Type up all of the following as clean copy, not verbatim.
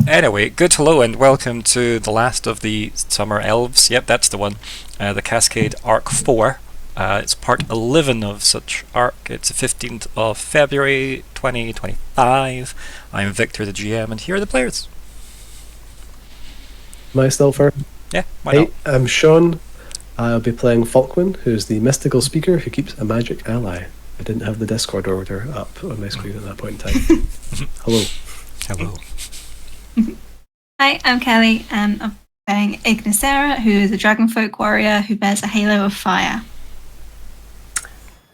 Anyway, good hello and welcome to the last of the Summer Elves. Yep, that's the one. The Cascade Arc 4. It's part 11 of such arc. It's the 15th of February 2025. I'm Viktor, the GM, and here are the players. Myself, Yeah, why hey, not? I'm Sean. I'll be playing Falkwin, who's the mystical speaker who keeps a magic ally. I didn't have the Discord order up on my screen at that point in time. Hello. Hello. Hi, I'm Kalli. I'm playing Ignysera, who is a dragonfolk warrior who bears a halo of fire.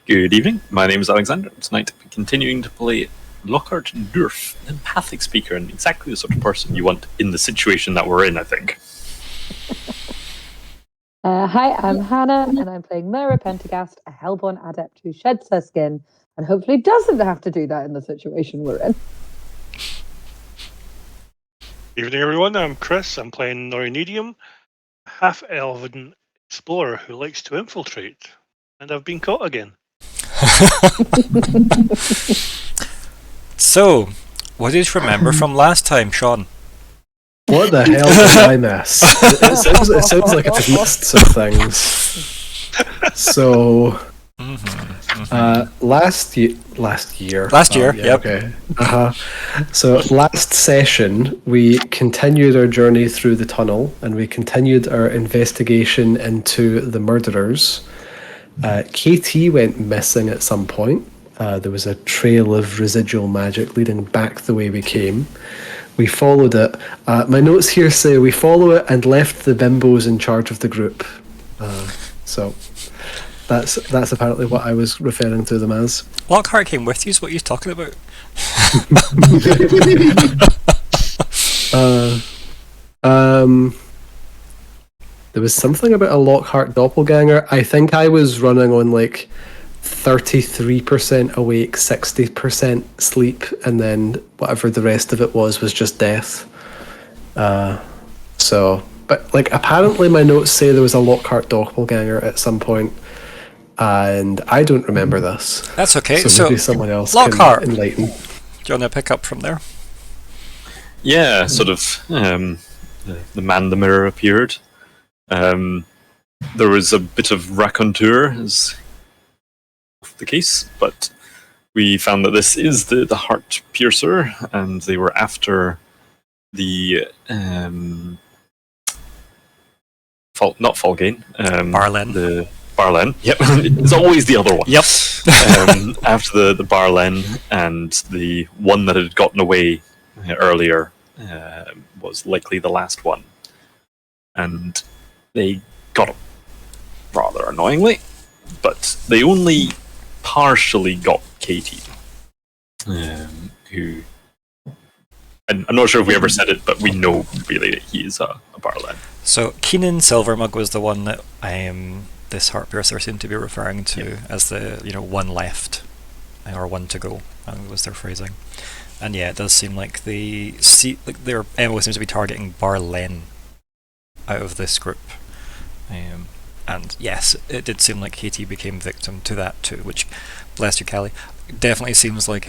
Good evening, my name is Alexander. Tonight we're continuing to play Lockheart and Dourf, an empathic speaker, and exactly the sort of person you want in the situation that we're in, I think. Hi, I'm Hannah, and I'm playing Myr'ra Pentergast, a Helborn Adept who sheds her skin, and hopefully doesn't have to do that in the situation we're in. Evening, everyone. I'm Chris. I'm playing Nori Nediam, a Half-Elven explorer who likes to infiltrate. And I've been caught again. So, what did you remember from last time, Sean? What the hell did I miss? It sounds like I've missed some things. So, last year. Yep. Okay. So last session, we continued our journey through the tunnel, and we continued our investigation into the murderers. KT went missing at some point. There was a trail of residual magic leading back the way we came. We followed it. My notes here say we follow it and left the bimbos in charge of the group. So that's apparently what I was referring to them as. Lockhart came with you, is what you're talking about? There was something about a Lockhart doppelganger. I think I was running on like 33% awake, 60% sleep, and then whatever the rest of it was just death. But like apparently my notes say there was a Lockhart doppelganger at some point, and I don't remember this. That's okay. So maybe someone else Lockhart, can enlighten. do you want to pick up from there? Yeah, sort of. The man the mirror appeared. There was a bit of raconteur, as the case, but we found that this is the heart piercer, and they were after the not Falgain, Barlen. the Barlen. Yep, it's always the other one. Yep. After the Barlen, and the one that had gotten away earlier was likely the last one, and they got him rather annoyingly, but they only partially got Katie, who I'm not sure if we ever said it, but we know really that he is a Barlen. So Keenan Silvermug was the one that this Heartpiercer seemed to be referring to as the one left, or one to go. I think was their phrasing. And yeah, it does seem like their MO seems to be targeting Barlen out of this group. And yes, it did seem like KT became victim to that too, which, bless you, Kalli, definitely seems like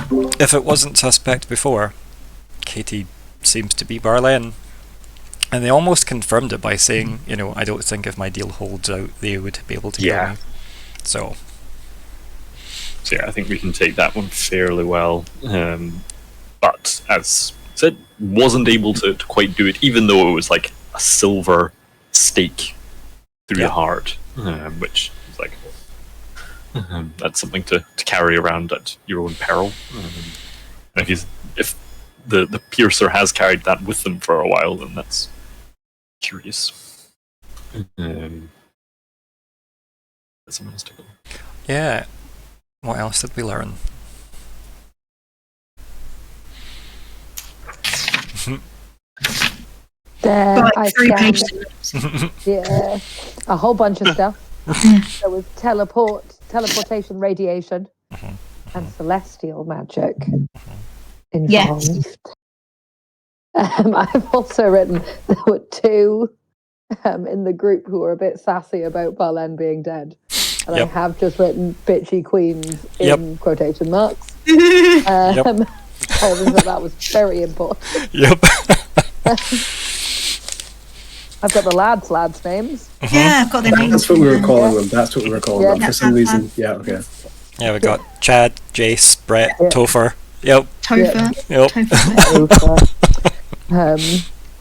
if it wasn't suspect before, KT seems to be Barlen. And they almost confirmed it by saying, I don't think if my deal holds out, they would be able to kill me. So yeah, I think we can take that one fairly well. But as said, wasn't able to quite do it, even though it was like a silver stake through the heart, which is like that's something to carry around at your own peril. And if the piercer has carried that with them for a while, then that's curious. Someone else to go. yeah, what else did we learn? I 3 scanned, pages. yeah, a whole bunch of stuff. There was teleportation radiation, and celestial magic involved. I've also written there were 2 in the group who were a bit sassy about Barlen being dead. And I have just written bitchy queens in quotation marks. I always thought that was very important. Yep. I've got the lads' names. Yeah, I've got the names. That's what we were calling them. That's what we were calling them. Yeah. For some reason, yeah, okay. Yeah, we got Chad, Jace, Brett, Yeah. Topher. Yep. Topher. Yep.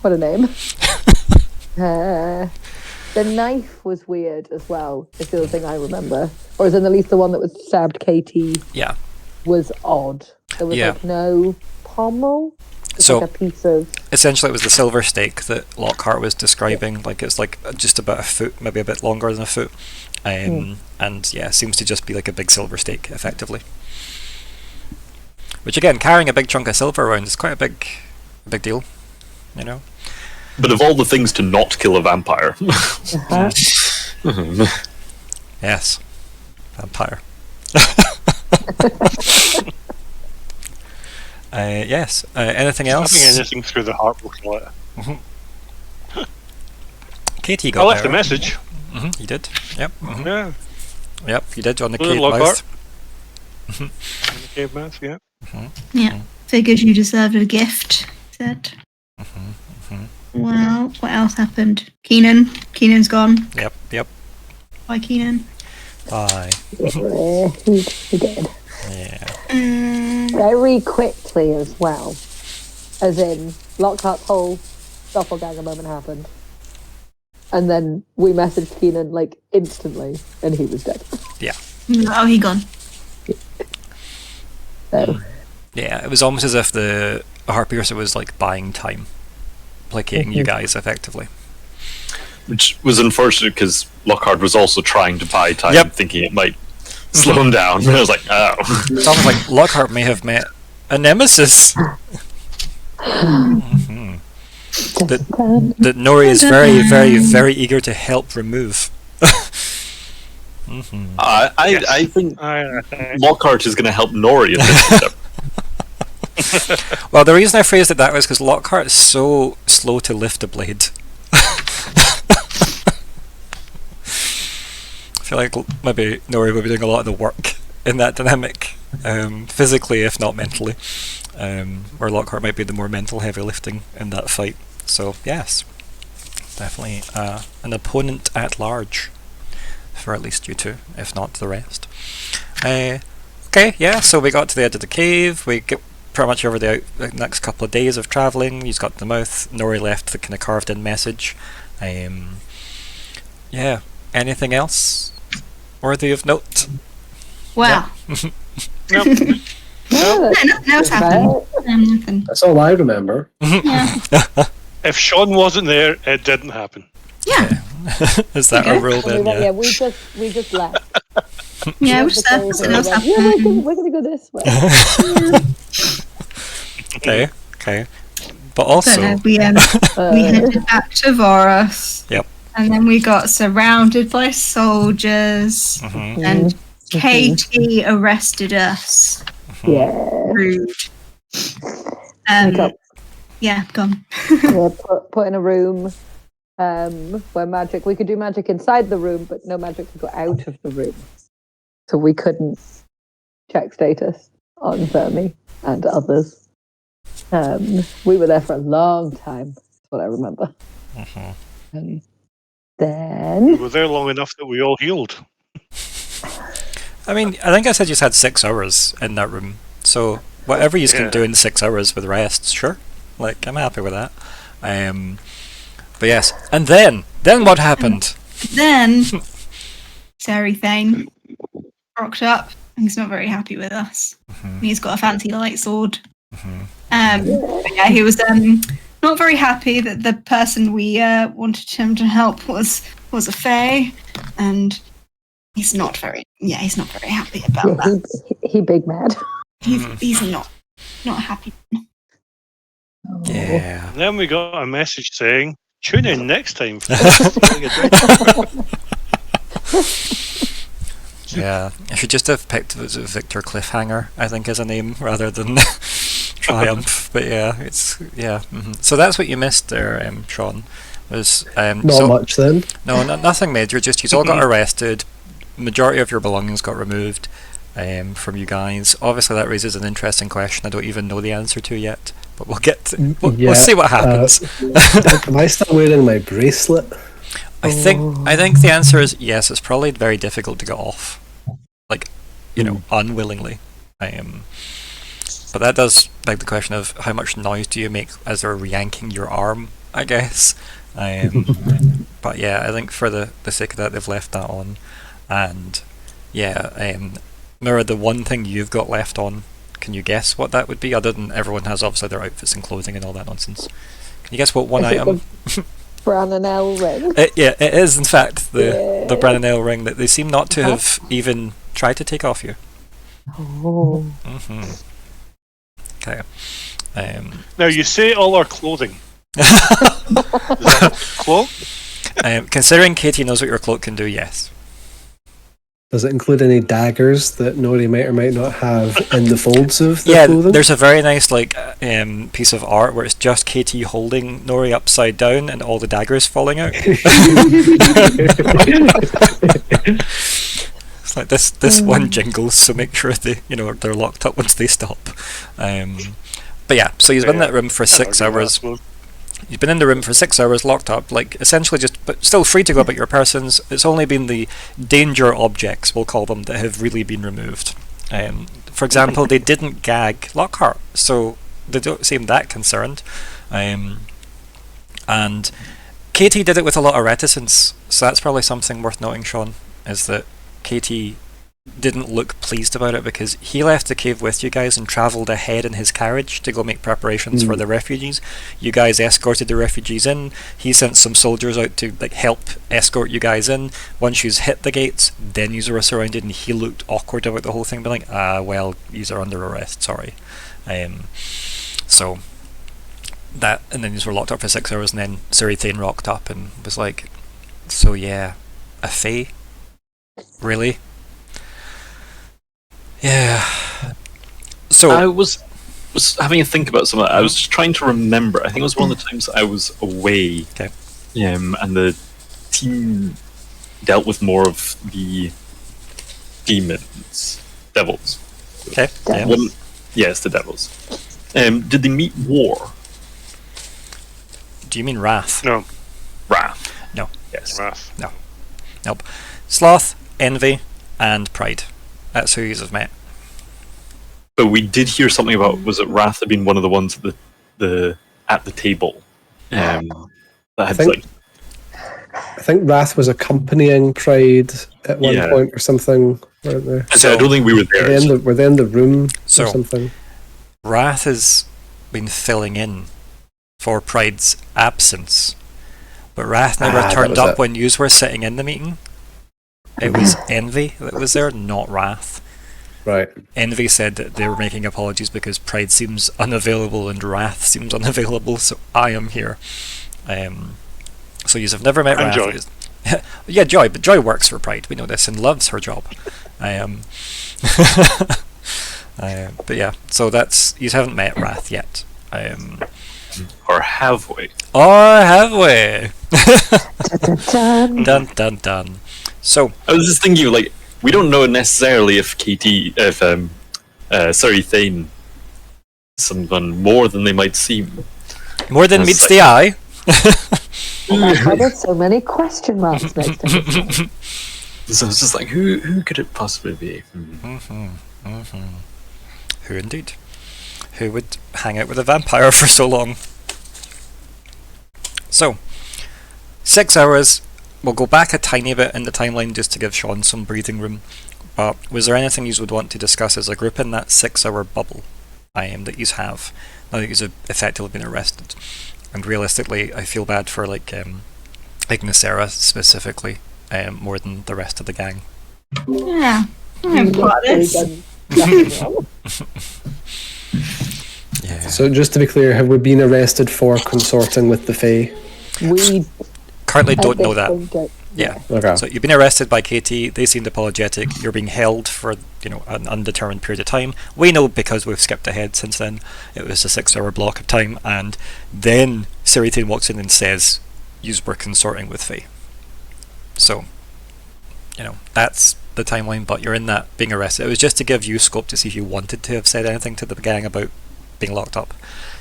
What a name. The knife was weird as well. It's the other thing I remember. Or is it at least the one that was stabbed KT Yeah. was odd. There was Yeah. like no pommel. It's So- like a piece of Essentially, it was the silver stake that Lockhart was describing. Like it's like just about a foot, maybe a bit longer than a foot, and yeah, seems to just be like a big silver stake, effectively. Which again, carrying a big chunk of silver around is quite a big deal, you know. But of all the things to not kill a vampire, Yes, vampire. Yes. Anything else? Stabbing anything through the heart will kill it. Katie I got left there. a message. You did. Yep. Yeah. Yep. You did on the Little cave Lockhart. mouth. In the cave mouth, yeah. Yeah. Figures you deserved a gift, said. Well, what else happened? Keenan's gone. Yep. Yep. Bye, Keenan. Bye. he did. Yeah. Very quickly as well. As in, Lockhart's whole doppelganger moment happened. And then we messaged Keenan like instantly, and he was dead. Yeah. Oh, he gone. So, Yeah. It was almost as if the Heartpiercer was like buying time, placating you guys effectively. which was unfortunate because Lockhart was also trying to buy time, Yep. thinking it might slow him down. And I was like, oh. It's almost like Lockhart may have met a nemesis. That Nori is very, very, very eager to help remove. I think I Lockhart is going to help Nori in this step. Well, the reason I phrased it that way is because Lockhart is so slow to lift a blade. I feel like maybe Nori will be doing a lot of the work in that dynamic, physically if not mentally, where Lockhart might be the more mental heavy lifting in that fight. So yes, definitely an opponent at large for at least you two, if not the rest. Okay, yeah, so we got to the edge of the cave, we get pretty much over the next couple of days of travelling. He's got the mouth. Nori left the kind of carved in message. Yeah, anything else worthy of note? Well, yeah, no, nothing else happened. Nothing. That's all I remember. Yeah. if Sean wasn't there, it didn't happen. Yeah. Is that a rule then? yeah, Yeah. we just left. Yeah, Left we the cave just and nothing else we went, yeah, happened. we're gonna go this way. Okay. But also, So we headed back to Varus. Yep. And then we got surrounded by soldiers, Mhm. and KT arrested us. Yeah. Rude. We got Yeah, gone. put in a room where magic. We could do magic inside the room, but no magic could go out of the room. So we couldn't check status on Fermi and others. We were there for a long time. That's what I remember. Mhm. We Then were there long enough that we all healed. I mean, I think I said you had 6 hours in that room. So whatever you can Yeah. do in 6 hours with rest, sure. Like I'm happy with that. But yes, and then what happened? Then Sari Thane rocked up. He's not very happy with us. He's got a fancy light sword. But yeah, he was not very happy that the person we wanted him to help was a fae, and he's not very happy about that. he big mad. He's not happy. Yeah. And then we got a message saying, tune in next time. For Yeah, I should just have picked Viktor Cliffhanger, I think, as a name rather than Triumph. But yeah, So that's what you missed there, Sean. Was Not much then. No, nothing major. Just you all got arrested. Majority of your belongings got removed. from you guys. Obviously, that raises an interesting question I don't even know the answer to yet, but we'll get to, we'll see what happens. Am I still wearing my bracelet? I think the answer is yes. It's probably very difficult to get off, like, unwillingly. But that does beg the question of how much noise do you make as they're yanking your arm, I guess. But yeah, I think for the sake of that, they've left that on. And yeah, Myr'ra, the one thing you've got left on, can you guess what that would be? Other than everyone has obviously their outfits and clothing and all that nonsense. Can you guess what one item? Branonel ring. It is in fact the Branonel ring that they seem not to have even tried to take off you. Oh. Okay. Now you say all our clothing. Is that cloak? Considering Katie knows what your cloak can do, yes. Does it include any daggers that Nori might or might not have in the folds of the clothing? There's a very nice piece of art where it's just Katie holding Nori upside down and all the daggers falling out. It's like this one jingles, so make sure they're locked up once they stop. But yeah, so you've been in that room for 6 hours. You've been in the room for 6 hours, locked up, essentially but still free to go about your persons. It's only been the danger objects, we'll call them, that have really been removed. For example, they didn't gag Lockheart, so they don't seem that concerned. And Katie did it with a lot of reticence, so that's probably something worth noting, Sean, is that Katie didn't look pleased about it because he left the cave with you guys and travelled ahead in his carriage to go make preparations for the refugees. You guys escorted the refugees in. He sent some soldiers out to help escort you guys in. Once you hit the gates, then you were surrounded, and he looked awkward about the whole thing, being like, well, you are under arrest, sorry. So that, and then you were locked up for 6 hours, and then Sirithane rocked up and was like, so yeah, a fae? Really? Yeah. So I was having a think about something. I was just trying to remember. I think it was one of the times I was away. Okay. And the team dealt with more of the devils. Okay. Yeah. Yes, the devils. Did they meet war? Do you mean wrath? No. Wrath. No. Yes. Wrath. No. Nope. Sloth, envy, and pride. That's who you've met. But we did hear something about, was it Wrath had been one of the ones at the table? That had I think Wrath was accompanying Pride at one point or something, weren't they? So I don't think we were there. Were they in the room or something? Wrath has been filling in for Pride's absence, but Wrath never turned up when you were sitting in the meeting. It was Envy that was there, not Wrath. Right. Envy said that they were making apologies because Pride seems unavailable and Wrath seems unavailable, so I am here. So you have never met Wrath. Joy. Yeah, Joy, but Joy works for Pride, we know this, and loves her job. But yeah, so you haven't met Wrath yet. Or have we? Or have we? Dun dun dun. So I was just thinking, we don't know necessarily if Thane is someone more than they might seem. More than meets the eye. Why there's so many question marks next to him? So it's just like, who could it possibly be? Who indeed? Who would hang out with a vampire for so long? So, 6 hours. We'll go back a tiny bit in the timeline just to give Sean some breathing room. But was there anything you would want to discuss as a group in that 6 hour bubble that you have, now that you've effectively been arrested? And realistically, I feel bad for Ignysera specifically, more than the rest of the gang. Yeah. I've got this. Yeah. So just to be clear, have we been arrested for consorting with the Fae? We currently don't know that. Yeah. Okay. So you've been arrested by Katie. They seemed apologetic. You're being held for an undetermined period of time. We know because we've skipped ahead since then. It was a 6 hour block of time, and then Sirithane walks in and says, "Yous were consorting with Fae." So, that's the timeline, but you're in that being arrested. It was just to give you scope to see if you wanted to have said anything to the gang about being locked up.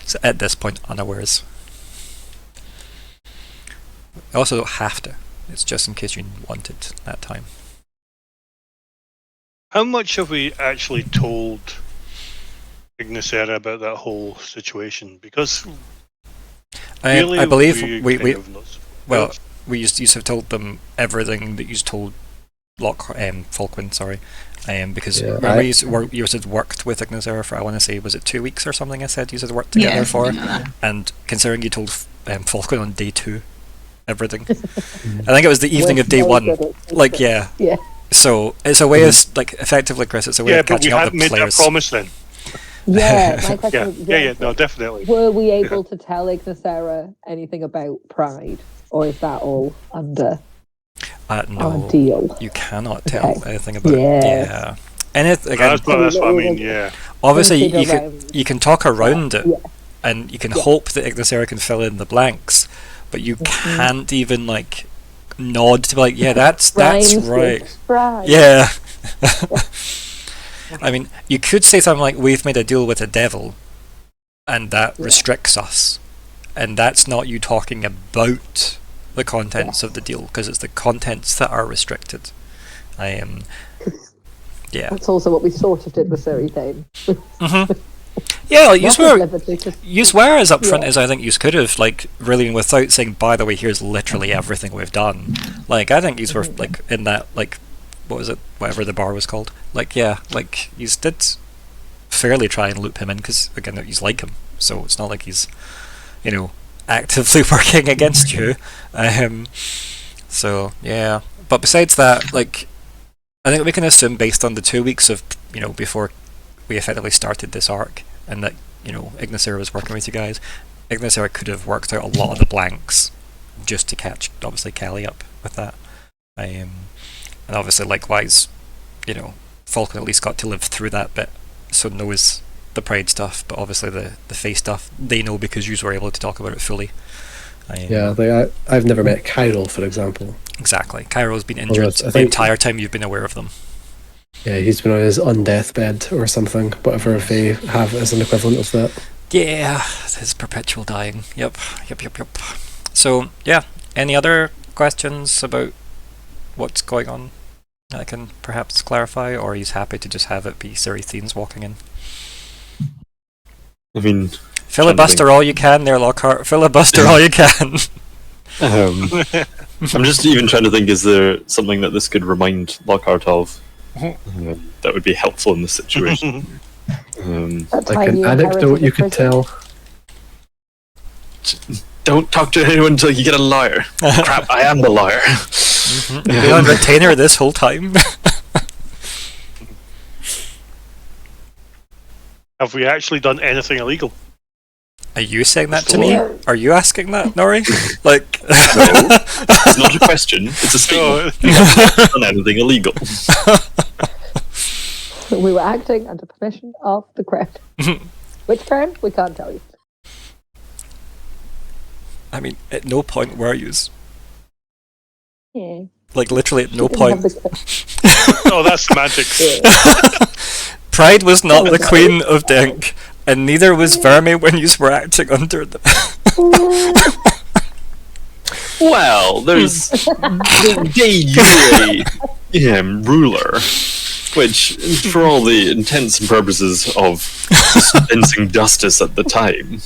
So at this point, unawares. You also don't have to. It's just in case you wanted that time. How much have we actually told Ignysera about that whole situation? Because really, I believe we kind of not- well, we used to have told them everything that you told Falkwin, sorry. Because remember you had worked with Ignysera for, I want to say, was it 2 weeks or something? I said you had worked together for, and considering you told Falkwin on day 2 everything, I think it was the evening of day 1. Like yeah. So it's a way of like effectively, Chris. It's a way of catching up with made players. that promise then. Yeah, my question is, no, definitely. were we able to tell Ignysera anything about Pride, or is that all under No, our deal? you cannot tell anything about it. Yeah. And it, again, That's what I mean, yeah. obviously you can talk around it, and you can hope that Ignysera can fill in the blanks, but you can't even like nod to be like, yeah, that's right. Pride. Yeah. I mean, you could say something like, we've made a deal with the devil, and that restricts us. And that's not you talking about the contents of the deal, because it's the contents that are restricted. Yeah. That's also what we sort of did with Surrey Thane. Yeah, like, you swear as upfront as I think you could have, like, really, without saying, by the way, here's literally everything we've done. Like, I think you were, like, in that, like, what was it, whatever the bar was called. Like, yeah, like, you did fairly try and loop him in, because, again, you like him, so it's not like he's, you know, actively working against you. So, yeah. But besides that, like, I think we can assume, based on the 2 weeks of, you know, before we effectively started this arc, and that, you know, Ignysera was working with you guys, Ignysera could have worked out a lot of the blanks just to catch, obviously, Kalli up with that. And obviously, likewise, you know, Falkwin at least got to live through that bit, so knows the Pride stuff, but obviously the face stuff, they know because you were able to talk about it fully. I've never met Kyril, for example. Exactly. Kyrill's been injured the entire time you've been aware of them. Yeah, he's been on his undeath bed or something, whatever they have as an equivalent of that. Yeah, his perpetual dying. Yep. So, yeah, any other questions about what's going on I can perhaps clarify, or he's happy to just have it be Seraphine's walking in? I mean, filibuster all you can there, Lockheart. Filibuster all you can. I'm just even trying to think, is there something that this could remind Lockhart of that would be helpful in this situation? Like an anecdote you could tell. Don't talk to anyone until you get a lawyer. Crap, I am the lawyer. You've been on retainer this whole time. Have we actually done anything illegal? Are you saying that to me? Are you asking that, Nori? Like, no, it's not a question. It's a statement. We have not done anything illegal. We were acting under permission of the crown. Which crown? We can't tell you. I mean, at no point were yous. Yeah. Like, literally at no point. Oh, that's semantics. Pride was not the queen of Dink, and neither was Verme when you were acting under them. Well, there's the de jure ruler, which, for all the intents and purposes of dispensing justice at the time.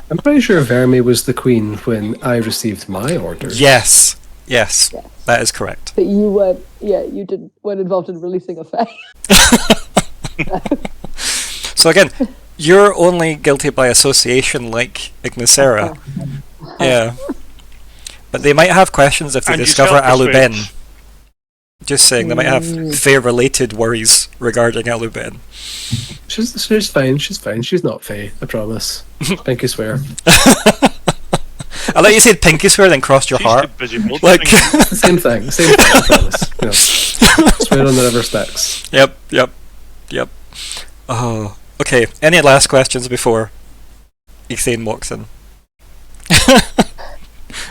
I'm pretty sure Verme was the queen when I received my orders. Yes, that is correct. But you weren't, weren't involved in releasing a fae. So again, you're only guilty by association, like Ignysera. Yeah. But they might have questions if they discover Aluben. Just saying, they might have fae-related worries regarding Aluben. She's fine. She's not fae, I promise. Pinky swear. I let you say pinky swear, then crossed your heart. Like same thing, I promise. Yeah. Swear on the river Styx. Yep. Oh, okay. Any last questions before Ethane walks in?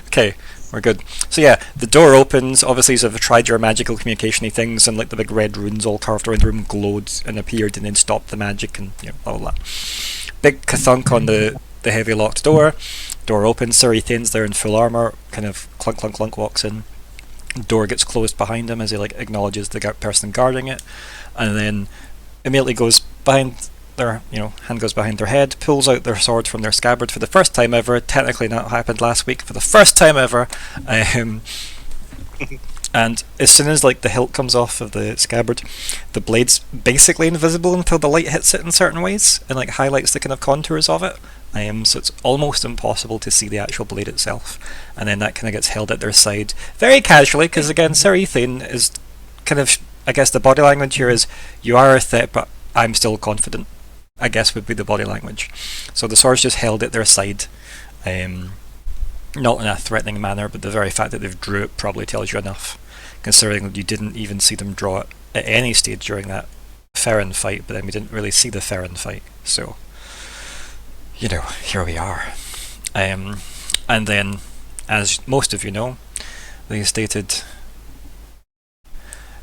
Okay, we're good. So yeah, the door opens. Obviously, so you've tried your magical communication-y things, and like the big red runes all carved around the room glowed and appeared, and then stopped the magic, and all that. Big kathunk on the heavy locked door. Door opens. Sarithane's there in full armor. Kind of clunk, clunk, clunk. Walks in. Door gets closed behind him as he like acknowledges the person guarding it, and then immediately goes behind their hand goes behind their head, pulls out their sword from their scabbard for the first time ever. Technically that happened last week for the first time ever. And as soon as like the hilt comes off of the scabbard, the blade's basically invisible until the light hits it in certain ways and like highlights the kind of contours of it. So it's almost impossible to see the actual blade itself, and then that kind of gets held at their side very casually, because again, Sarithan is kind of, I guess the body language here is, you are a threat, but I'm still confident, I guess would be the body language. So the sword's just held at their side, not in a threatening manner, but the very fact that they've drew it probably tells you enough, considering you didn't even see them draw it at any stage during that Ferren fight, but then we didn't really see the Ferren fight, so here we are. And then, as most of you know, they stated,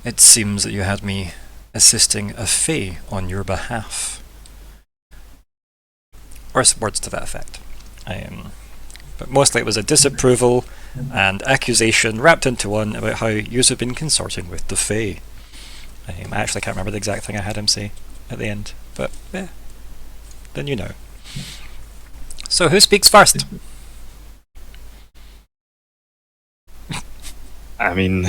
it seems that you had me assisting a fae on your behalf. Or words to that effect. But mostly it was a disapproval and accusation wrapped into one about how you have been consorting with the fae. I actually can't remember the exact thing I had him say at the end, but yeah, then you know. So who speaks first? I mean,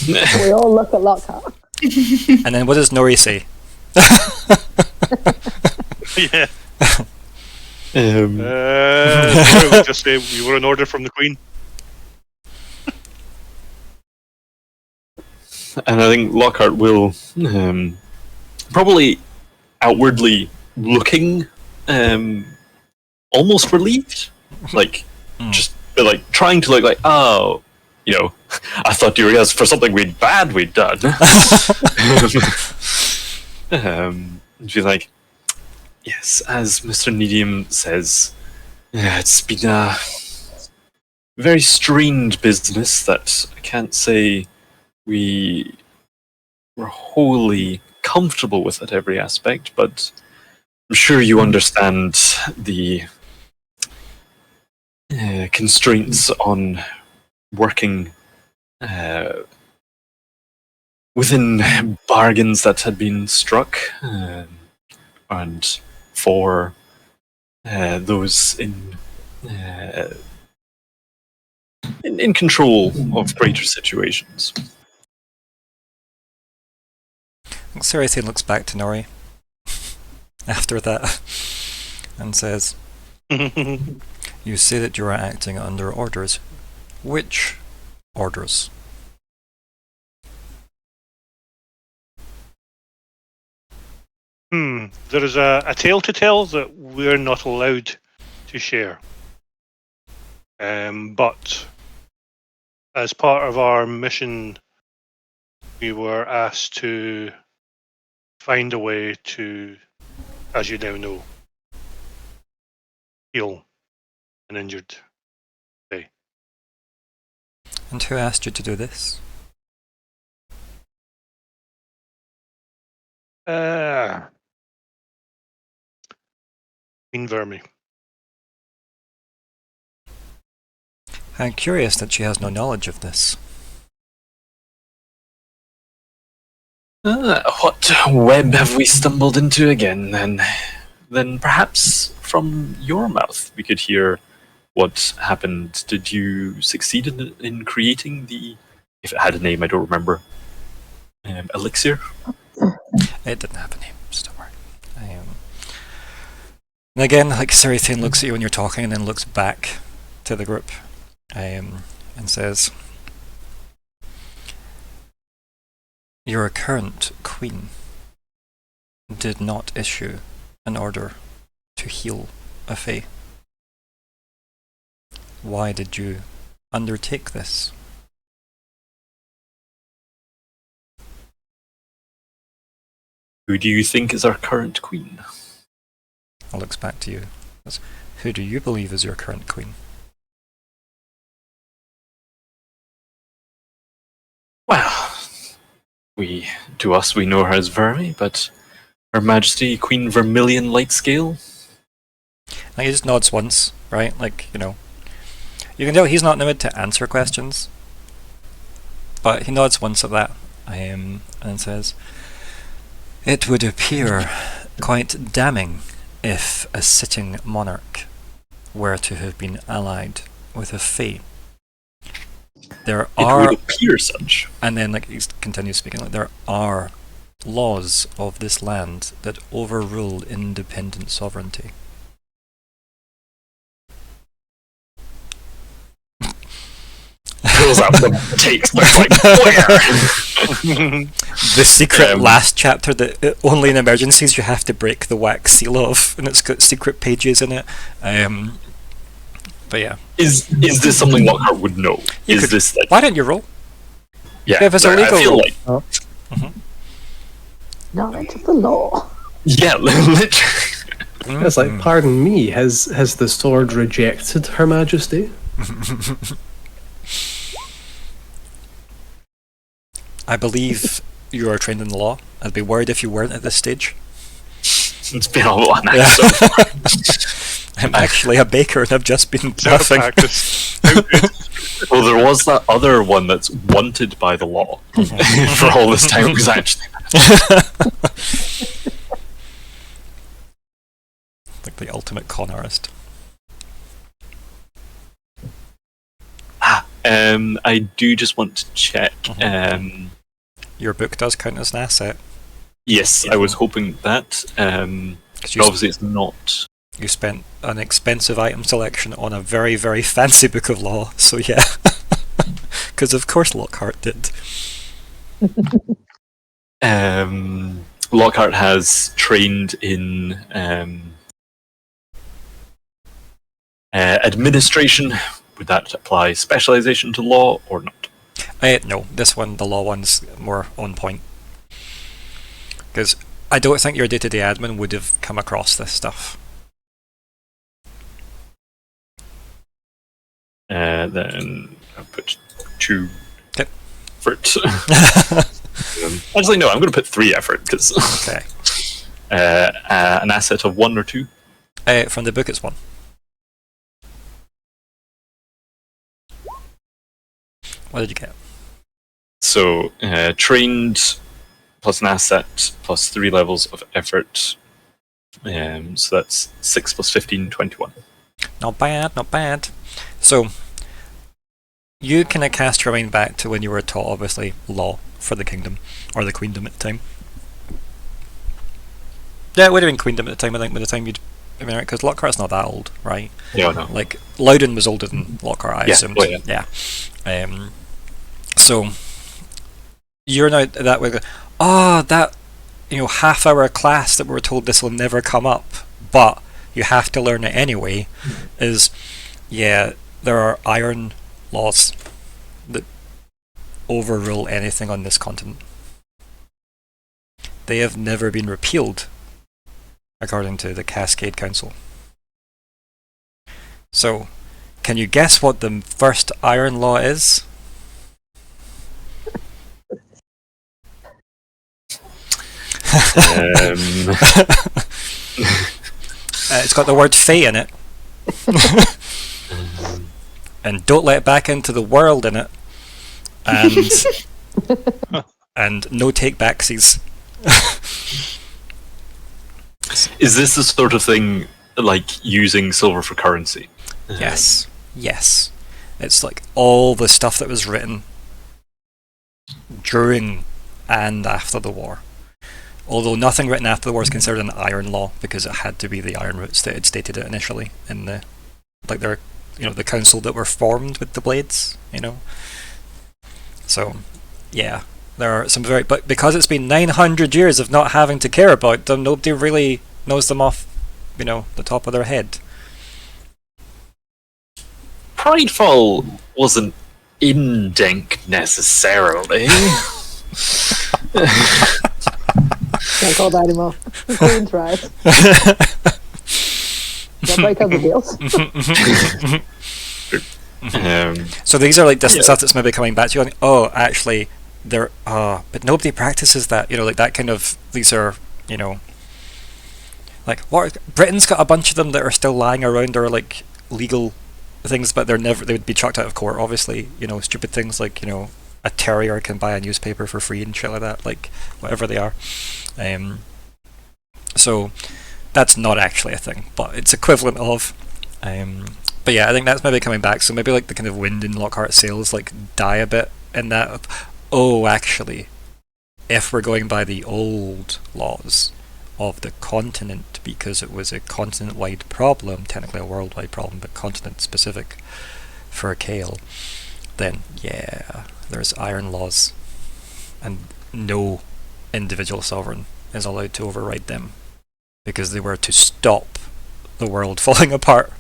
We all look at Lockhart. And then what does Nori say? Yeah. um, We'll just say we were an order from the Queen. and I think Lockhart will probably outwardly looking almost relieved, like just like trying to look like, oh, I thought you were here for something bad we'd done. She's like, yes, as Mr. Nediam says, it's been a very strained business that I can't say we were wholly comfortable with at every aspect, but I'm sure you understand the constraints on working within bargains that had been struck, and for those in control of greater situations. Sarithan looks back to Nori after that and says, you say that you are acting under orders. Which orders? There is a tale to tell that we're not allowed to share. But as part of our mission, we were asked to find a way to, as you now know, heal an injured fae. And who asked you to do this? Queen Vermi. I'm curious that she has no knowledge of this. What web have we stumbled into again, then? Then perhaps from your mouth we could hear what happened. Did you succeed in creating the, if it had a name, I don't remember, elixir? It didn't have a name, so don't worry. And again, like Sarithan looks at you when you're talking and then looks back to the group and says, your current queen did not issue an order to heal a fae. Why did you undertake this? Who do you think is our current queen? I looks back to you. Who do you believe is your current queen? we know her as Vermi, but Her Majesty Queen Vermilion Lightscale. Like, he just nods once, right? Like, you can tell he's not in the mood to answer questions, but he nods once at that, and says, "It would appear quite damning if a sitting monarch were to have been allied with a Fae. There It are," would appear such. and then like he continues speaking, like, "there are laws of this land that overrule independent sovereignty." Pulls out the tapes. They're like, where? The secret last chapter that only in emergencies you have to break the wax seal of, and it's got secret pages in it. But yeah. Is this something Lockhart would know? This like? Why don't you roll? Yeah, If it's a legal I feel roll. like. Knowledge of the law. Yeah, literally. It's like, pardon me, has the sword rejected Her Majesty? I believe you are trained in the law. I'd be worried if you weren't at this stage. It's been a while now. So far. I'm actually a baker and I've just been Zero bluffing. practice. Well, there was that other one that's wanted by the law for all this time. It was actually Like the ultimate con artist. I do just want to check. Your book does count as an asset. Yes, I was hoping that. Because But obviously, it's not. you spent an expensive item selection on a very, very fancy book of law, so yeah. Because of course Lockhart did. Lockhart has trained in administration. Would that apply specialization to law or not? No, this one, the law one's more on point. Because I don't think your day-to-day admin would have come across this stuff. Then I'll put 2 Okay. effort. Actually, no, I'm going to put 3 effort because Okay. an asset of 1 or 2. From the book, it's 1. What did you get? So trained plus an asset plus 3 levels of effort. So that's 6 plus 15, 21. Not bad, not bad. So, you kind of cast your mind back to when you were taught, obviously, law for the kingdom, or the queendom at the time. Yeah, it would have been queendom at the time, I think, by the time you'd... I mean, because Lockhart's not that old, right? Yeah, no. Like, Loudon was older than Lockhart, I assumed. Oh, yeah. Yeah. So, you're now that way, that, half-hour class that we were told this will never come up, but you have to learn it anyway, is, yeah, there are iron laws that overrule anything on this continent. They have never been repealed, according to the Cascade Council. So, can you guess what the first iron law is? It's got the word Fae in it. And don't let back into the world in it. And and no take backsies. Is this the sort of thing like using silver for currency? Yes. It's like all the stuff that was written during and after the war. Although nothing written after the war is considered an iron law because it had to be the iron roots that had stated it initially in the the council that were formed with the blades, So, yeah, there are some but because it's been 900 years of not having to care about them, nobody really knows them off, the top of their head. Pridefall wasn't in Denk necessarily. Can't call that anymore. Queen's right. Don't break other deals. So these are like distant stuff that's maybe coming back to you. Oh, actually, there, but nobody practices that. Like that kind of. These are, like what Britain's got a bunch of them that are still lying around, or like legal things, but they would be chucked out of court. Obviously, stupid things like a terrier can buy a newspaper for free and shit like that, like whatever they are. So that's not actually a thing, but it's equivalent of. But yeah, I think that's maybe coming back. So maybe like the kind of wind in Lockheart sails like die a bit in that. Oh, actually, if we're going by the old laws of the continent, because it was a continent-wide problem, technically a worldwide problem, but continent-specific for Kale, then yeah, there's iron laws, and no individual sovereign is allowed to override them, because they were to stop the world falling apart.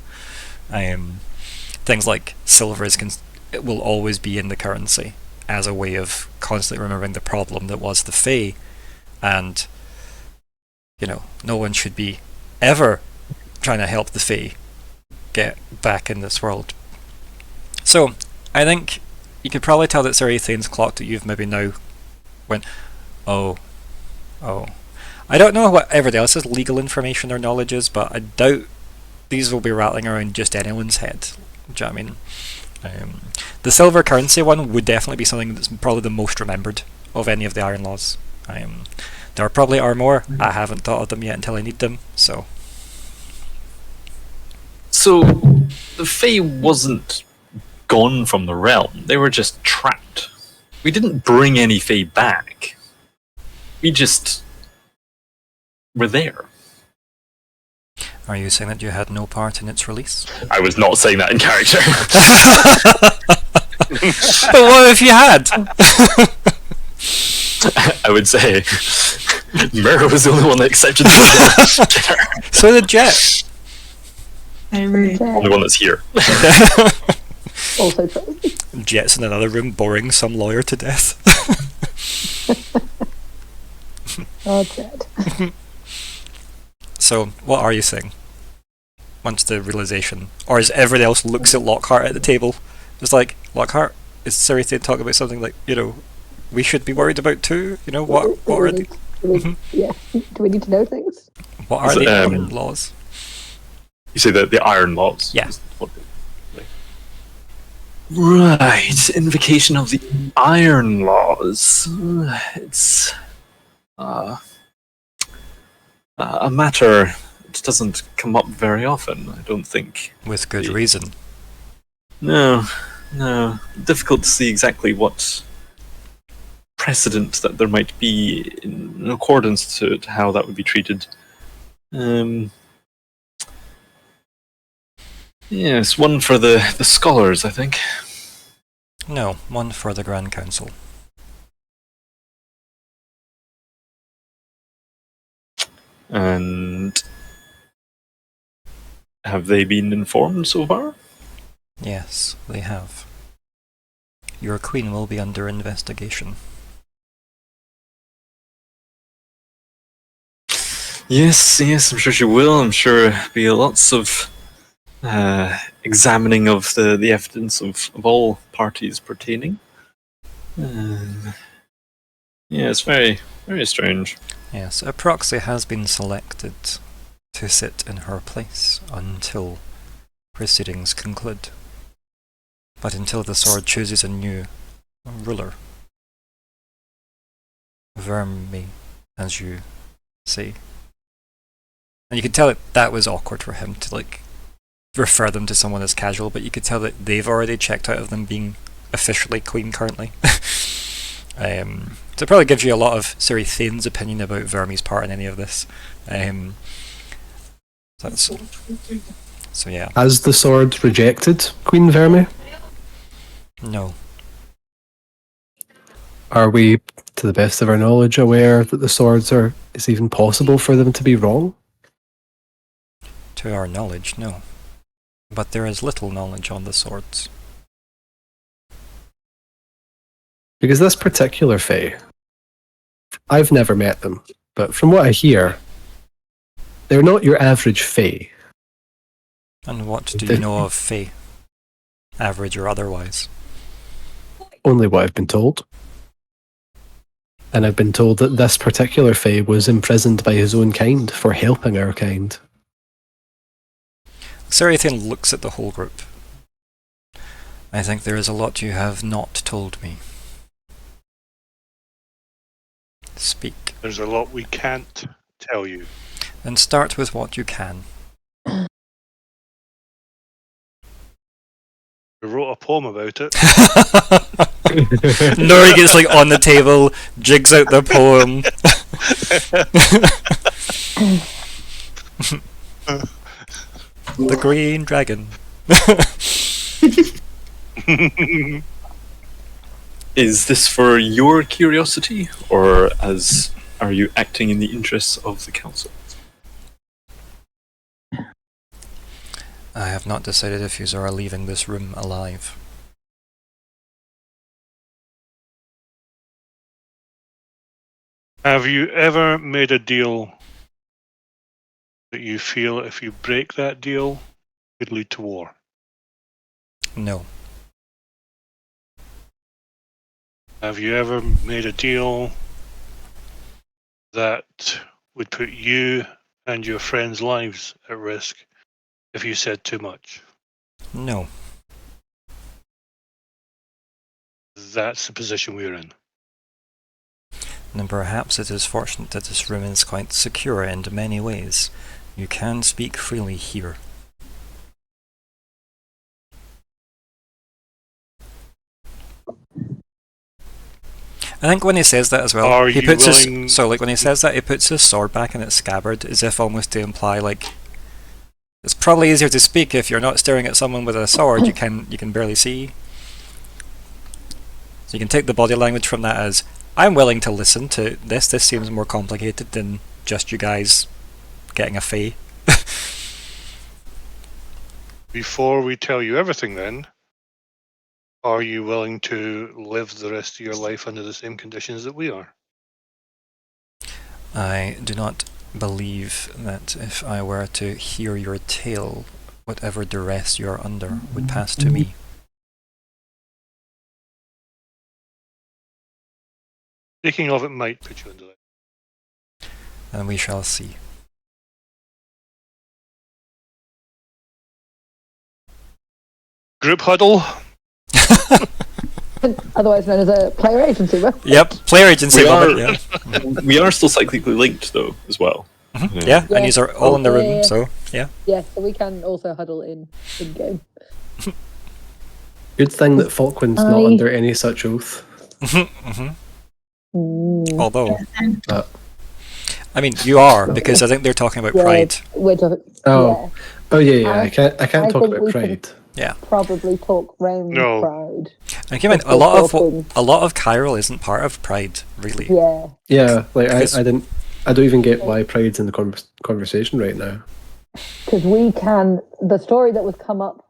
Things like silver it will always be in the currency as a way of constantly remembering the problem that was the Fae, and no one should be ever trying to help the Fae get back in this world. So I think you could probably tell that Sir Ethane's clock that you've maybe now went, oh. I don't know what everybody else's legal information or knowledge is, but I doubt these will be rattling around just anyone's head. Do you know what I mean? The silver currency one would definitely be something that's probably the most remembered of any of the iron laws. There probably are more. I haven't thought of them yet until I need them. So the Fae wasn't gone from the realm. They were just trapped. We didn't bring any Fae back. We just were there. Are you saying that you had no part in its release? I was not saying that in character. But what if you had? I would say Myr'ra was the only one that accepted the So did Jet. Very rude. only one that's here. Also true. Jet's in another room boring some lawyer to death. Oh, Jet. So, what are you saying? Once the realization, or as everybody else looks at Lockhart at the table, it's like, Lockhart, is Sir Ethan talking about something like, we should be worried about too? What are the... Yeah. Do we need to know things? What are the iron laws? You say the iron laws? Yeah. Right, invocation of the iron laws. It's a matter that doesn't come up very often, I don't think. With good reason. No. Difficult to see exactly what precedent that there might be in accordance to how that would be treated. Yes, one for the scholars, I think. No, one for the Grand Council. And have they been informed so far? Yes, they have. Your queen will be under investigation. Yes, I'm sure she will. I'm sure there'll be lots of examining of the evidence of all parties pertaining. It's very, very strange. Yes, a proxy has been selected to sit in her place until proceedings conclude. But until the sword chooses a new ruler. Vermi, as you say. And you could tell that was awkward for him to refer them to someone as casual, but you could tell that they've already checked out of them being officially queen currently. So it probably gives you a lot of Sir Thane's opinion about Vermi's part in any of this. So yeah. Has the sword rejected Queen Vermi? No. Are we, to the best of our knowledge, aware that the swords it's even possible for them to be wrong? To our knowledge, no. But there is little knowledge on the swords. Because this particular Fae, I've never met them, but from what I hear, they're not your average Fae. And what do you know of Fae? Average or otherwise? Only what I've been told. And I've been told that this particular Fae was imprisoned by his own kind for helping our kind. Xerithian looks at the whole group. I think there is a lot you have not told me. Speak. There's a lot we can't tell you. And start with what you can. I wrote a poem about it. Nori gets like on the table, jigs out the poem. The Green Dragon. Is this for your curiosity, or are you acting in the interests of the council? I have not decided if you are leaving this room alive. Have you ever made a deal that you feel if you break that deal could lead to war? No. Have you ever made a deal that would put you and your friends' lives at risk if you said too much? No. That's the position we're in. And perhaps it is fortunate that this room is quite secure in many ways. You can speak freely here. I think when he says that as well, Are he you puts willing- his when he says that, he puts his sword back in its scabbard, as if almost to imply like it's probably easier to speak if you're not staring at someone with a sword you can barely see. So you can take the body language from that as I'm willing to listen to this. This seems more complicated than just you guys getting a fee. Before we tell you everything then, are you willing to live the rest of your life under the same conditions that we are? I do not believe that if I were to hear your tale, whatever duress you are under would pass to me. Thinking of it might put you under that. And we shall see. Group huddle. Otherwise known as a player agency, right? Yep, player agency We moment, are- yeah. We are still cyclically linked, though, as well. Mhm, yeah, and these are all in the room, Yeah. so yeah. Yeah, so we can also huddle in game. Good thing that Falkwin's not I- under any such oath. Mhm. Mm. Although, Uh, I mean, you are, because I think they're talking about Yeah, pride. We're talking, Oh. Oh yeah. I- I can't I talk think about we can- pride. probably talk round No. pride. And keep in mind, Of course, talking. a lot of Chiral isn't part of pride, really. Yeah. Yeah, like Because- I don't even get why pride's in the conversation right now. Because we can, the story that was come up.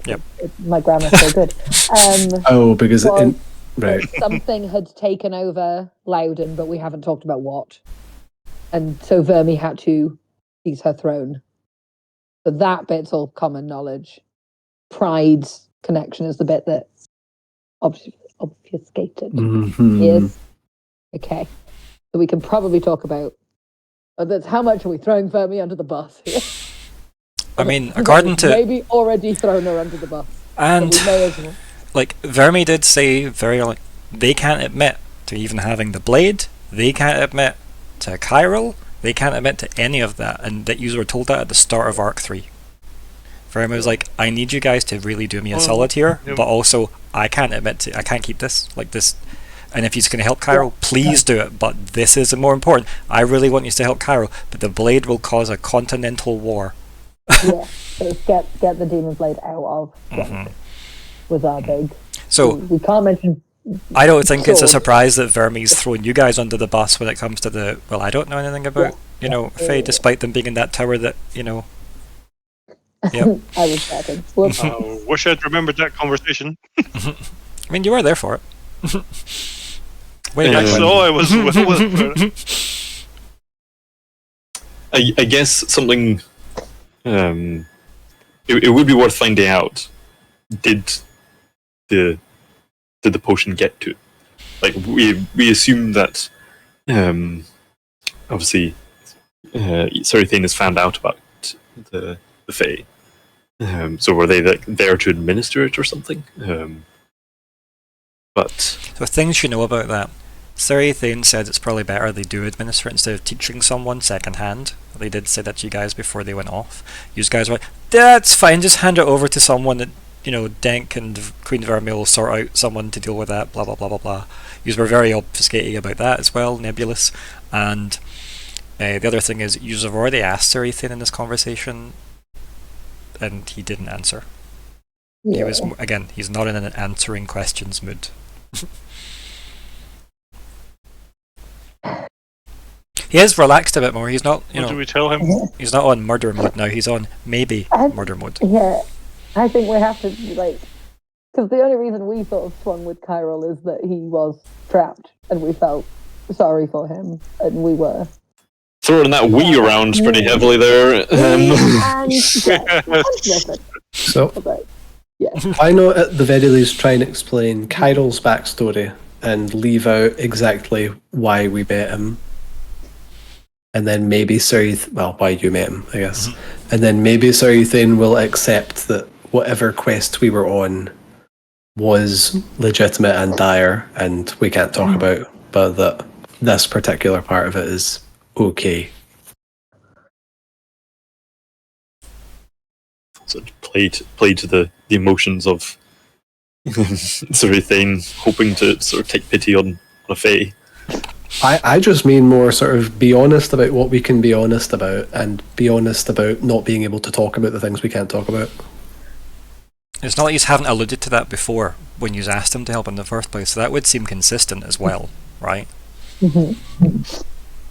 Yep. My grammar's so good. Oh, because Was- right. Something had taken over Loudon, but we haven't talked about what. And so Vermi had to seize her throne. So that bit's all common knowledge. Pride's connection is the bit that obfuscated. Mhm. Yes. Okay. So we can probably talk about that's how much are we throwing Vermi under the bus here? I mean, according to... maybe already thrown her under the bus. But And, we may as well. like, Vermi did say very early, they can't admit to even having the blade, they can't admit to Chiral, they can't admit to any of that, and that you were told that at the start of Arc 3. Vermi was like, I need you guys to really do me a solid here, Yep. but also, I can't keep this, like this, and if he's going to help Chiral, please do it, but this is more important. I really want you to help Chiral, but the blade will cause a continental war. Yeah. So it's get the demon blade out of Gwent was our big. So, We can't mention. I don't think it's a Sword. surprise that Vermi's throwing you guys under the bus when it comes to the, well, I don't know anything about, Fae, despite them being in that tower that, Yep. I was betting. Whoops. Wish I'd remembered that conversation. I mean, you were there for it. Way back Yeah. when. So I was with I guess something. It would be worth finding out. Did the potion get to? like we assume that obviously Serithane has found out about the Fae. So were they there to administer it or something? But So things you know about that. Serithane said it's probably better they do administer it instead of teaching someone secondhand. They did say that to you guys before they went off. You guys were like, that's fine, just hand it over to someone that, Denk and Queen Vermeil will sort out someone to deal with that, blah blah blah blah blah. You were very obfuscating about that as well, Nebulous. And the other thing is, you have already asked Serithane in this conversation, and he didn't answer. Yeah. He was, again, he's not in an answering questions mood. He is relaxed a bit more. He's not, What do we tell him? he's not on murder mode now. He's on maybe murder mode. Yeah, I think we have to, because the only reason we sort of swung with Chiral is that he was trapped, and we felt sorry for him, and we were. throwing that we around pretty heavily there. So, yeah. I know at the very least try and explain Kyrill's backstory and leave out exactly why we met him. And then maybe why you met him, I guess. Mm-hmm. And then maybe Serithane will accept that whatever quest we were on was legitimate and dire, and we can't talk about, but that this particular part of it is okay. So play to the emotions of Serithane, hoping to sort of take pity on a Fae. I just mean more sort of be honest about what we can be honest about, and be honest about not being able to talk about the things we can't talk about. It's not like you haven't alluded to that before when you asked him to help in the first place, so that would seem consistent as well, right? Mm-hmm.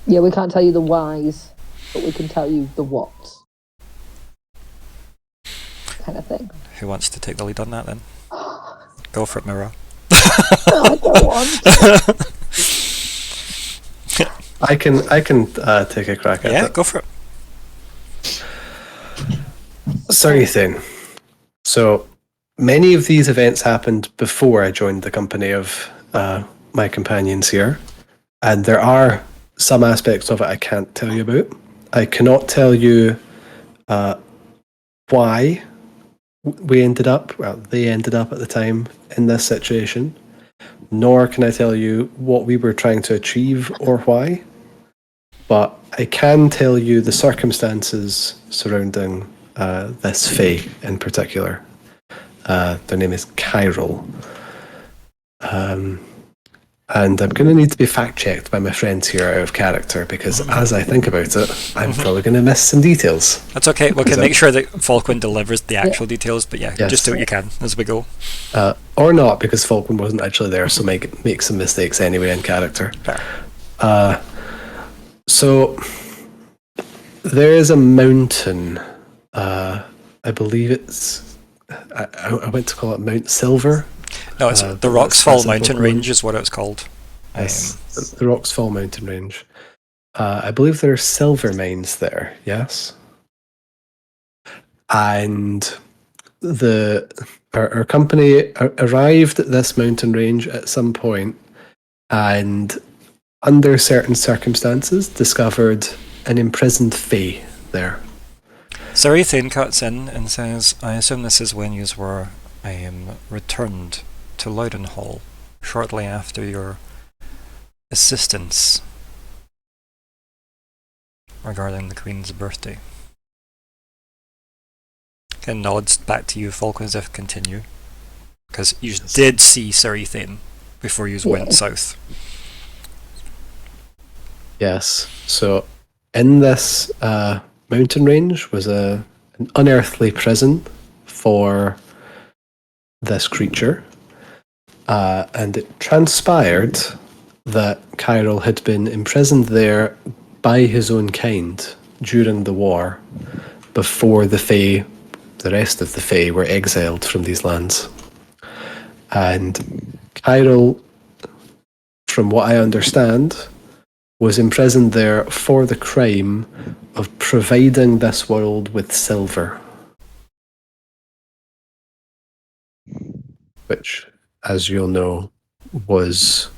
Yeah, we can't tell you the whys, but we can tell you the whats. Kind of thing. Who wants to take the lead on that then? Go for it, Myr'ra. I don't want to. I can take a crack at it. Yeah, go for it. Serithane. So many of these events happened before I joined the company of my companions here, and there are some aspects of it I can't tell you about. I cannot tell you why they ended up at the time in this situation, nor can I tell you what we were trying to achieve or why. But I can tell you the circumstances surrounding this Fae in particular. Their name is Kyril. And I'm going to need to be fact-checked by my friends here out of character, because as I think about it, I'm probably going to miss some details. That's okay, we can make sure that Falkwin delivers the actual details, but yes. Just do what you can as we go. Or not, because Falkwin wasn't actually there, so make some mistakes anyway in character. Fair. So there is a mountain. I believe it's. I went to call it Mount Silver. No, it's the Roxfall Mountain Range is what it's called. Yes, the Roxfall Mountain Range. I believe there are silver mines there. Yes. And our company arrived at this mountain range at some point, and under certain circumstances discovered an imprisoned Fae there. Serithane cuts in and says, I assume this is when you were returned to Loudenhall shortly after your assistance regarding the Queen's birthday. Ken nods back to you, Falkwin, as if continue. Because you did see Serithane before you went south. Yes. So in this mountain range was an unearthly prison for this creature. And it transpired that Kyril had been imprisoned there by his own kind during the war, before the rest of the Fae were exiled from these lands. And Kyril, from what I understand, was imprisoned there for the crime of providing this world with silver. Which, as you'll know, was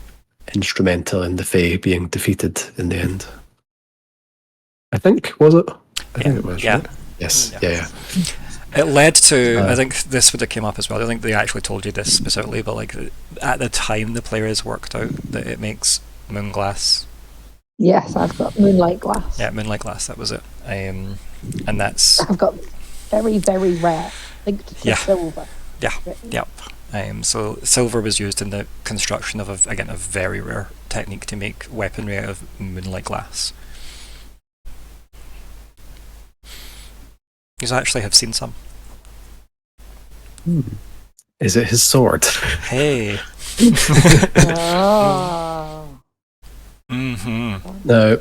instrumental in the Fae being defeated in the end. I think, was it? I think it was, yeah. right? Yes, Yeah. yeah. It led to, I think this would have came up as well, I don't think they actually told you this specifically, but like at the time the players worked out that it makes moonglass. Yes, I've got moonlight glass. Yeah, moonlight glass, that was it. And that's... I've got very, very rare, linked to silver. Yeah, yep. So silver was used in the construction of, a very rare technique to make weaponry out of moonlight glass. You actually have seen some. Is it his sword? Hey. Oh. Now,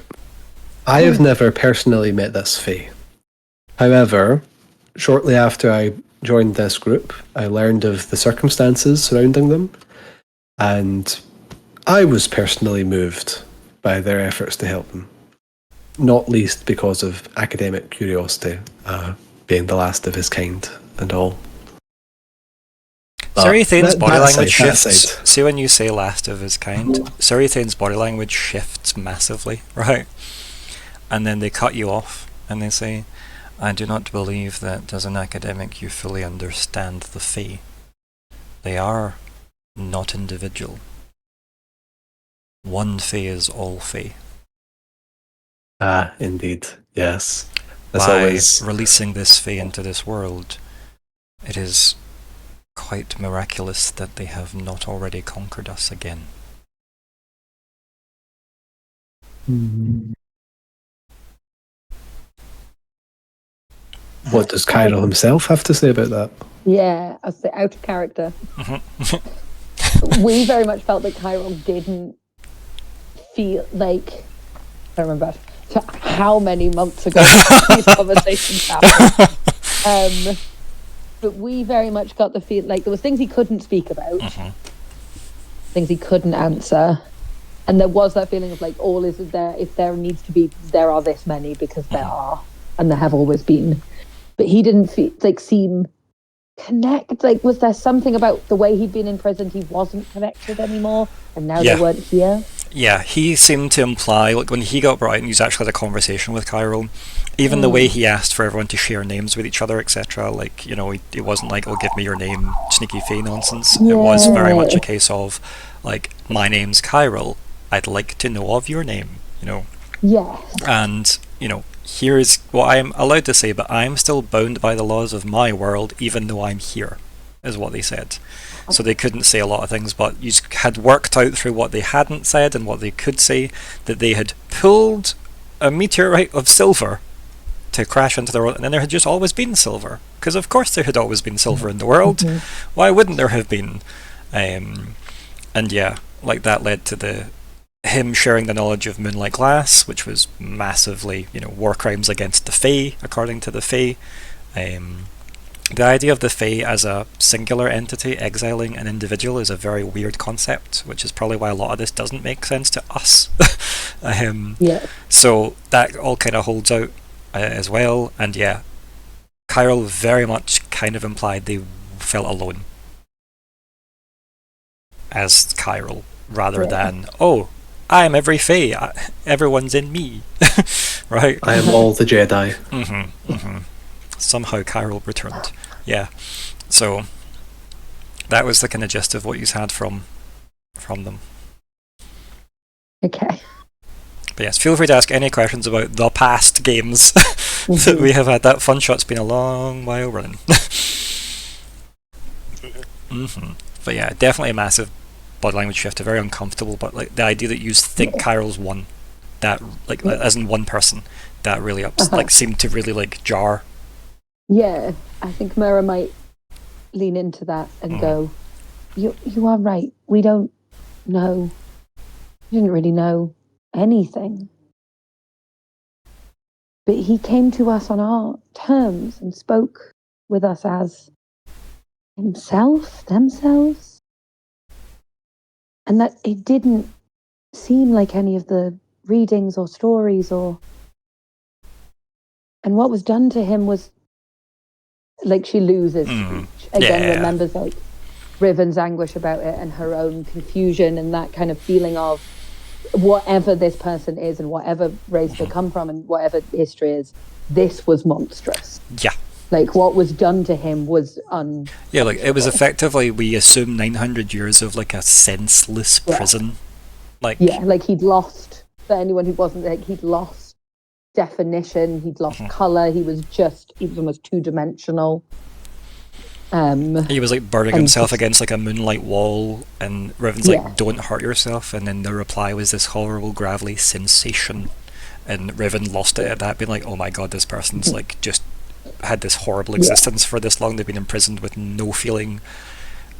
I have never personally met this Fae. However, shortly after I joined this group, I learned of the circumstances surrounding them, and I was personally moved by their efforts to help them. Not least because of academic curiosity, being the last of his kind and all. Sarithane's body that language side, that shifts. side. See when you say last of his kind, Sarithane's body language shifts massively, right? And then they cut you off and they say, I do not believe that as an academic you fully understand the Fae. They are not individual. One Fae is all Fae. Ah, indeed. Yes. That's By always... releasing this Fae into this world, it is quite miraculous that they have not already conquered us again. What does Kyril himself have to say about that? Yeah, I was out of character. We very much felt that Kyril didn't feel like... I remember how many months ago these conversations happened. But we very much got the feel like there was things he couldn't speak about, things he couldn't answer, and there was that feeling of like, all is there, if there needs to be, there are this many, because there are, and there have always been. But he didn't seem connect. Like, was there something about the way he'd been in prison he wasn't connected anymore, and now they weren't here? Yeah, he seemed to imply, like when he got brought in, he's actually had a conversation with Kyril. Even the way he asked for everyone to share names with each other, etc. Like, you know, it wasn't like, oh, give me your name, sneaky Fae nonsense. It was very much a case of, like, my name's Kyril, I'd like to know of your name, you know. Yes. And, you know, here's what I'm allowed to say, but I'm still bound by the laws of my world, even though I'm here, is what they said. So they couldn't say a lot of things, but you had worked out through what they hadn't said and what they could say, that they had pulled a meteorite of silver to crash into the world, and then there had just always been silver, because of course there had always been silver in the world. Why wouldn't there have been? And yeah, like that led to him sharing the knowledge of moonlight glass, which was massively, you know, war crimes against the Fae, according to the Fae. The idea of the Fae as a singular entity exiling an individual is a very weird concept, which is probably why a lot of this doesn't make sense to us. So that all kind of holds out as well, and yeah, Kyril very much kind of implied they felt alone as Kyril, rather than, oh, I'm every Fae, everyone's in me, right? I am all the Jedi. Somehow Kyril returned. Yeah. So that was the kind of gist of what you had from them. Okay. But yes, feel free to ask any questions about the past games that we have had. That fun shot's been a long while running. But yeah, definitely a massive body language shift, very uncomfortable, but like the idea that you think Kyril's one, that like as in one person, that really like seemed to really like jar. Yeah, I think Myr'ra might lean into that and go, you are right, we don't know, we didn't really know anything. But he came to us on our terms and spoke with us as themselves. And that it didn't seem like any of the readings or stories and what was done to him was, like, she loses speech. Again, remembers, like, Riven's anguish about it and her own confusion and that kind of feeling of whatever this person is and whatever race they come from and whatever history is, this was monstrous. Yeah. Like, what was done to him was Yeah, like, it was effectively, we assume 900 years of, like, a senseless prison. Like, yeah, like, he'd lost, for anyone who wasn't, like, he'd lost definition, he'd lost colour, he was almost two-dimensional. He was, like, burning himself against, like, a moonlight wall, and Riven's like, don't hurt yourself, and then the reply was this horrible, gravelly sensation, and Riven lost it at that, being like, oh my god, this person's, like, just had this horrible existence for this long, they've been imprisoned with no feeling,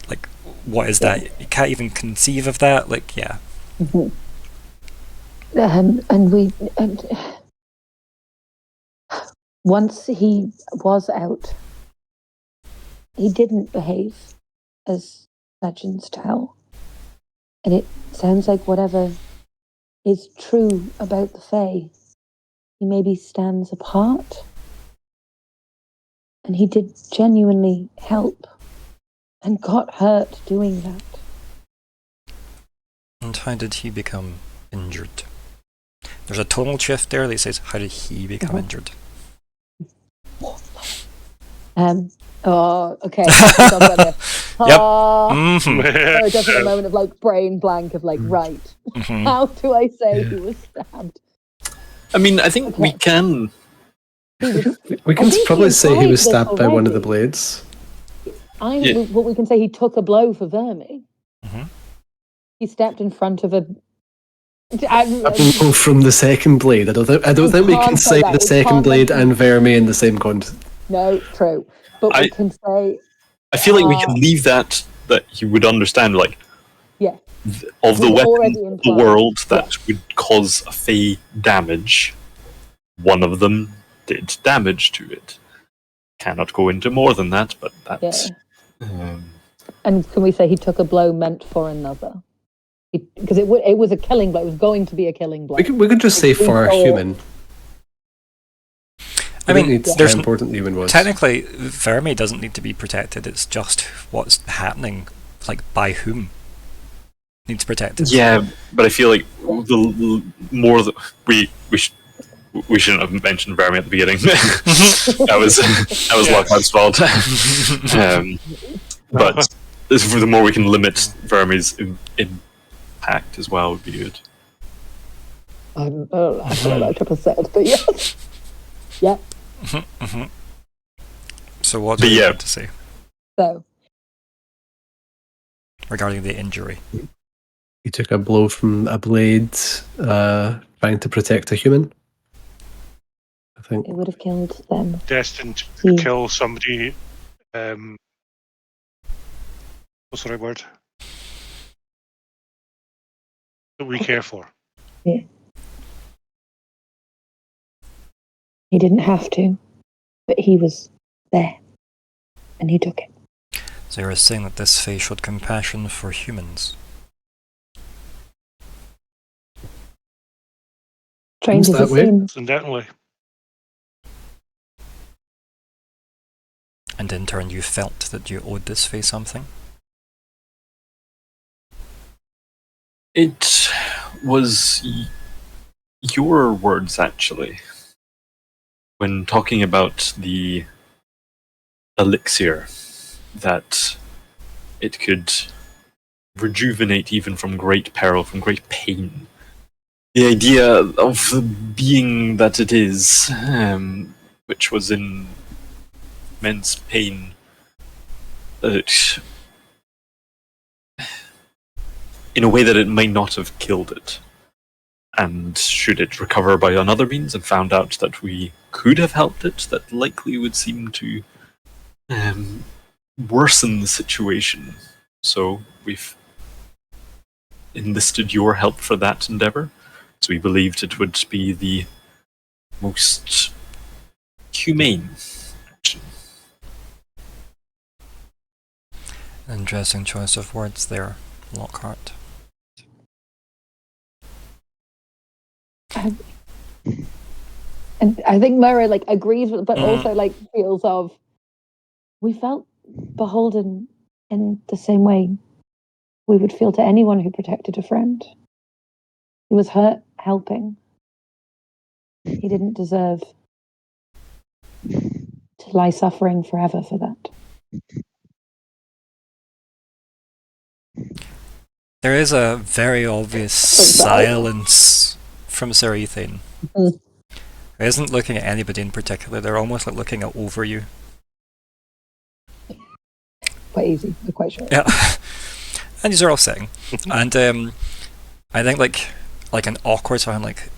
like, what is that? You can't even conceive of that, like, yeah. And once he was out, he didn't behave as legends tell. And it sounds like whatever is true about the Fae, he maybe stands apart. And he did genuinely help and got hurt doing that. And how did he become injured? There's a tonal shift there that says, how did he become injured? Oh, okay. Yep. Just a moment of like brain blank of like, right. How do I say he was stabbed? I mean, I think we can. We can probably say he was stabbed by one of the blades. What we can say, he took a blow for Vermi. He stepped in front of a blow from the second blade. I don't think we can say the second blade and Vermi in the same context. No, true. But we can say. I feel like we can leave that you would understand, like, of the weapons in the world that would cause a Fae damage, one of them did damage to it. Cannot go into more than that, but that's. And can we say he took a blow meant for another? Because it was a killing blow. It was going to be a killing blow. We could just say for a human. I mean, there's important human was. Technically, Vermi doesn't need to be protected. It's just what's happening, like by whom needs protected. Yeah, but I feel like the more that we shouldn't have mentioned Vermi at the beginning. that was Lockhart's fault. But the more we can limit Vermi's impact as well would be good. I don't know about 100%, but yes. Yeah. So what do you have to say? So, regarding the injury, he took a blow from a blade, trying to protect a human. I think it would have killed them. Destined to kill somebody. What's the right word? That we care for. Yeah. He didn't have to, but he was there, and he took it. So you're saying that this Fae showed compassion for humans? Strange as it seems. Incidentally. And in turn you felt that you owed this Fae something? It was your words, actually. When talking about the elixir, that it could rejuvenate even from great peril, from great pain. The idea of the being that it is, which was in immense pain, that it, in a way that it might not have killed it. And should it recover by another means and found out that we could have helped it, that likely would seem to worsen the situation. So we've enlisted your help for that endeavor. So we believed it would be the most humane action. Interesting choice of words there, Lockhart. And I think Myr'ra like agrees with, but also like feels of, we felt beholden in the same way we would feel to anyone who protected a friend. He was hurt helping. He didn't deserve to lie suffering forever for that. There is a very obvious silence from Sir Ethan. Mm. He isn't looking at anybody in particular, they're almost like looking at over you. Quite easy, I'm quite sure. Yeah. And these are all sitting. And I think like an awkward something like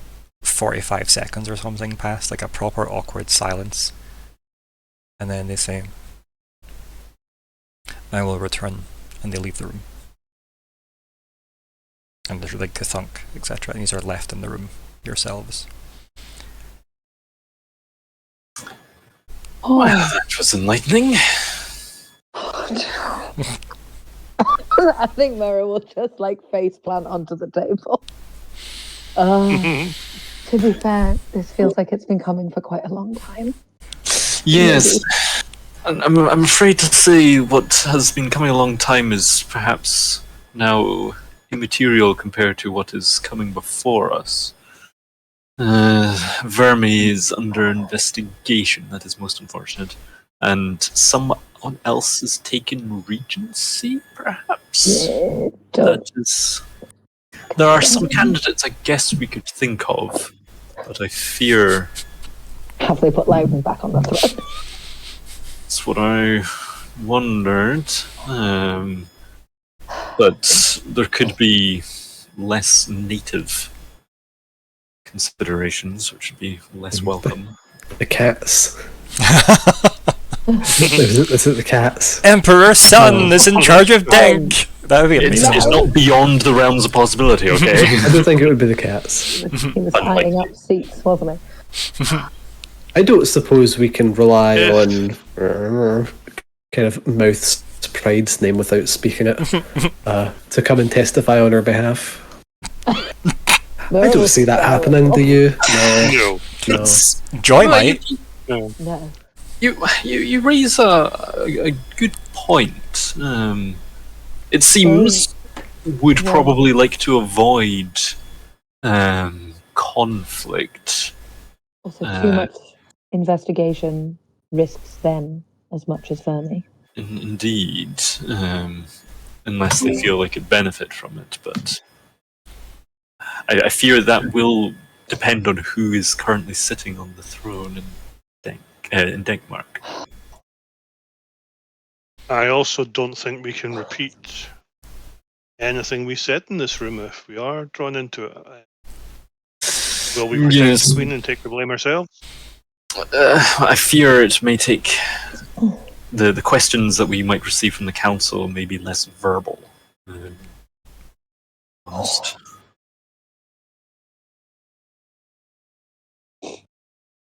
45 seconds or something passed, like a proper awkward silence. And then they say, I will return, and they leave the room. And there's like Kathunk, etc. And these are left in the room yourselves. Oh, Well, that was enlightening. I think Myr'ra will just like face plant onto the table. To be fair, this feels like it's been coming for quite a long time. Yes. And I'm afraid to say what has been coming a long time is perhaps now immaterial compared to what is coming before us. Vermi is under investigation, that is most unfortunate. And someone else has taken Regency, perhaps? Yeah, That is... There are some candidates I guess we could think of, but I fear have they put Loudon back on the throne? that's what I wondered. But there could be less native considerations, which would be less welcome. The cats. This is the cats. Emperor Sun is in charge of Denk! That would be amazing. It's not beyond the realms of possibility, okay? I don't think it would be the cats. He was eyeing up seats, wasn't he? I don't suppose we can rely on kind of mouths Pride's name without speaking it to come and testify on our behalf. I don't see that happening, do you? No. No. Joy might. No. You raise a good point. It seems would probably like to avoid conflict. Also, too much investigation risks them as much as Vermi. Indeed, unless they feel they could benefit from it. But I fear that will depend on who is currently sitting on the throne in Denkmark. I also don't think we can repeat anything we said in this room if we are drawn into it. Will we protect the Queen and take the blame ourselves? I fear it may take the questions that we might receive from the council may be less verbal. Honest.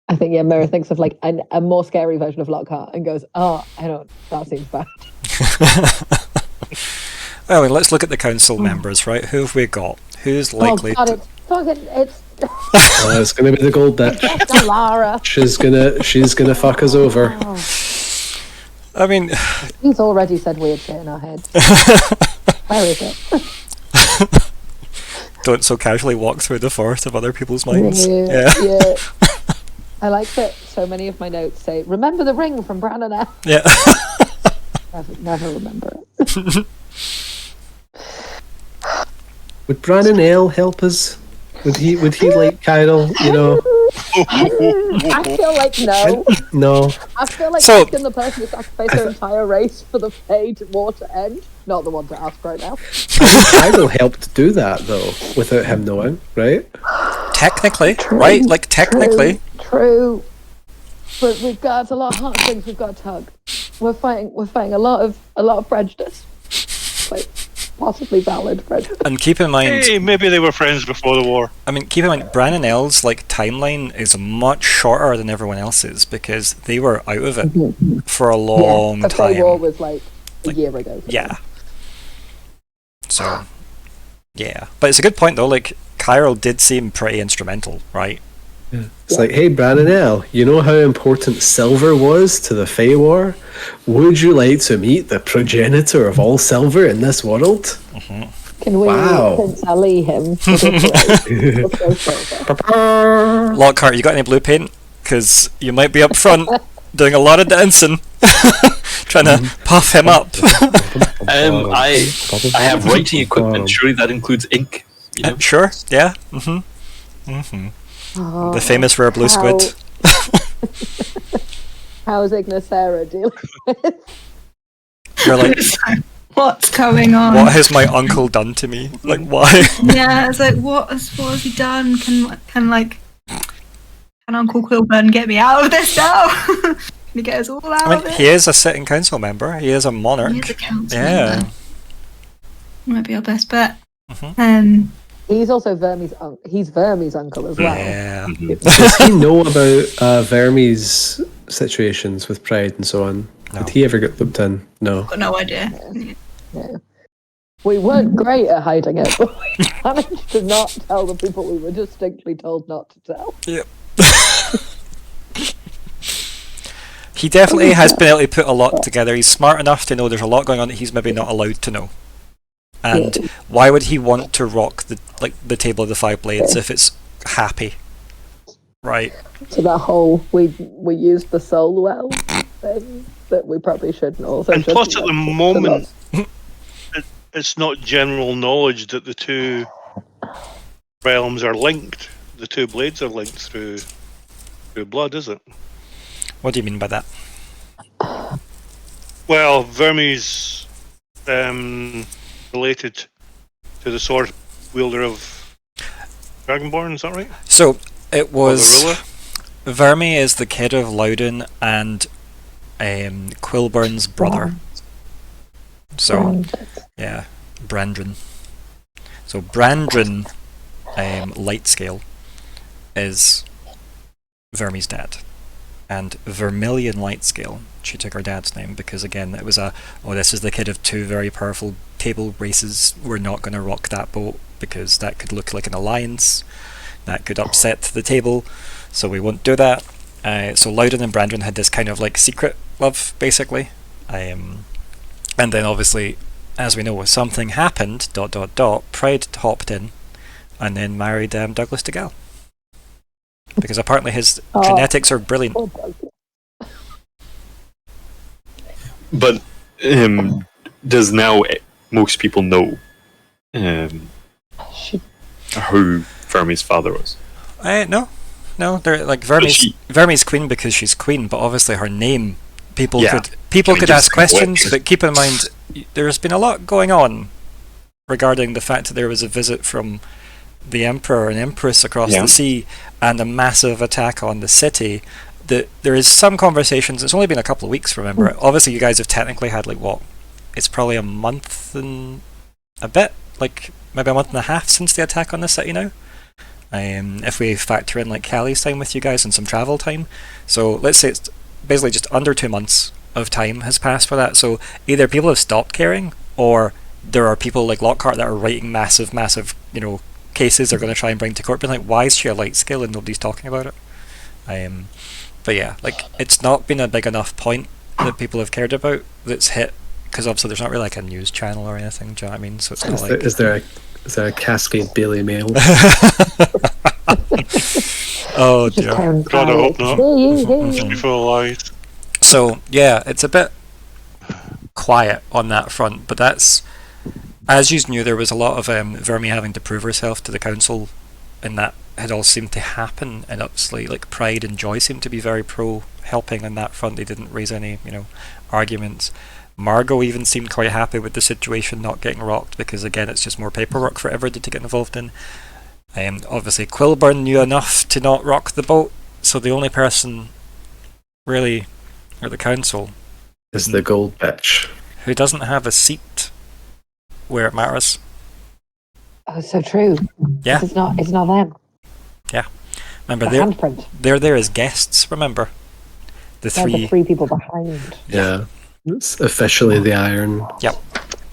I think Myr'ra thinks of like a more scary version of Lockhart and goes, "Oh, that seems bad." Well, let's look at the council members, right? Who have we got? Who's likely to... It's It's going to be the gold bitch. Lara. She's gonna fuck us over. I mean... He's already said weird shit in our heads. Where is it? Don't so casually walk through the forest of other people's minds. Yeah. I like that so many of my notes say, "Remember the ring from Bran and Elle." Yeah. Never remember it. Would Bran and Elle help us? Would he like Kyril? You know? I feel like no. No. I feel like So- asking the person to sacrifice their entire race for the Fade war to end. Not the one to ask right now. Kyril helped do that though, without him knowing, right? Technically, right? Like, technically. True. But we've got a lot of hard things we've got to tug. We're fighting a lot of prejudice. Like possibly valid prejudice. And keep in mind... Hey, maybe they were friends before the war. I mean, keep in mind, Bran and Elle's like timeline is much shorter than everyone else's because they were out of it for a long the time. Fade war was like a year ago. Yeah. So, yeah. But it's a good point though, like, Kyril did seem pretty instrumental, right? It's like, hey, Branonel, you know how important silver was to the Fey War? Would you like to meet the progenitor of all silver in this world? Can we Prince Ali him? Lockhart, you got any blue paint? Because you might be up front doing a lot of dancing, trying to puff him up. I have writing equipment. Surely that includes ink. You know? Sure, yeah. The famous rare blue squid. How's Ignysera dealing with? You're like, What's going on? what has my uncle done to me? Like, why? Yeah, it's like, what has he done? Can Uncle Quilburn get me out of this now? Can he get us all out of it? He is a sitting council member. He is a monarch. He is a council Yeah. member. Might be our best bet. He's also Verme's uncle as well. Yeah. Does he know about Verme's situations with Pride and so on? No. Did he ever get looped in? No. Got no idea. No. We weren't great at hiding it, but we managed to not tell the people we were distinctly told not to tell. Yep. He definitely has been able to put a lot together. He's smart enough to know there's a lot going on that he's maybe not allowed to know. And why would he want to rock the table of the five blades if it's happy? Right. So that whole we used the soul well thing that we probably shouldn't also. And plus, at the moment, it's not general knowledge that the two realms are linked. The two blades are linked through blood, is it? What do you mean by that? Well, Verme's related to the sword wielder of Dragonborn, is that right? So it was Or the ruler? Verme is the kid of Loudon and Quilburn's brother. So yeah, Brandron. So Brandron Lightscale is Verme's dad. And Vermilion Lightscale, she took her dad's name because again it was this is the kid of two very powerful table races. We're not going to rock that boat because that could look like an alliance. That could upset the table, so we won't do that. So Loudon and Brandon had this kind of like secret love, basically. And then obviously, as we know, something happened, ... Pride hopped in and then married Douglas DeGale. Because apparently his genetics are brilliant. But does now most people know who Verme's father was? No, they're like Verme's queen because she's queen, but obviously her name, people could ask questions. But keep in mind, there's been a lot going on regarding the fact that there was a visit from the Emperor and Empress across the sea and a massive attack on the city. There is some conversations. It's only been a couple of weeks, remember. Obviously you guys have technically had it's probably a month and a bit, like maybe a month and a half since the attack on the city now, if we factor in like Kalli's time with you guys and some travel time. So let's say it's basically just under 2 months of time has passed for that. So either people have stopped caring, or there are people like Lockhart that are writing massive cases they're going to try and bring to court, being like, why is she a light skill and nobody's talking about it? But yeah, it's not been a big enough point that people have cared about that's hit, because obviously there's not really like a news channel or anything, do you know what I mean? So it's not like... Is there a Cascade Daily Mail? Oh dear. God, I hope not. Should be full of lies. So yeah, it's a bit quiet on that front, but that's, as you knew, there was a lot of Verme having to prove herself to the council, and that had all seemed to happen, and obviously like Pride and Joy seemed to be very pro helping on that front. They didn't raise any arguments. Margot even seemed quite happy with the situation not getting rocked, because again it's just more paperwork for everybody to get involved in. Obviously Quilburn knew enough to not rock the boat, so the only person really at the council is the gold bitch who doesn't have a seat where it matters. Oh, so true. Yeah. It's not them. Yeah. Remember, they're there as guests, remember? They're the three people behind. Yeah. It's officially the Iron. Yep.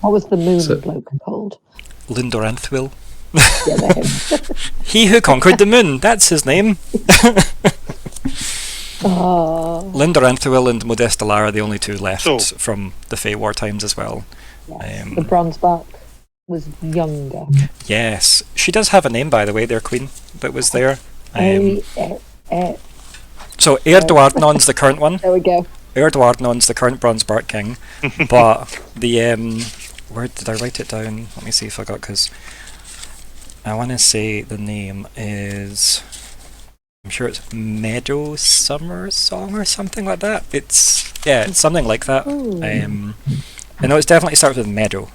What was the moon bloke called? Lindoranthwil. Yeah, they're him. He who conquered the moon, that's his name. Oh, Lindaranthuil and Modestolar are the only two left So- from the Fey War times as well. yes. Um, The Bronzebark was younger. Yes, she does have a name, by the way, their queen that was there. So Erdoardnon's the current one. There we go. Erdoardnon's the current Bronzebark king, but the where did I write it down? Let me see if I got, because I want to say the name is, I'm sure it's Meadow Summer Song or something like that. It's something like that. I know it definitely starts with Meadow,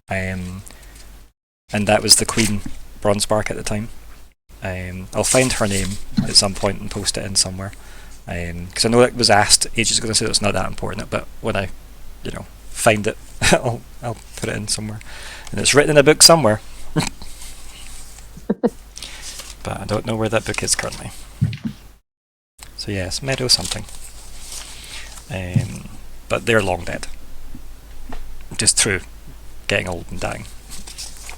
and that was the Queen Bronzebark at the time. I'll find her name at some point and post it in somewhere. Because I know it was asked ages ago, so it's not that important. But when I, find it, I'll put it in somewhere, and it's written in a book somewhere. But I don't know where that book is currently. So yes, Meadow something. But they're long dead, just through getting old and dying.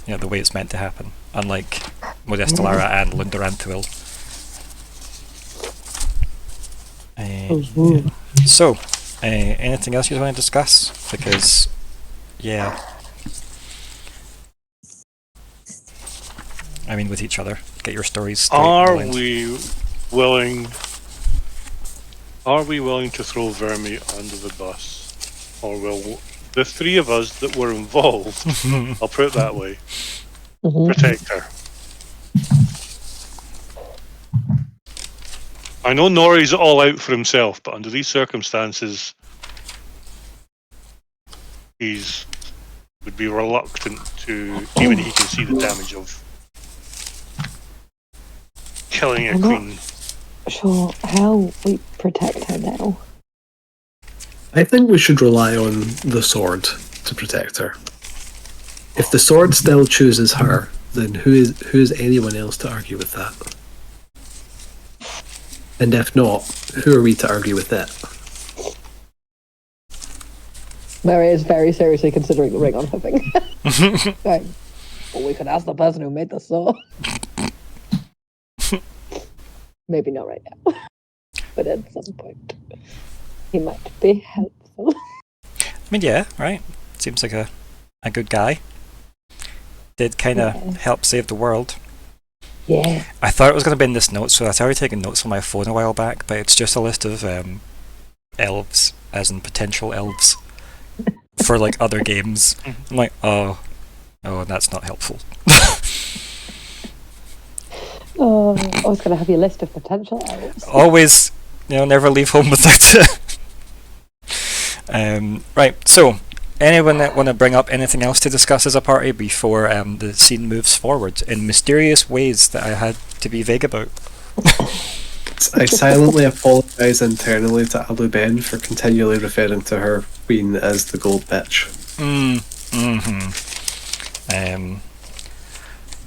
The way it's meant to happen. Unlike Modestolara and Lindaranthuil. So, anything else you want to discuss? Because, I mean, with each other, get your stories straight. Are we willing to throw Vermi under the bus, or will the three of us that were involved, I'll put it that way, protect her? I know Nori's all out for himself, but under these circumstances, would be reluctant to, even he can see the damage of killing a I'm not queen. sure how we protect her now. I think we should rely on the sword to protect her. If the sword still chooses her, then who is anyone else to argue with that? And if not, who are we to argue with that? Mary is very seriously considering the ring on her finger. Going, well, we could ask the person who made the sword. Maybe not right now, but at some point, he might be helpful. I mean, yeah, right. Seems like a good guy. Did kind of help save the world. Yeah. I thought it was going to be in this note, so I started taking notes on my phone a while back, but it's just a list of elves, as in potential elves, for like other games. I'm like, oh, that's not helpful. Oh, I was going to have your list of potential elves. Always, never leave home without it. Right, so anyone that want to bring up anything else to discuss as a party before the scene moves forward in mysterious ways that I had to be vague about? I silently apologise internally to Aluben for continually referring to her queen as the gold bitch.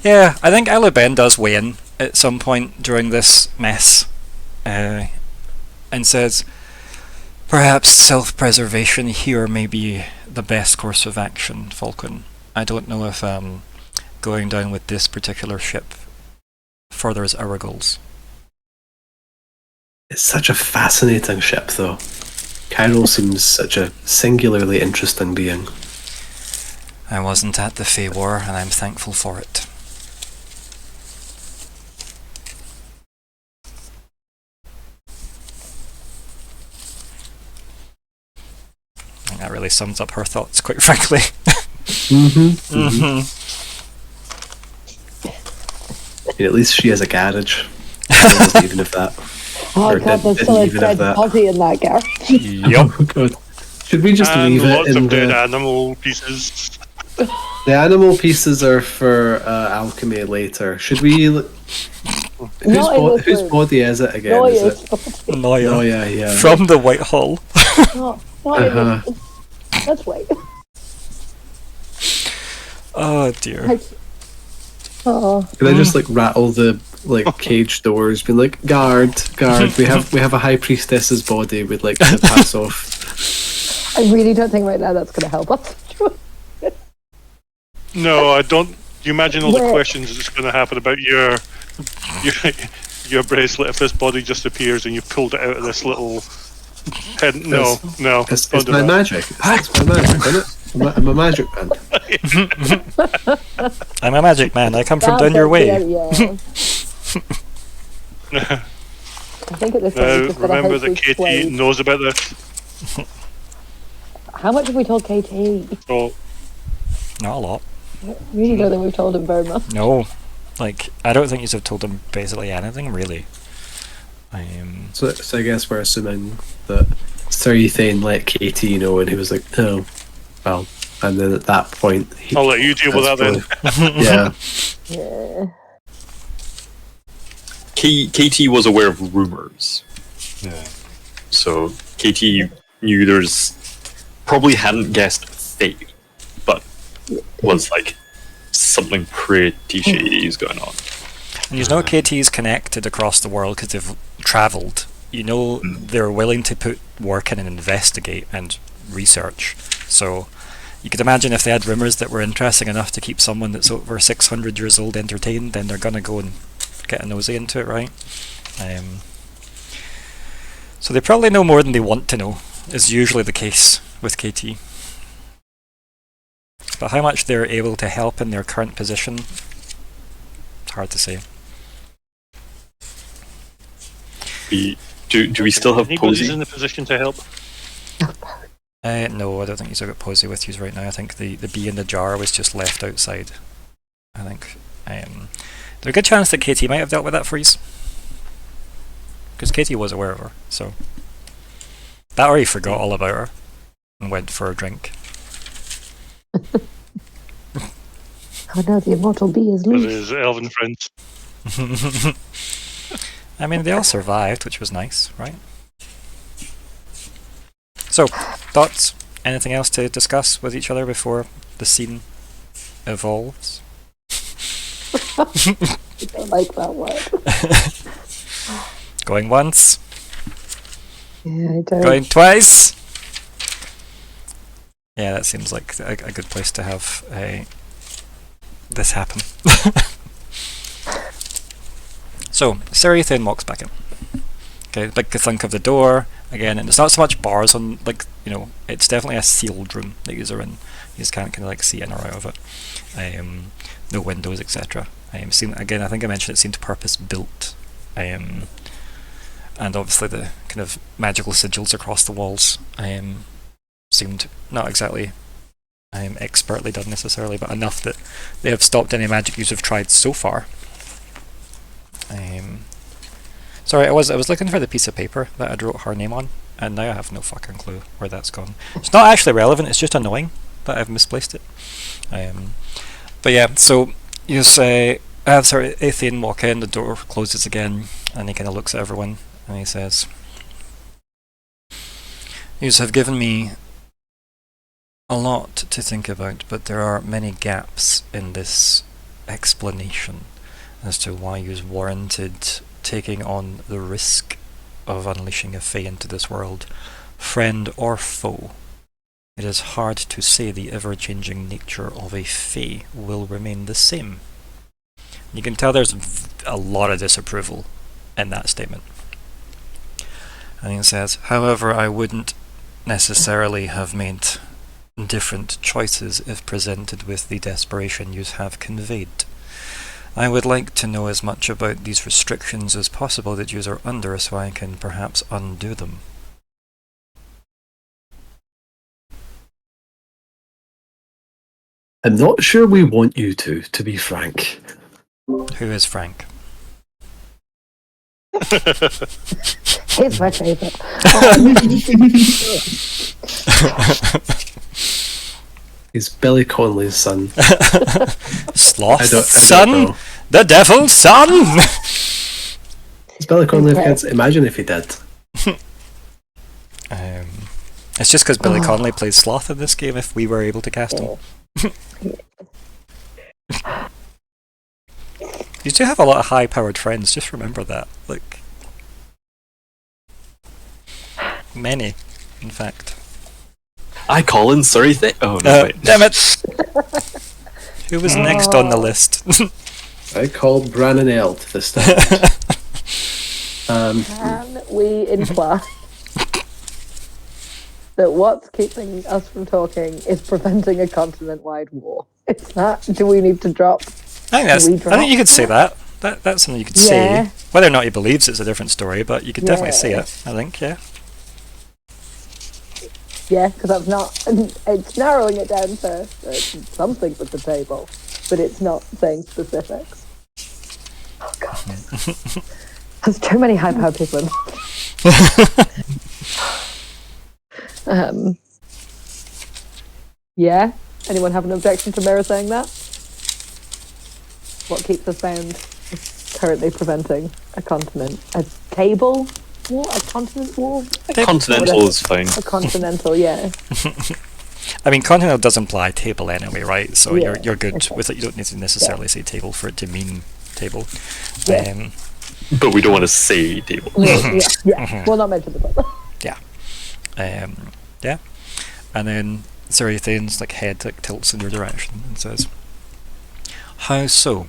Yeah, I think Aluben does weigh in at some point during this mess, and says, perhaps self-preservation here may be the best course of action, Falkwin. I don't know if going down with this particular ship furthers our goals. It's such a fascinating ship, though. Kyril seems such a singularly interesting being. I wasn't at the Fey War, and I'm thankful for it. I think that really sums up her thoughts, quite frankly. At least she has a garage. Even if that. Oh Or god, did- there's still a didn't even have dead that. body in that garage. Yup. Oh god. Should we just And leave it lots in of dead the... animal pieces. The animal pieces are for alchemy later. Should we... Whose body is it again? Is it? Noya. Oh yeah. From the Whitehall. Let's wait. Oh dear. Can I just rattle the cage doors, being like, guard, we have a high priestess's body we'd like to pass off. I really don't think right now that's going to help us. No, I don't you imagine all the Where- questions that's going to happen about your bracelet if this body just appears and you pulled it out of this little head? No. It's don't do my that. magic. It's my magic, isn't it? I'm a magic man. I'm a magic man. I come from That's down your it, way. yeah. I think at this point Now, we've just got to remember hope that we've Katie swayed. knows about this. How much have we told KT? So, Not a lot. I really don't think we've told him very much. No. Like, I don't think you've told him basically anything, really. So I guess we're assuming that Thane let KT know, and he was like, "Oh, well." And then at that point, I'll let you deal with that then. Yeah. Yeah. KT was aware of rumors. So KT knew there's probably hadn't guessed fate, but was like something pretty shady is going on. And you know KT's connected across the world because they've travelled. You know they're willing to put work in and investigate and research. So you could imagine if they had rumours that were interesting enough to keep someone that's over 600 years old entertained, then they're going to go and get a nosy into it, right? So they probably know more than they want to know, is usually the case with KT. But how much they're able to help in their current position, it's hard to say. Do we still have Anybody's Posey? in the position to help? No, I don't think you've got Posey with you right now. I think the bee in the jar was just left outside. I think there's a good chance that Katie might have dealt with that freeze. Because Katie was aware of her, so that, or he forgot all about her and went for a drink. Oh no, the immortal bee is With loose. his elven friends. I mean, they all survived, which was nice, right? So, thoughts? Anything else to discuss with each other before the scene evolves? I don't like that word. Going once, Yeah, I don't. going twice. Yeah, that seems like a good place to have this happen. So, Thane walks back in. Okay, big thunk of the door again, and it's not so much bars on, like, you know, it's definitely a sealed room that you're in. You just can't kind of like see in or out of it. No windows, etc. Again, I think I mentioned it seemed purpose built. And obviously the kind of magical sigils across the walls seemed not exactly expertly done necessarily, but enough that they have stopped any magic use have tried so far. Sorry, I was looking for the piece of paper that I'd wrote her name on, and now I have no fucking clue where that's gone. It's not actually relevant, it's just annoying that I've misplaced it. But yeah, so you say, Thane walk in, the door closes again, and he kind of looks at everyone, and he says, "You have given me a lot to think about, but there are many gaps in this explanation as to why you warranted taking on the risk of unleashing a Fae into this world, friend or foe. It is hard to say the ever-changing nature of a Fae will remain the same." You can tell there's a lot of disapproval in that statement. And he says, "However, I wouldn't necessarily have made different choices if presented with the desperation you have conveyed. I would like to know as much about these restrictions as possible that you are under, so I can perhaps undo them." I'm not sure we want you to be frank. Who is Frank? He's my favourite. He's Billy Connolly's son. Sloth's I don't son? know. The devil's son? Is Billy Connolly of kids? Imagine if he did. It's just because Billy Connolly plays Sloth in this game if we were able to cast him. You do have a lot of high-powered friends, just remember that. Like, many, in fact. I call in sorry thing. Oh no, wait. Damn it! Who was next on the list? I called Brannon L to the stand. Can we imply that what's keeping us from talking is preventing a continent-wide war? Is that? Do we need to drop? I think you could say that. That's something you could say. Whether or not he believes it's a different story, but you could definitely say it. I think, yeah. Yeah, because that's not. It's narrowing it down to something at the table, but it's not saying specifics. Oh god, there's too many high-powered people involved. Yeah. Anyone have an objection to Myr'ra saying that? What keeps us bound is currently preventing a continent. A table war? A continent war? A continental is fine. A continental, yeah. I mean, continental does imply table anyway, right? So Yeah, you're good okay. with it. You don't need to necessarily say table for it to mean table. Yeah. But we don't want to say table. Yeah. We'll not mention the table. Yeah. And then Zerathan's like head like tilts in your direction and says, "How so?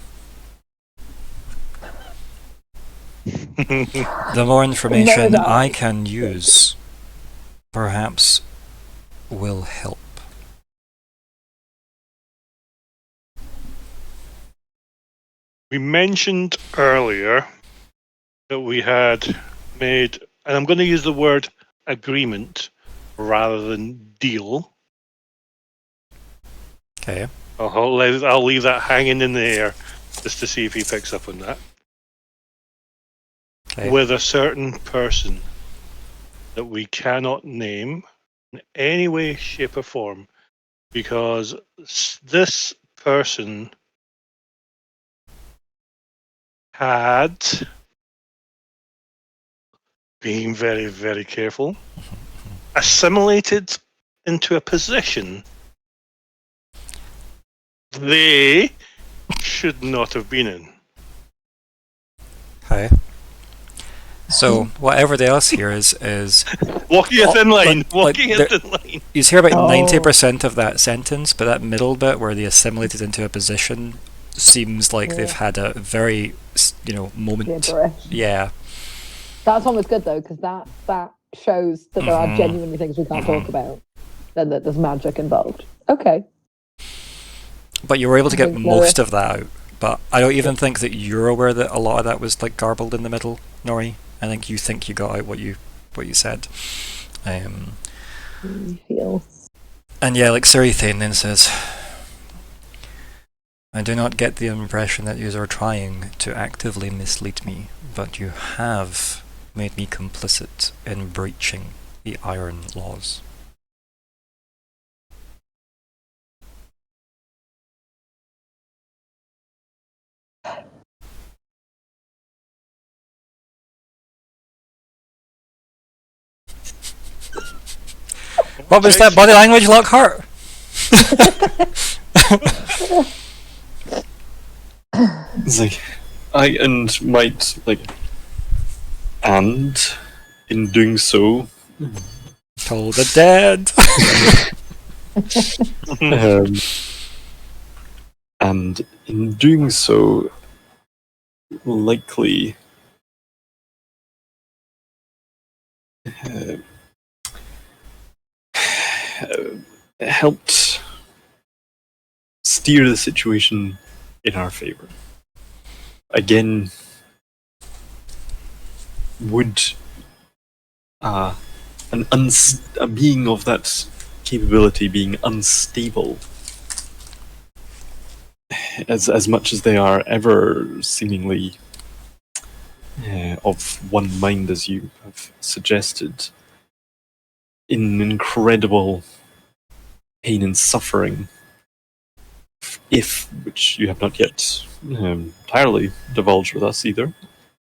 The more information I can use, perhaps, will help." We mentioned earlier that we had made, and I'm going to use the word agreement rather than deal. Okay. I'll leave that hanging in the air just to see if he picks up on that. Okay. With a certain person that we cannot name in any way, shape, or form, because this person had, being very, very careful, assimilated into a position they should not have been in. Okay. So whatever the else here is Walking a thin line. like Walking a there- thin line. you hear about 90% of that sentence, but that middle bit where they assimilated into a position seems like they've had a very moment. Gibberish. Yeah. That's almost good though, because that shows that there are genuinely things we can't talk about, and that there's magic involved. Okay. But you were able to I get think most of that out. But I don't even think that you're aware that a lot of that was like garbled in the middle, Nori. I think you got out what you said. You feel. And yeah, like Zerathan then says, "I do not get the impression that you are trying to actively mislead me, but you have made me complicit in breaching the Iron Laws." What was that body language, Lockhart? It's like, and in doing so, Told the dead. and in doing so, will likely helped steer the situation in our favor. Again, would a being of that capability being unstable, as much as they are ever seemingly of one mind, as you have suggested, in incredible pain and suffering, which you have not yet entirely divulged with us either,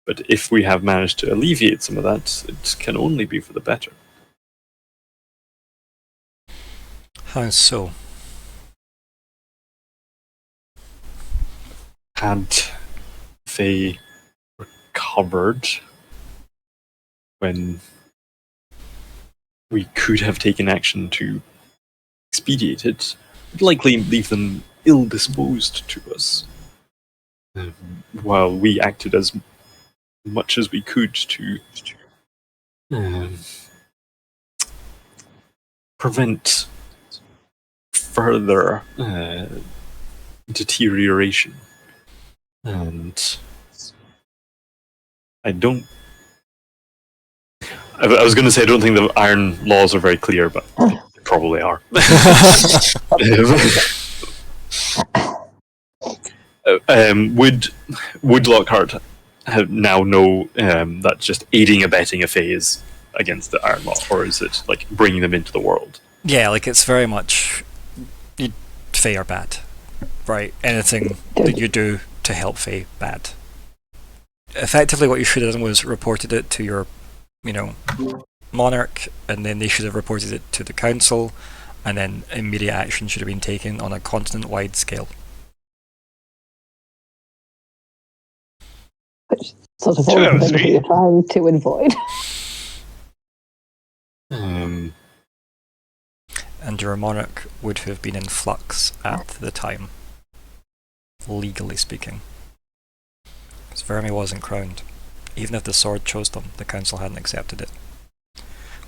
but if we have managed to alleviate some of that, it can only be for the better. How so? Had they recovered when we could have taken action to expedite it, would likely leave them ill-disposed to us. While we acted as much as we could to prevent further deterioration. And I was going to say I don't think the iron laws are very clear, but they probably are. Would Lockhart now know that just aiding abetting a Fae is against the iron law, or is it like bringing them into the world? Yeah, like it's very much Fae are bad, right? Anything that you do to help Fae, bad. Effectively, what you should have done was reported it to your, monarch, and then they should have reported it to the council, and then immediate action should have been taken on a continent-wide scale. Which sort of all the things that you're trying to avoid. And your monarch would have been in flux at the time, legally speaking. Because Vermi wasn't crowned. Even if the sword chose them, the council hadn't accepted it.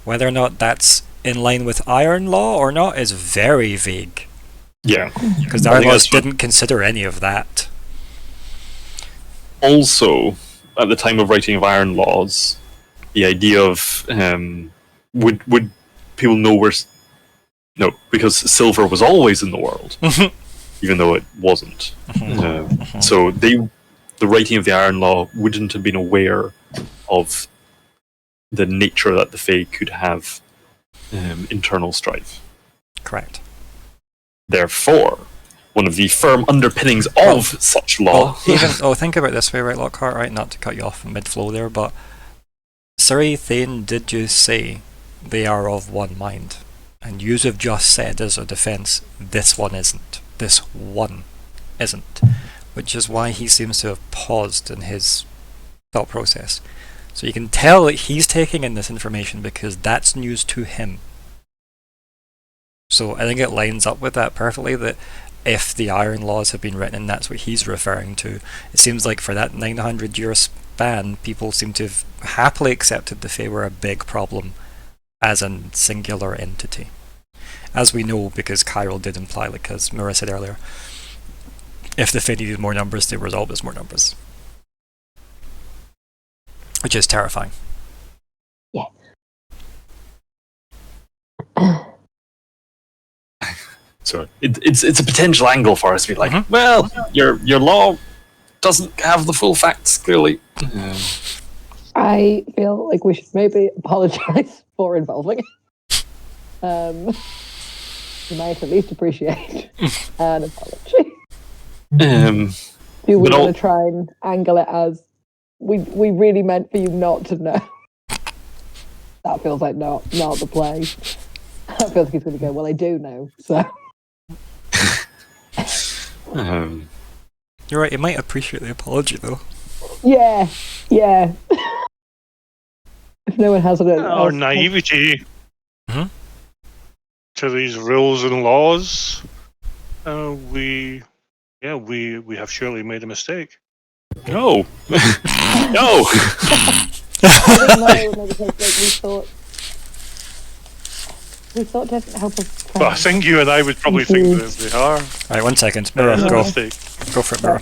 Whether or not that's in line with iron law or not is very vague. Yeah. Because the iron laws didn't consider any of that. Also, at the time of writing of iron laws, the idea of would people know where? No, because silver was always in the world, even though it wasn't. So the writing of the iron law wouldn't have been aware of the nature that the Fae could have internal strife. Correct. Therefore, one of the firm underpinnings of such law. Think about it this way, right, Lockhart, right? Not to cut you off mid-flow there, but Suri Thane did just say they are of one mind. And you have just said as a defense, this one isn't. This one isn't. Which is why he seems to have paused in his thought process. So you can tell that he's taking in this information because that's news to him. So I think it lines up with that perfectly, that if the iron laws have been written and that's what he's referring to, it seems like for that 900-year span, people seem to have happily accepted the Fae were a big problem as a singular entity. As we know, because Chiral did imply, like as Myr'ra said earlier, if the Fae needed more numbers, they were always more numbers. Which is terrifying. Yeah. So it's a potential angle for us to be like, well, your law doesn't have the full facts, clearly. I feel like we should maybe apologise for involving. You might at least appreciate an apology. Do we want to try and angle it as we really meant for you not to know? That feels like not the play. That feels like he's going to go, well, I do know, so. You're right, you might appreciate the apology, though. Yeah. If no one has it, our naivety to these rules and laws, we have surely made a mistake. No. No. We thought to help us. But I think you and I would probably think that they are. Alright, 1 second. Myr'ra, go. Go for it, Myr'ra.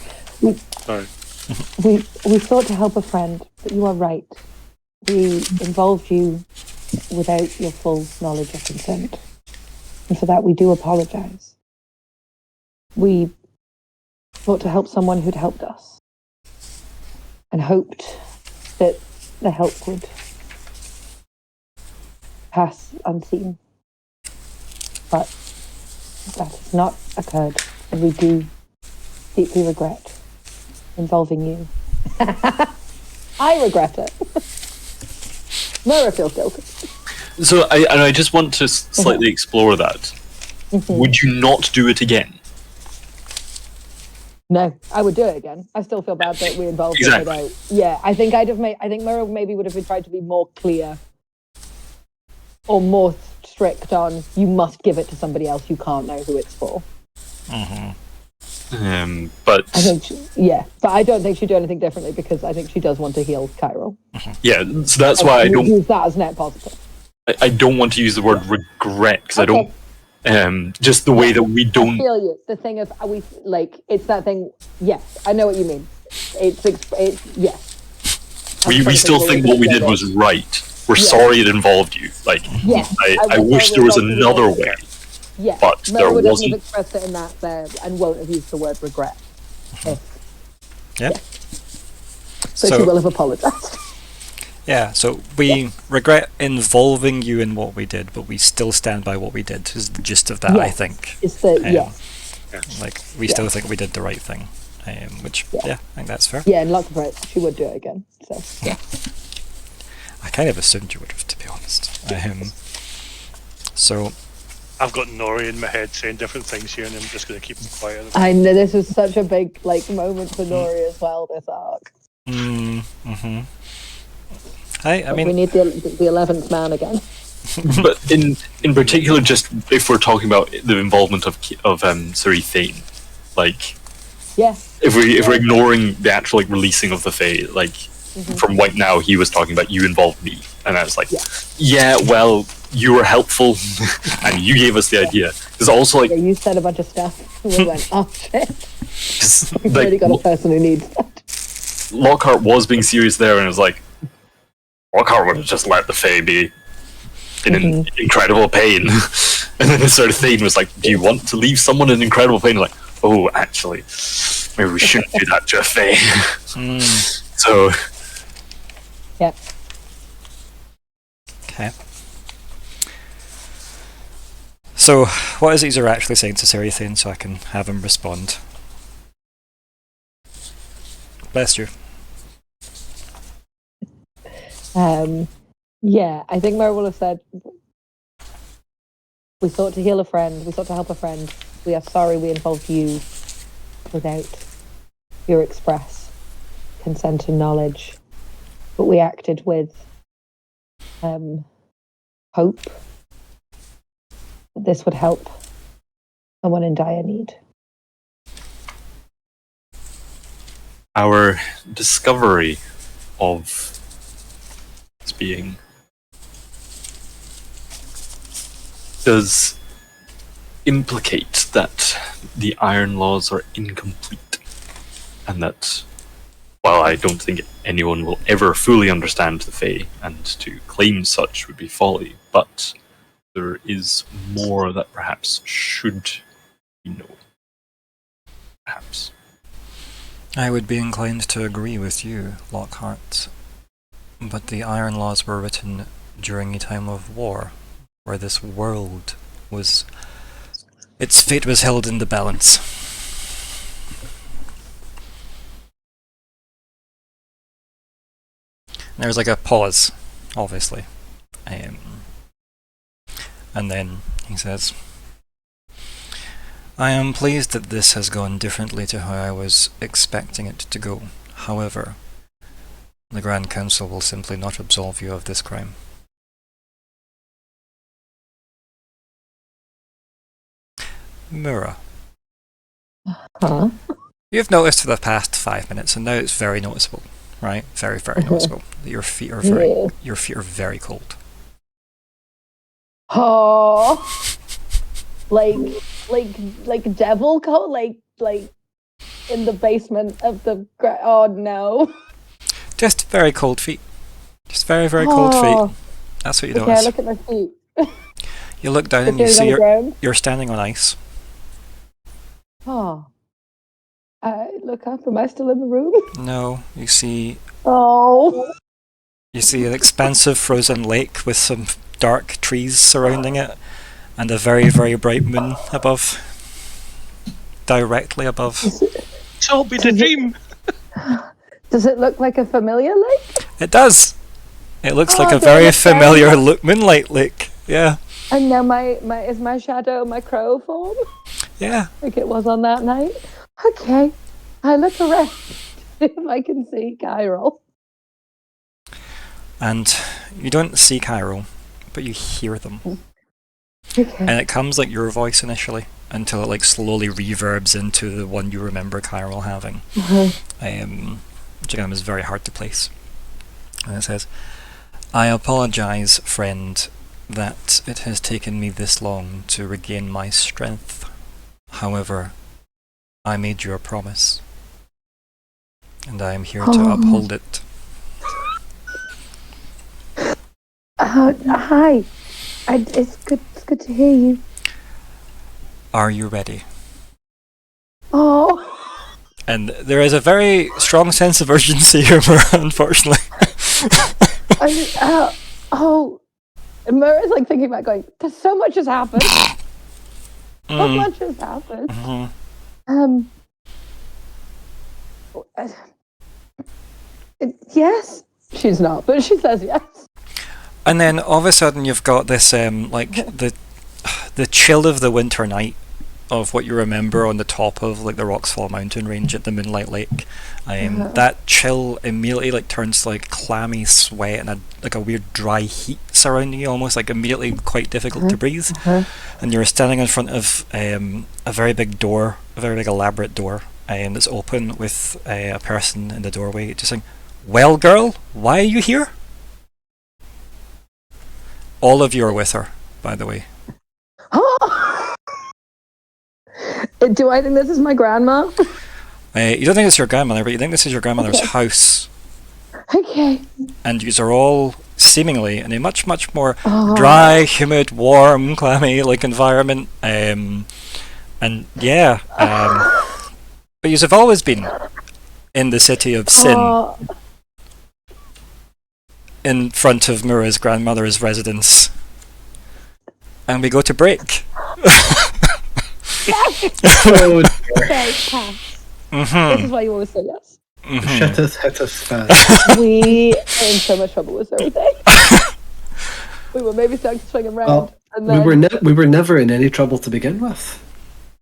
Sorry. We thought to help a friend, but you are right. We involved you without your full knowledge or consent. And for that we do apologise. We thought to help someone who'd helped us. And hoped that the help would pass unseen. But that has not occurred, and we do deeply regret involving you. I regret it. Myr'ra feels guilty. So I just want to slightly explore that. Would you not do it again? No, I would do it again. I still feel bad that we involved it without. Yeah, I think Myr'ra maybe would have tried to be more clear or more strict on, you must give it to somebody else, you can't know who it's for. But I think, but I don't think she'd do anything differently because I think she does want to heal Cairo. yeah, so that's why I don't use that as net positive. I don't want to use the word regret because I don't. Just the way that we I don't. feel you. The thing of it's that thing. Yes, I know what you mean. It's yes. We still think what we did was right. We're sorry it involved you. Like, yes, I wish there was another way. Yeah, but there would wasn't. have expressed it in that there and won't have used the word regret. Yeah. So she will have apologised. Yeah, so we regret involving you in what we did, but we still stand by what we did, is the gist of that, I think. It's the, Like, we still think we did the right thing, which, I think that's fair. Yeah, and Lockheart, she would do it again, so, yeah. I kind of assumed you would have, to be honest. So... I've got Nori in my head saying different things here, and I'm just going to keep them quiet. I know, this was such a big, moment for Nori as well, this arc. I mean, we need the 11th man again. But in particular, just if we're talking about the involvement of Suri Thane, like, if we're ignoring the actual releasing of the Fae, like from White Now, he was talking about you involved me, and I was like, well, you were helpful, and you gave us the idea. There's also you said a bunch of stuff, and we went, oh shit, we've like, already got a person who needs that. Lockhart was being serious there, and it was like, Lockhart would have just let the Fae be in incredible pain. And then the sort of thing was like, do you want to leave someone in incredible pain? Like, oh, actually, maybe we shouldn't do that to a Fae. So... Yeah. Okay. So, what is it you're actually saying to Serathine so I can have him respond? Bless you. I think Myr'ra will have said, we sought to heal a friend, we sought to help a friend, we are sorry we involved you without your express consent and knowledge, but we acted with hope that this would help someone in dire need. Our discovery of this being does implicate that the Iron Laws are incomplete, and that while I don't think anyone will ever fully understand the Fae, and to claim such would be folly, but there is more that perhaps should be known. Perhaps. I would be inclined to agree with you, Lockhart, but the Iron Laws were written during a time of war, where this world was... its fate was held in the balance. There's like a pause, obviously. And then he says, I am pleased that this has gone differently to how I was expecting it to go. However, the Grand Council will simply not absolve you of this crime. Myr'ra. Huh? You've noticed for the past 5 minutes, and now it's very noticeable, right? Very, very noticeable. That your feet are very cold. Oh, like devil cold, like in the basement of the. Oh no! Just very cold feet. Just very, very cold feet. That's what you notice. Okay, look at my feet. You look down and you see you're standing on ice. Oh. I look up. Am I still in the room? No, you see. Oh. You see an expansive frozen lake with some dark trees surrounding it, and a very, very bright moon above. Directly above. It's all been a dream. Does it look like a familiar lake? It does. It looks like a very familiar moonlight lake. Yeah. And now is my shadow my crow form? Yeah. Like it was on that night? Okay. I look around if I can see Cairo. And you don't see Cairo, but you hear them. Okay. And it comes like your voice initially, until it like slowly reverbs into the one you remember Kyril having. Which again is very hard to place. And it says, I apologize, friend, that it has taken me this long to regain my strength. However, I made you a promise, and I am here to uphold it. Hi. It's good to hear you. Are you ready? Oh. And there is a very strong sense of urgency here, Myr'ra, unfortunately. And Myr'ra's like thinking about going, there's so much has happened. So much has happened. Yes. She's not, but she says yes. And then all of a sudden you've got this like the chill of the winter night of what you remember on the top of like the Roxfall mountain range at the Moonlight Lake. That chill immediately like turns to like clammy sweat and a weird dry heat surrounding you, almost like immediately quite difficult to breathe. And you're standing in front of a very big door, a very big elaborate door, that's open with a person in the doorway just saying, "Well, girl, why are you here?" All of you are with her, by the way. Do I think this is my grandma? You don't think it's your grandmother, but you think this is your grandmother's house. Okay. And you are all seemingly in a much, much more dry, humid, warm, clammy like environment. But you have always been in the city of Sin, in front of Myr'ra's grandmother's residence. And we go to break. Oh, This is why you always say yes. shitteth hitteth fast. We are in so much trouble with everything. We were maybe starting to swing him round. Well, and then we were never in any trouble to begin with.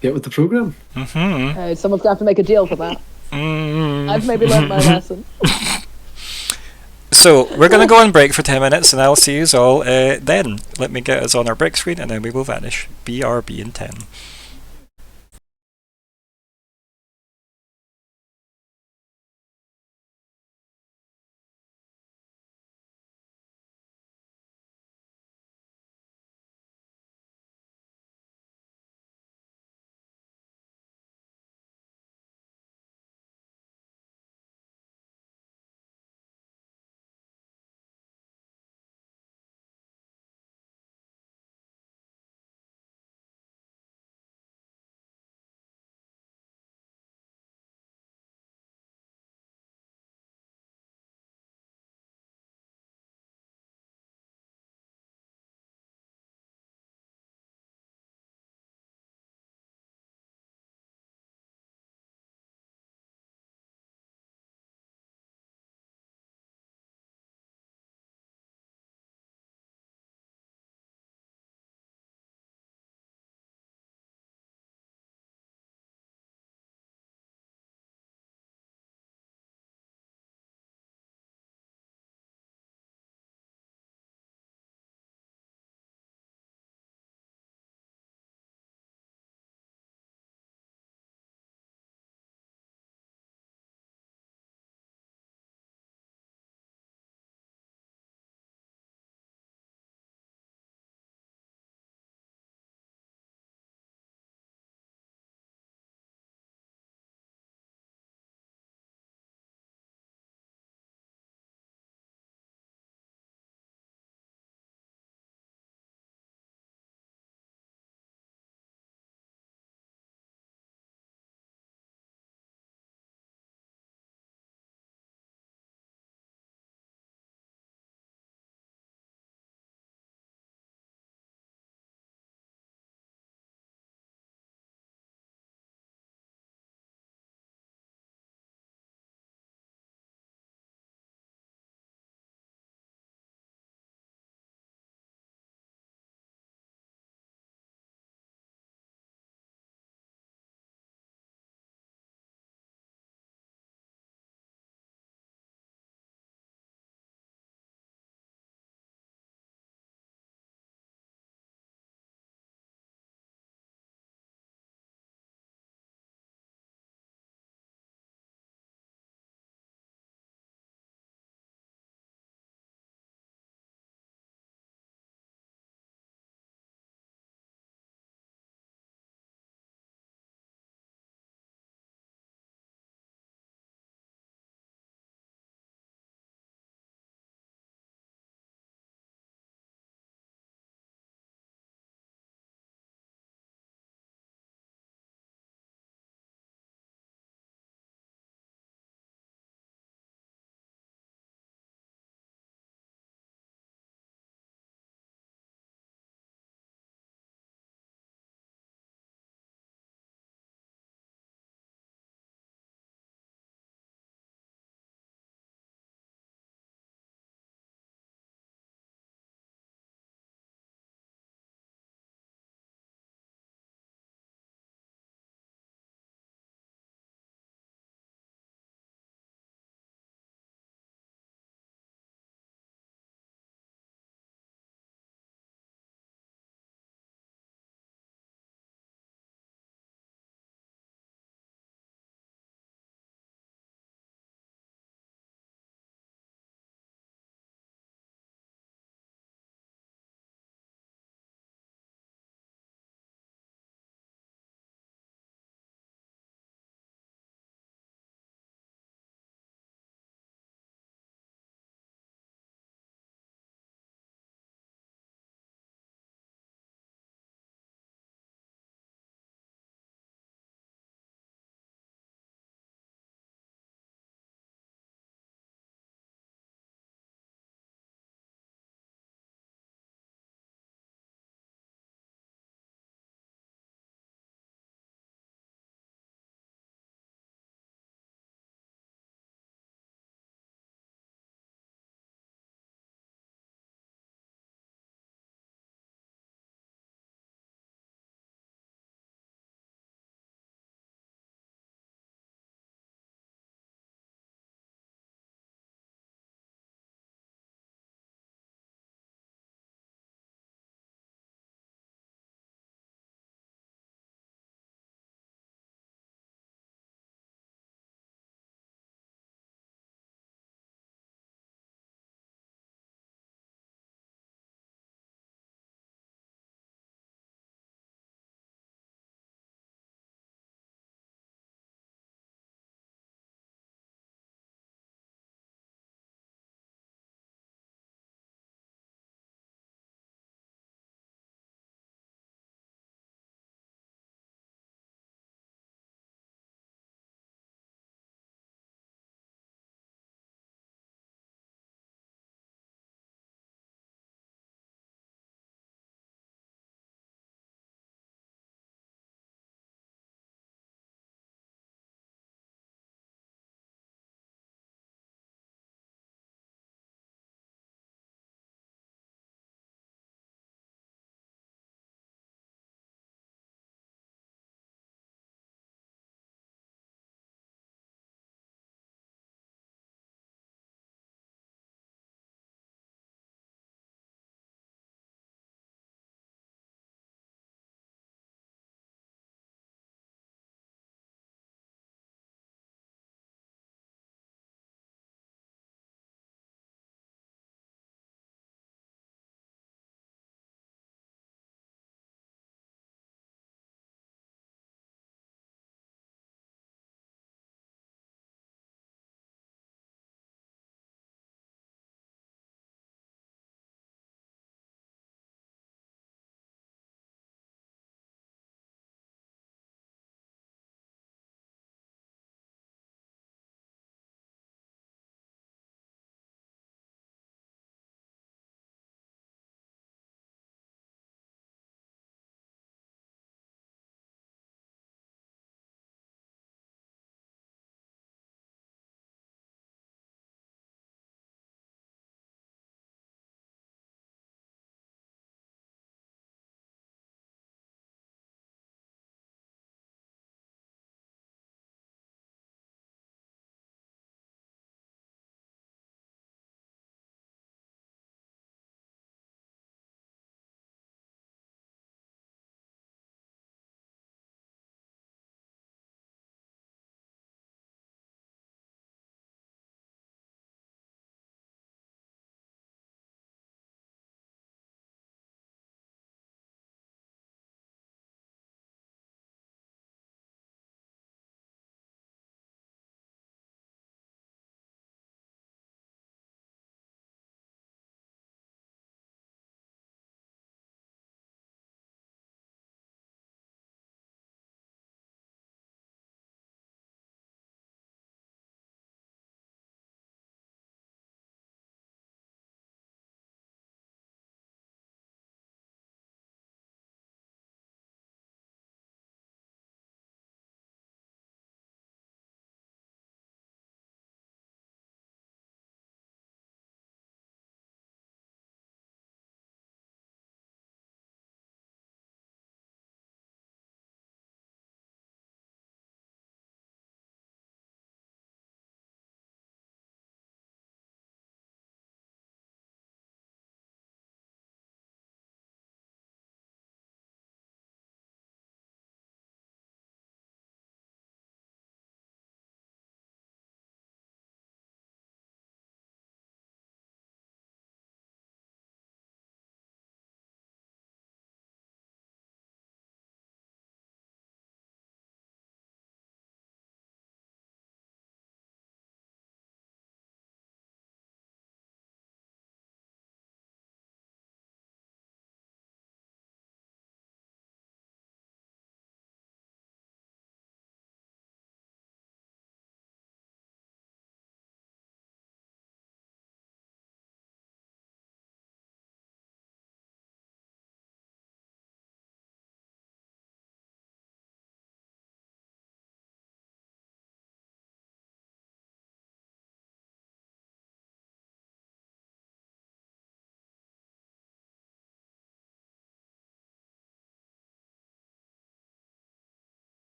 Get with the program. someone's going to have to make a deal for that. I've maybe learned my lesson. So, we're going to go on break for 10 minutes, and I'll see you all then. Let me get us on our break screen, and then we will vanish. BRB in 10.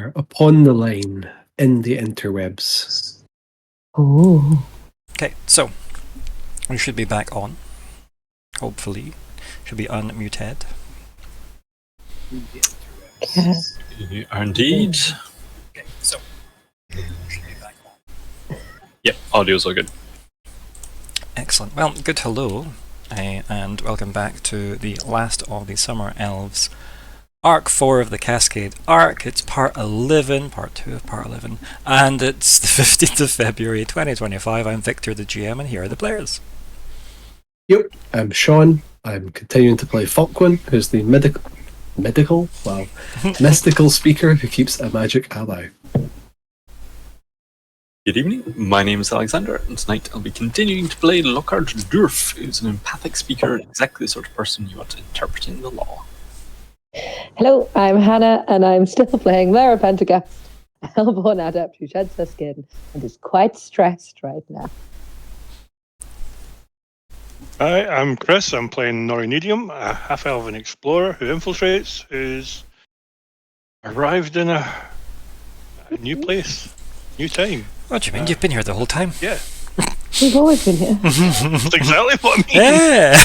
Upon the line in the interwebs. Oh. Okay, so we should be back on. Hopefully, should be unmuted. Okay. You are indeed. Okay, so we should be back on. Yep, audio's all good. Excellent. Well, good hello, and welcome back to the last of the Summer Elves Arc 4 of the Cascade Arc. It's part 11, part 2 of part 11, and it's the 15th of February 2025. I'm Viktor, the GM, and here are the players. Yep, I'm Sean. I'm continuing to play Falkwin, who's the mystical speaker who keeps a magic ally. Good evening, my name is Alexander, and tonight I'll be continuing to play Lockheart Dourf, who's an empathic speaker, exactly the sort of person you want interpreting the law. Hello, I'm Hannah, and I'm still playing Myr'ra Pentergast, a Helborn Adept who sheds her skin and is quite stressed right now. Hi, I'm Chris. I'm playing Nori Nediam, a half-elven explorer who infiltrates, who's arrived in a new place, new time. What do you mean? You've been here the whole time? Yeah, We've always been here. that's exactly what I mean. Yeah!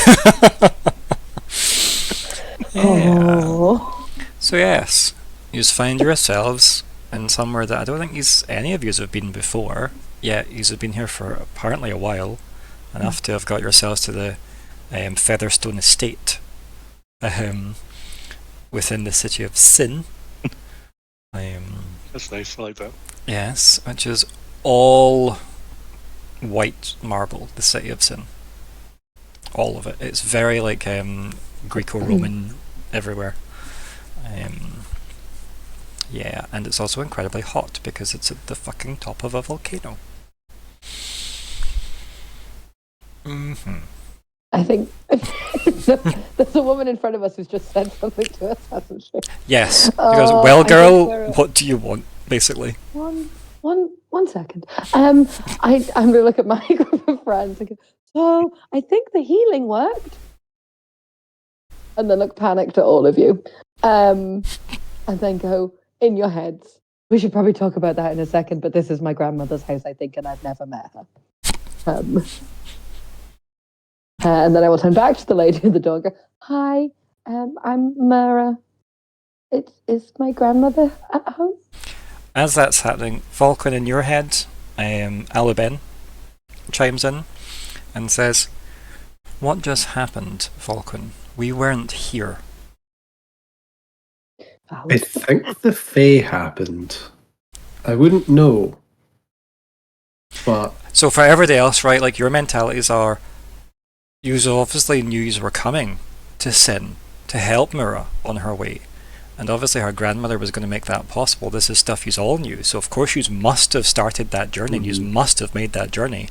Yeah. Oh. So yes, you find yourselves in somewhere that I don't think any of you have been before. Yet you have been here for apparently a while, enough to have got yourselves to the Featherstone Estate within the city of Sin. That's nice, I like that. Yes, which is all white marble, the city of Sin. All of it. It's very like Greco-Roman everywhere. Yeah, and it's also incredibly hot because it's at the fucking top of a volcano. Mm-hmm. I think there's a woman in front of us who's just said something to us, hasn't she? Yes. He Oh, goes, I well, think girl, we're- what do you want, basically? One second. I'm going to look at my group of friends and go, so I think the healing worked. And then look panicked at all of you. And then go, in your heads. We should probably talk about that in a second, but this is my grandmother's house, I think, and I've never met her. And then I will turn back to the lady at the door and go, hi, I'm Myr'ra. Is my grandmother at home? As that's happening, Falkwin, in your head, Alubin chimes in and says, what just happened, Falkwin? We weren't here. I think the Fae happened. I wouldn't know. But So for everybody else, right, like your mentalities are, you obviously knew you were coming to Sin to help Myr'ra on her way. And obviously her grandmother was going to make that possible. This is stuff you all knew. So of course you must have started that journey. You must have made that journey.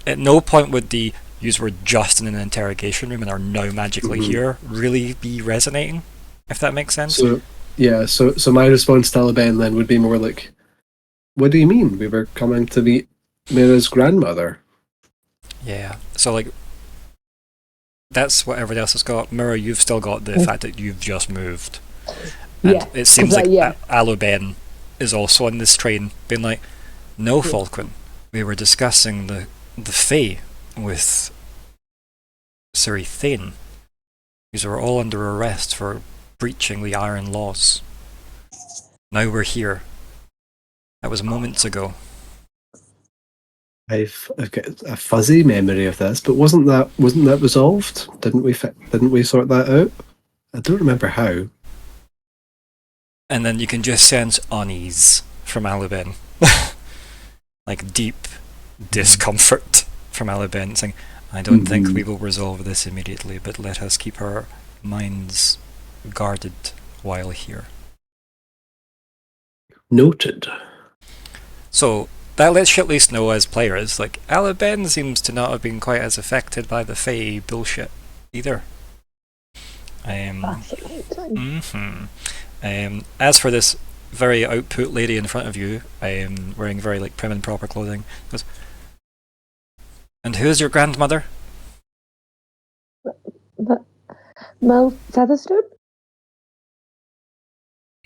At no point would the "yous were just in an interrogation room and are now magically here" really be resonating, if that makes sense. so my response to Alabama then would be more like, what do you mean? We were coming to meet Myr'ra's grandmother. Yeah. So like that's what everybody else has got. Myr'ra, you've still got the fact that you've just moved. And Yeah, it seems 'cause like Aluben is also on this train, being like, no, Falkwin, we were discussing the Fae with Sir Thane. These were all under arrest for breaching the Iron Laws. Now we're here. That was moments ago. I've got a fuzzy memory of this, but wasn't that resolved? Didn't we sort that out? I don't remember how. And then you can just sense unease from Aluben. Like deep discomfort from Aluben, saying, I don't think we will resolve this immediately, but let us keep our minds guarded while here. Noted. So that lets you at least know as players, like, Aluben seems to not have been quite as affected by the Fae bullshit either. As for this very output lady in front of you, wearing very like prim and proper clothing, goes, and who's your grandmother? Mel Featherstone?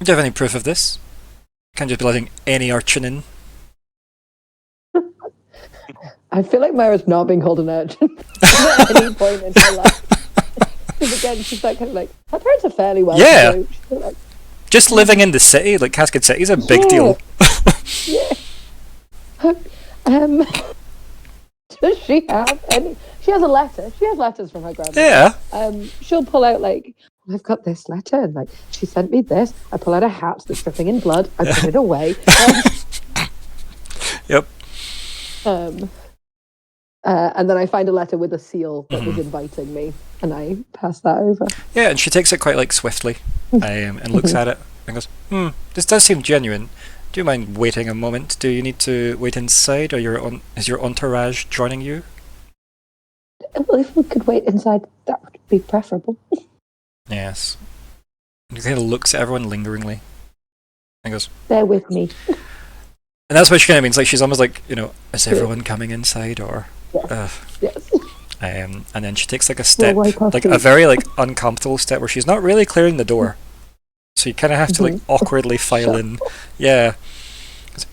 Do you have any proof of this? Can't just be letting any urchin in. I feel like Myr'ra's not being called an urchin at any point in her life. Because again, she's like kind of like her parents are fairly well. Yeah. To do. She's like, Just living in the city, like Cascade City, is a big deal. Yeah. Does she have any? She has a letter. She has letters from her grandmother. Yeah. She'll pull out like, I've got this letter, and like she sent me this. I pull out a hat that's dripping in blood. I put it away. Yep. And then I find a letter with a seal that was inviting me, and I pass that over. Yeah, and she takes it quite like swiftly, and looks at it and goes, this does seem genuine. Do you mind waiting a moment? Do you need to wait inside, or is your entourage joining you? Well, if we could wait inside, that would be preferable. Yes. And he kind of looks at everyone lingeringly and goes, They're with me. and that's what she kind of means, like she's almost like, is everyone coming inside, or... Yes. And then she takes like a step, wipe our like feet. a very like uncomfortable step where she's not really clearing the door. So you kind of have to like awkwardly file in. Yeah.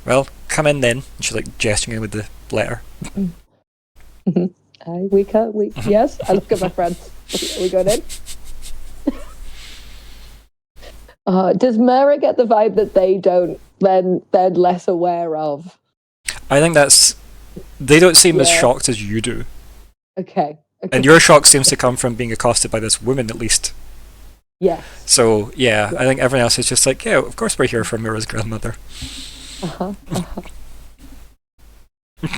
Well, come in then. And she's like gesturing in with the letter. Yes, I look at my friends. Are we going in? Does Myr'ra get the vibe that they're less aware of? I think they don't seem as shocked as you do. Okay. And your shock seems to come from being accosted by this woman, at least. Yes. So, yeah, I think everyone else is just like, yeah, of course we're here for Myr'ra's grandmother. Can I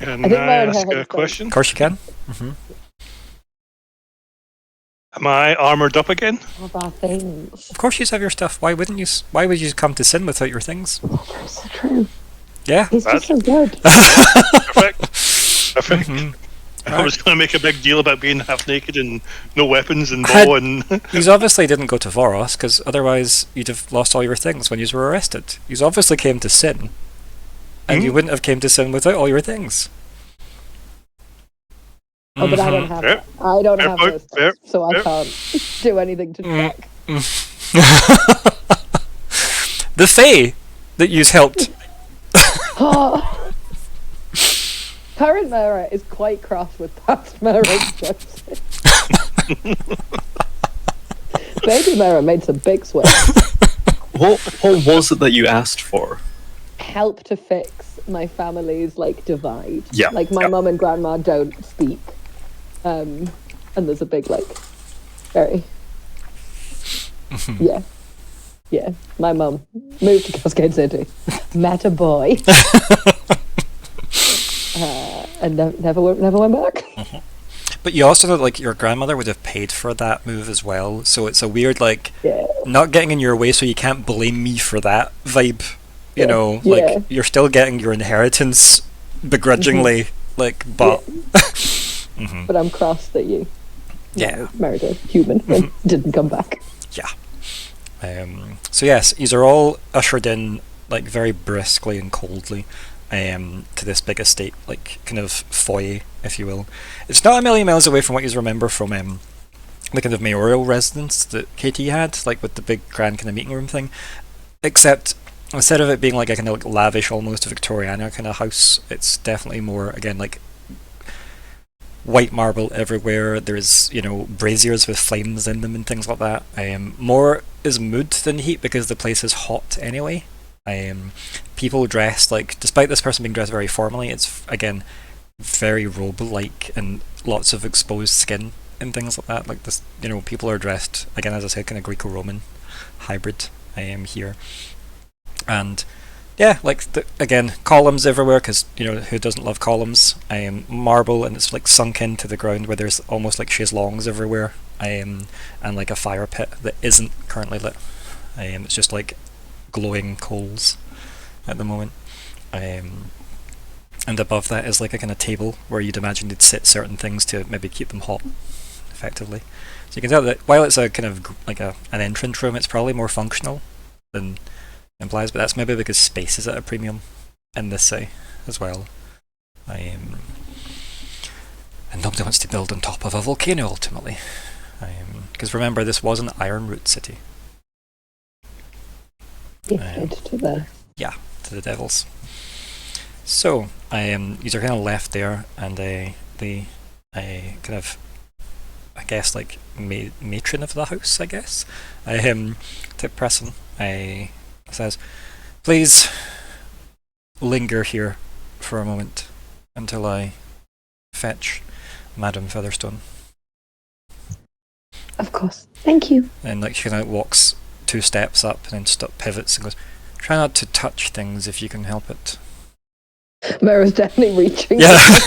think I Myr'ra ask had a it question? Of course you can. Am I armoured up again? Of our things. Of course you have your stuff. Why wouldn't you? Why would you come to Sin without your things? That's so true. Yeah. He's just so good. Perfect. Perfect. I Right. was going to make a big deal about being half naked and no weapons and bow and... You obviously didn't go to Voros, because otherwise you'd have lost all your things when you were arrested. You obviously came to Sin, and you wouldn't have came to Sin without all your things. Oh, but I don't have Fair. that. I don't Fair have point, those fair, things, so I fair. can't do anything to check. The Fae that you've helped. Current Myr'ra is quite cross with past Myr'ra's choices. Baby Myr'ra made some big swings. What was it that you asked for? Help to fix my family's divide. Yeah, Like my yeah. mum and grandma don't speak. And there's a big very Yeah. My mum moved to Cascade City, met a boy. And never went back. But you also know that your grandmother would have paid for that move as well, so it's a weird Yeah. not getting in your way, so you can't blame me for that vibe. Yeah. You're still getting your inheritance begrudgingly, but But I'm cross that you yeah. married a human and didn't come back. Yeah. So yes, these are all ushered in very briskly and coldly to this big estate, kind of foyer, if you will. It's not a million miles away from what you remember from the kind of mayoral residence that KT had, with the big grand kind of meeting room thing. Except instead of it being a kind of lavish, almost Victoriana kind of house, it's definitely more again white marble everywhere. There's braziers with flames in them and things like that. More is mood than heat because the place is hot anyway. People dressed despite this person being dressed very formally, it's again very robe-like and lots of exposed skin and things like that. This, people are dressed again, as I said, kind of Greco-Roman hybrid. Here, and yeah, again, columns everywhere because who doesn't love columns? Marble, and it's sunk into the ground where there's almost chaise-longues everywhere, and a fire pit that isn't currently lit. It's just glowing coals at the moment. And above that is a kind of table where you'd imagine you'd sit certain things to maybe keep them hot, effectively. So you can tell that while it's a kind of an entrance room, it's probably more functional than implies, but that's maybe because space is at a premium in this say as well. And nobody wants to build on top of a volcano ultimately. Because remember, this was an Ironroot city. Gifted to the. to the devils. So, these are kind of left there, and the kind of, I guess, like matron of the house, I guess, type person, says, "Please linger here for a moment until I fetch Madame Featherstone." Of course. Thank you. And like she kind of walks 2 steps up and then pivots and goes, "Try not to touch things if you can help it." Myr'ra's definitely reaching. Yeah.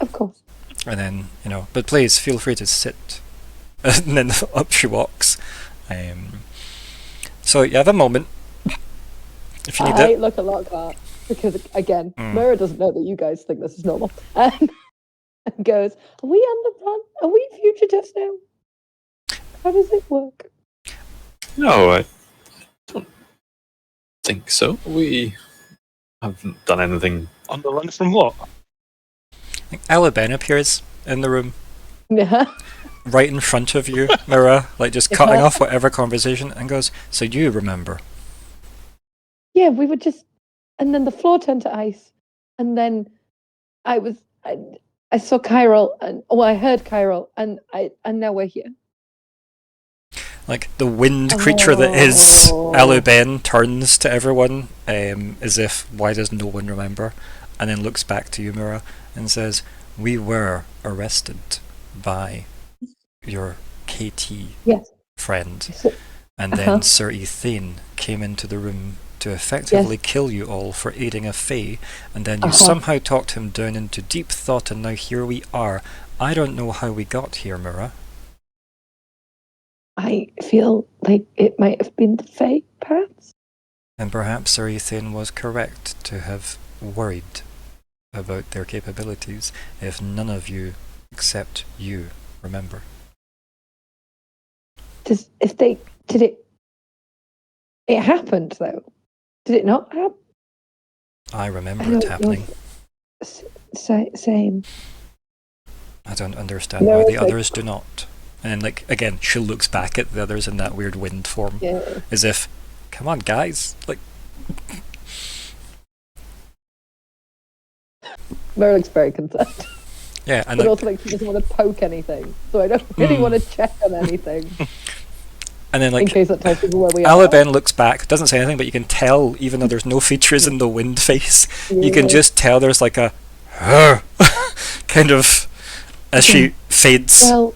Of course. And then, but please feel free to sit. And then up she walks. So you have a moment. If you need I it. look at Lockhart because, again, Myr'ra doesn't know that you guys think this is normal. And goes, "Are we on the run? Are we fugitives now? How does it work?" No, I don't think so. We haven't done anything. On the run from what? Alabama appears in the room, Yeah. right in front of you, Myr'ra, like just cutting off whatever conversation, and goes, "So you remember?" Yeah, we were just, and then the floor turned to ice, and then I saw Chiral, and I heard Chiral, and now we're here. Like the wind creature that is Aluben turns to everyone, as if, why does no one remember? And then looks back to you, Myr'ra, and says, "We were arrested by your KT friend, and then Sir Ethane came into the room to effectively kill you all for aiding a fae, and then you somehow talked him down into deep thought, and now here we are. I don't know how we got here, Myr'ra." I feel like it might have been the Fae, perhaps. And perhaps Sir Ethane was correct to have worried about their capabilities if none of you except you remember. Did it happened though? Did it not happen? I remember it happening. Same. I don't understand why the others do not. And then, like, again, she looks back at the others in that weird wind form, as if, come on, guys, like. Myr'ra looks very concerned. Yeah, and but also like she doesn't want to poke anything, so I don't really want to check on anything. And then, like, in case that tells people where we are. Alabama looks back, doesn't say anything, but you can tell, even though there's no features in the wind face, you can just tell there's like a kind of as she fades. Well,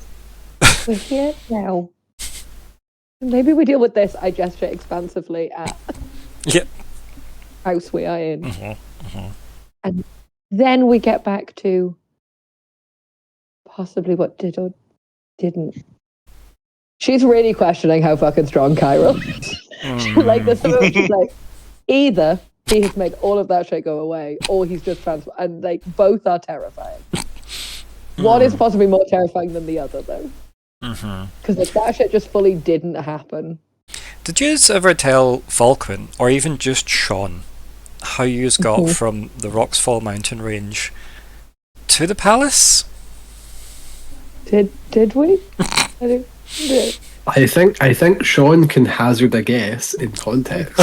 we're here now. Maybe we deal with this. I gesture expansively at house we are in. And then we get back to possibly what did or didn't. She's really questioning how fucking strong Chiral is. Like, there's something she's like, either he has made all of that shit go away, or he's just transformed. And, like, both are terrifying. One is possibly more terrifying than the other, though. Because like, that shit just fully didn't happen. Did you ever tell Falkwin, or even just Sean, how you got from the Roxfall mountain range to the palace? Did we? I think Sean can hazard a guess in context.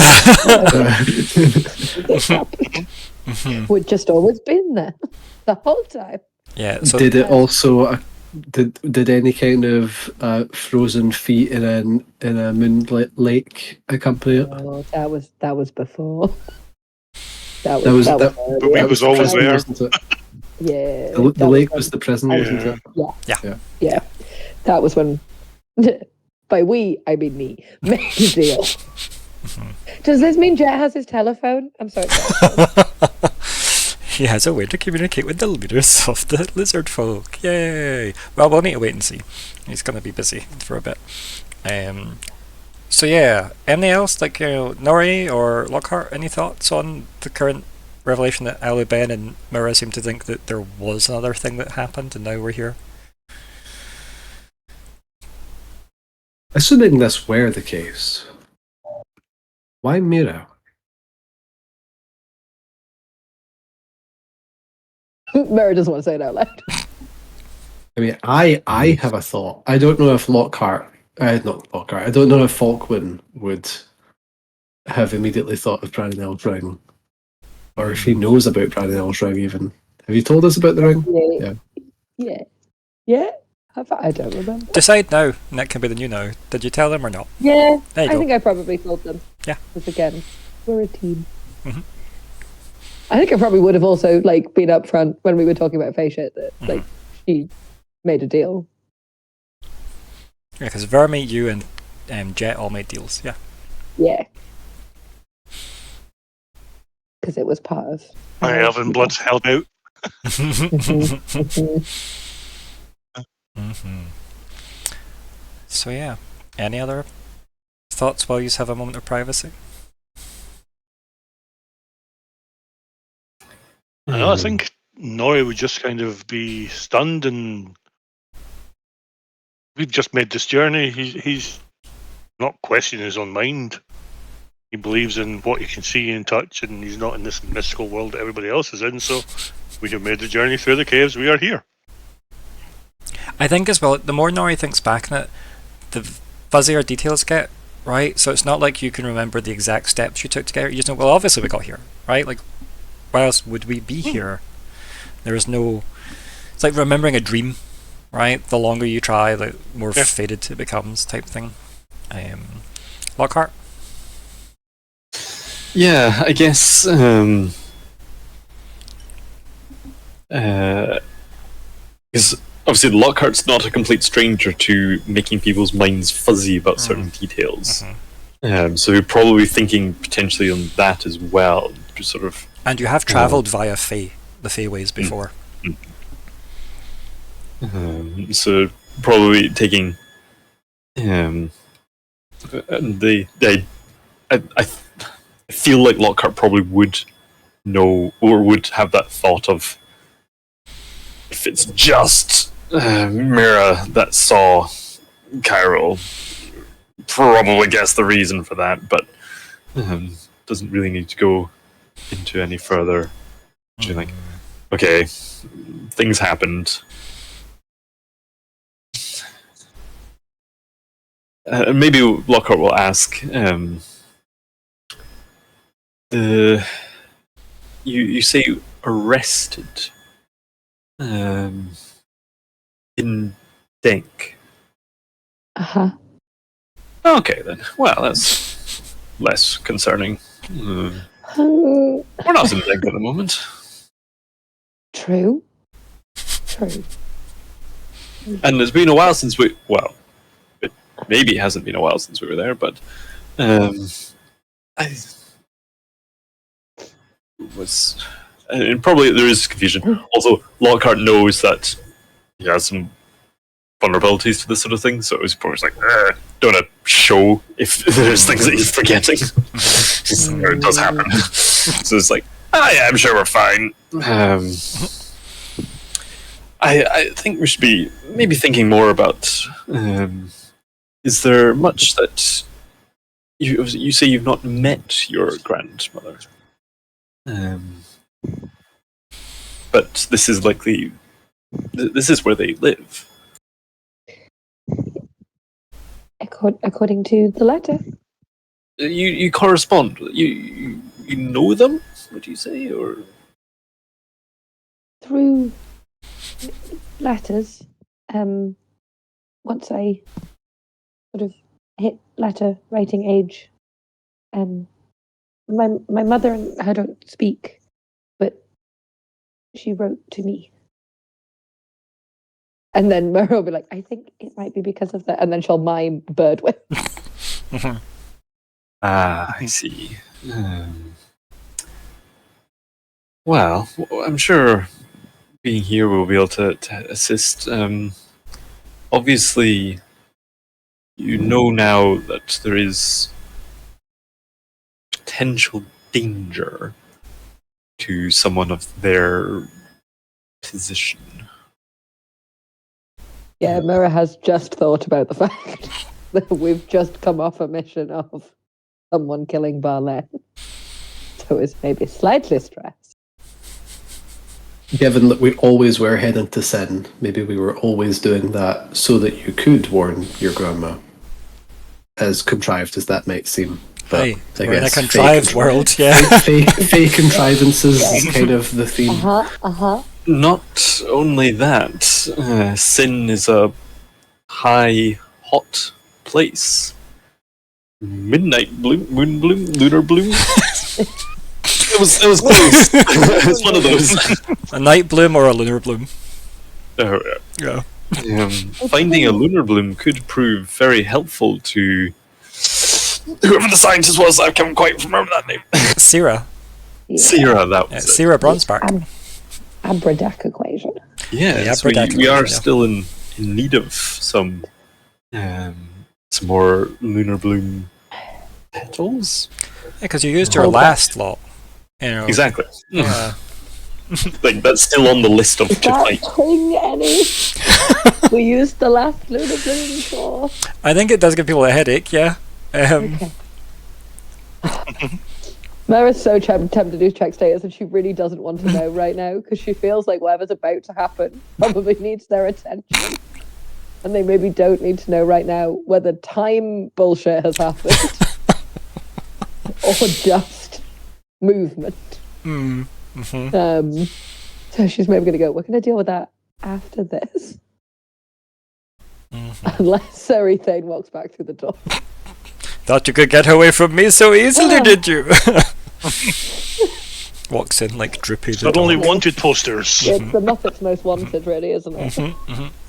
We'd just always been there the whole time. Yeah. So did it also? Did any kind of frozen feet in a moonlit lake accompany it? Oh, that was before. That was always prison, there. wasn't it? Yeah. The lake was the prison, wasn't it? Yeah. That was when, by we, I mean me, made a deal. Does this mean Jet has his telephone? I'm sorry. He has a way to communicate with the leaders of the lizard folk. Yay! Well, we'll need to wait and see. He's going to be busy for a bit. So yeah, anything else, like, Nori or Lockhart, any thoughts on the current revelation that Aluben and Myr'ra seem to think that there was another thing that happened and now we're here? Assuming this were the case, why Myr'ra? Myr'ra doesn't want to say it out loud. I mean, I have a thought. I don't know if Lockhart, not Lockhart. I don't know if Falkwin would have immediately thought of Brannon Elves ring. Or if he knows about Brannon Elves ring even. Have you told us about the ring? Yeah. I don't remember. Decide now, and that can be the new now. Did you tell them or not? Yeah, There you I go. think I probably told them. Yeah. Because again, we're a team. Mhm. I think I probably would have also like been upfront when we were talking about Facia that like she made a deal. Yeah, because Vermi, you, and Jet all made deals. Yeah. Yeah. Because it was part of. My elven blood's held out. So yeah, any other thoughts while you have a moment of privacy? I think Nori would just kind of be stunned, and we've just made this journey. He's not questioning his own mind. He believes in what he can see and touch, and he's not in this mystical world that everybody else is in. So we have made the journey through the caves. We are here. I think as well, the more Nori thinks back on it, the fuzzier details get, right? So it's not like you can remember the exact steps you took to get here. You just know, well, obviously we got here, right? Like, why else would we be here? There is no... It's like remembering a dream, right? The longer you try, the more faded it becomes, type thing. Lockhart? Yeah, I guess. Because obviously Lockhart's not a complete stranger to making people's minds fuzzy about certain details. So you're probably thinking potentially on that as well. Sort of. And you have travelled via the Feyways before. So probably taking. I feel like Lockhart probably would know or would have that thought of if it's just Myr'ra that saw Cairo, probably guess the reason for that, but doesn't really need to go into any further. Like, okay, things happened. Maybe Lockhart will ask. You say you arrested in Denk. Okay then. Well, that's less concerning. We're not in Denk at the moment. True. And it's been a while since we. Well, maybe it hasn't been a while since we were there, but I was. And probably there is confusion. Also, Lockhart knows that he has some vulnerabilities to this sort of thing, so he's probably like, don't want to show if there's things that he's forgetting. It does happen. So it's like, yeah, I'm sure we're fine. I think we should be maybe thinking more about, is there much that you say you've not met your grandmother? But this is likely. This is where they live. According to the letter. You correspond. You know them? Would you say, or through letters? Once I sort of hit letter writing age, my mother and her don't speak, but she wrote to me. And then Myr'ra will be like, I think it might be because of that. And then she'll mime Birdwhip. I see. Well, I'm sure being here will be able to assist. Obviously, you know now that there is potential danger to someone of their position. Yeah, Myr'ra has just thought about the fact that we've just come off a mission of someone killing Barlet. So it's maybe slightly stressed. Given that we always were heading to sin, maybe we were always doing that so that you could warn your grandma, as contrived as that might seem. but Hey, I we're in a guess contrived world, yeah. fake contrivances is kind of the theme. Not only that, sin is a high, hot place. Midnight bloom, moon bloom, lunar bloom. It was close. It's one of those. A night bloom or a lunar bloom? Yeah. Yeah. Finding a lunar bloom could prove very helpful to whoever the scientist was. I can't quite remember that name. Syrah. Syrah, that was it. Syrah Bronspark. Abradac equation. Yes, we are still in need of some more lunar bloom petals. Yeah, because you used your last lot. You know. Exactly. Yeah. Like that's still on the list of to That fight. thing, any? We used the last lunar bloom for. I think it does give people a headache, yeah. Okay. Myr'ra's so tempted to do check status, and she really doesn't want to know right now because she feels like whatever's about to happen probably needs their attention, and they maybe don't need to know right now whether time bullshit has happened or just movement. Mm-hmm. So she's maybe going to go, we're going to deal with that after this. Mm-hmm. Unless Thane walks back through the door. Thought you could get away from me so easily, did you? Walks in like droopy. Not only wanted posters. It's the Muppets Most Wanted, really, isn't it?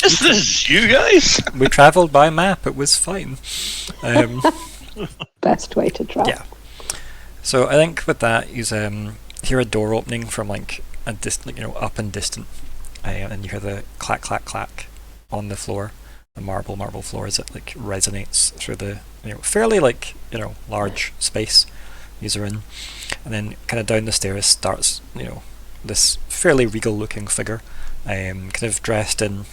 Is this you guys? We travelled by map, it was fine. Best way to travel. Yeah. So I think with that, you hear a door opening from like a distant, up and distant, and you hear the clack, clack, clack on the floor, the marble floor as it like resonates through the fairly large space you're in, and then kind of down the stairs starts this fairly regal looking figure, kind of dressed in.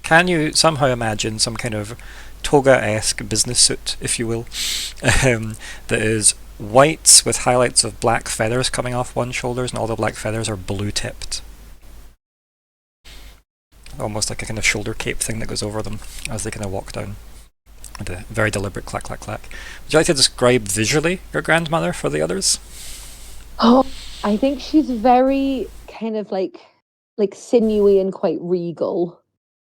Can you somehow imagine some kind of toga-esque business suit, if you will, that is white with highlights of black feathers coming off one shoulders, and all the black feathers are blue-tipped. Almost like a kind of shoulder cape thing that goes over them as they kind of walk down. With a very deliberate clack, clack, clack. Would you like to describe visually your grandmother for the others? Oh, I think she's very kind of like sinewy and quite regal.